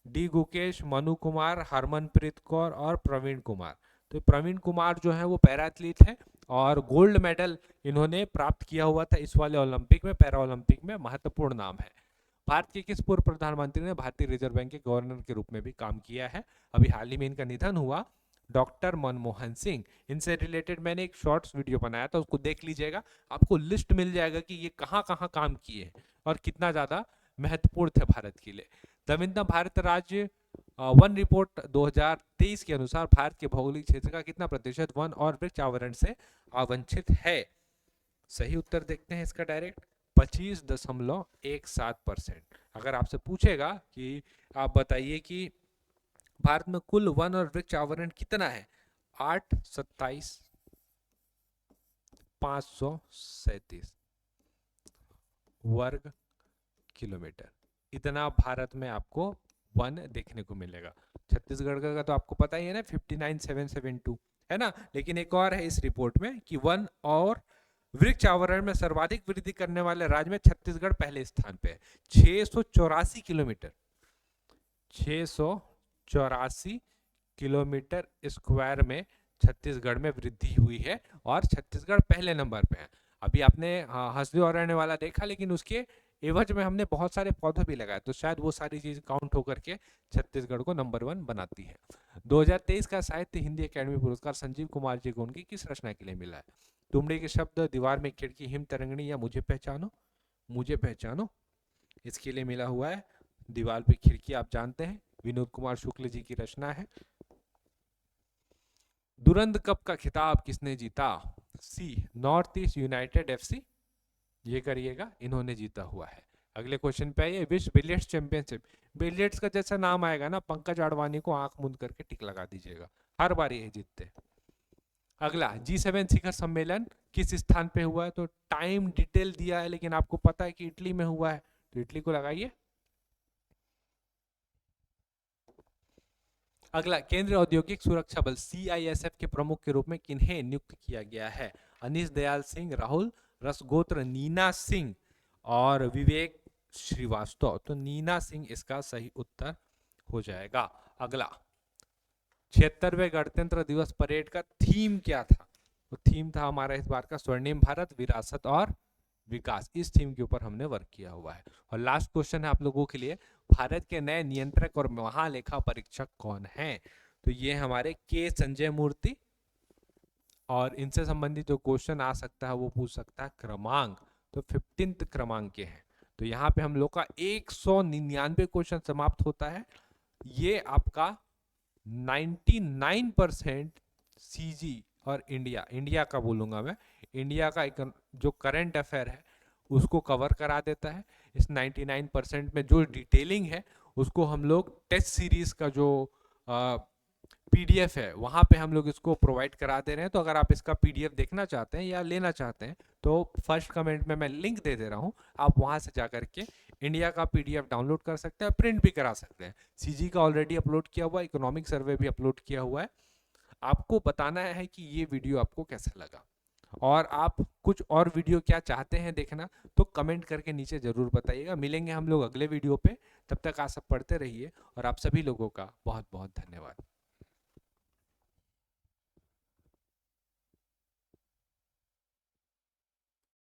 डी गुकेश, मनु कुमार, हरमनप्रीत कौर और प्रवीण कुमार। तो प्रवीण कुमार जो है वो पैरा एथलीट है और गोल्ड मेडल इन्होंने प्राप्त किया हुआ था इस वाले ओलंपिक में, पैरा ओलंपिक में। महत्वपूर्ण नाम है। भारत के किस पूर्व प्रधानमंत्री ने भारतीय रिजर्व बैंक के गवर्नर के रूप में भी काम किया है? अभी हाल ही में इनका निधन हुआ, डॉक्टर मनमोहन सिंह। इनसे रिलेटेड मैंने एक शॉर्ट्स वीडियो बनाया था, उसको देख लीजिएगा, आपको लिस्ट मिल जाएगा कि ये कहाँ कहाँ काम किए और कितना ज्यादा महत्वपूर्ण थे भारत के लिए। नवीनतम भारत राज्य वन रिपोर्ट 2023 के अनुसार भारत के भौगोलिक क्षेत्र का कितना प्रतिशत वन और वृक्ष आवरण से आवंछित है? सही उत्तर देखते हैं इसका डायरेक्ट, 25.17%। अगर आपसे पूछेगा कि आप बताइए कि भारत में कुल वन और वृक्ष आवरण कितना है, 8, 27, 537 वर्ग किलोमीटर, इतना भारत में आपको वन देखने को मिलेगा। छत्तीसगढ़ का तो आपको पता ही है ना, 59,772 है ना। लेकिन एक और है इस रिपोर्ट में कि वन और वृक्ष आवरण में सर्वाधिक वृद्धि करने वाले राज्य में छत्तीसगढ़ पहले स्थान पे है, 684 किलोमीटर, 684 किलोमीटर स्क्वायर में छत्तीसगढ़ में वृद्धि हुई है और छत्तीसगढ़ पहले नंबर पे है। अभी आपने हंसदे और रहने वाला देखा, लेकिन उसके एवज में हमने बहुत सारे पौधे भी लगाए, तो शायद वो सारी चीज काउंट होकर के छत्तीसगढ़ को नंबर 1 बनाती है। 2023 का साहित्य हिंदी अकेडमी पुरस्कार संजीव कुमार जी गोन की किस रचना के लिए मिला है? तुमड़े के शब्द, दीवार में खिड़की, हिम तरंगणी या मुझे पहचानो? मुझे पहचानो इसके लिए मिला हुआ है। दीवार पे खिड़की आप जानते हैं विनोद कुमार शुक्ल जी की रचना है। दुरंत कप का खिताब किसने जीता? सी, नॉर्थ ईस्ट यूनाइटेड एफसी, ये करिएगा, इन्होंने जीता हुआ है। अगले क्वेश्चन पे आइए, विश्व बिलियर्ड्स चैंपियनशिप। बिलियर्ड्स का जैसा नाम आएगा ना, पंकज आडवाणी को आंख मूंद करके टिक लगा दीजिएगा, हर बार ये जीतते। अगला, G7 शिखर सम्मेलन किस स्थान पे हुआ है? तो टाइम डिटेल दिया है, लेकिन आपको पता है कि इटली में हुआ है, तो इटली को लगाइए। अगला, केंद्रीय औद्योगिक सुरक्षा बल CISF के प्रमुख के रूप में किन्हें नियुक्त किया गया है? अनीश दयाल सिंह, राहुल रसगोत्र, नीना सिंह और विवेक श्रीवास्तव। तो नीना सिंह इसका सही उत्तर हो जाएगा। अगला, 76वें गणतंत्र दिवस परेड का थीम क्या था? तो थीम था हमारा इस बार का स्वर्णिम भारत, विरासत और विकास। इस थीम के ऊपर हमने वर्क किया हुआ है। और लास्ट क्वेश्चन है आप लोगों के लिए, भारत के नए नियंत्रक और महालेखा परीक्षक कौन हैं? तो ये हमारे के संजय मूर्ति, और इनसे संबंधित जो क्वेश्चन आ सकता है वो पूछ सकता है क्रमांक, तो 15th क्रमांक के हैं। तो यहाँ पे हम लोग का 199 क्वेश्चन समाप्त होता है। ये आपका 99% सीजी और इंडिया का बोलूंगा मैं, इंडिया का एक जो करंट अफेयर है उसको कवर करा देता है। इस 99% में जो डिटेलिंग है उसको हम लोग टेस्ट सीरीज का जो PDF है वहाँ पे हम लोग इसको प्रोवाइड करा दे रहे हैं। तो अगर आप इसका PDF देखना चाहते हैं या लेना चाहते हैं तो फर्स्ट कमेंट में मैं लिंक दे दे रहा हूँ, आप वहाँ से जा करके इंडिया का PDF डाउनलोड कर सकते हैं, प्रिंट भी करा सकते हैं। CG का ऑलरेडी अपलोड किया हुआ है, इकोनॉमिक सर्वे भी अपलोड किया हुआ है। आपको बताना है कि ये वीडियो आपको कैसा लगा, और आप कुछ और वीडियो क्या चाहते हैं देखना, तो कमेंट करके नीचे जरूर बताइएगा। मिलेंगे हम लोग अगले वीडियो पे, तब तक आप सब पढ़ते रहिए और आप सभी लोगों का बहुत बहुत धन्यवाद।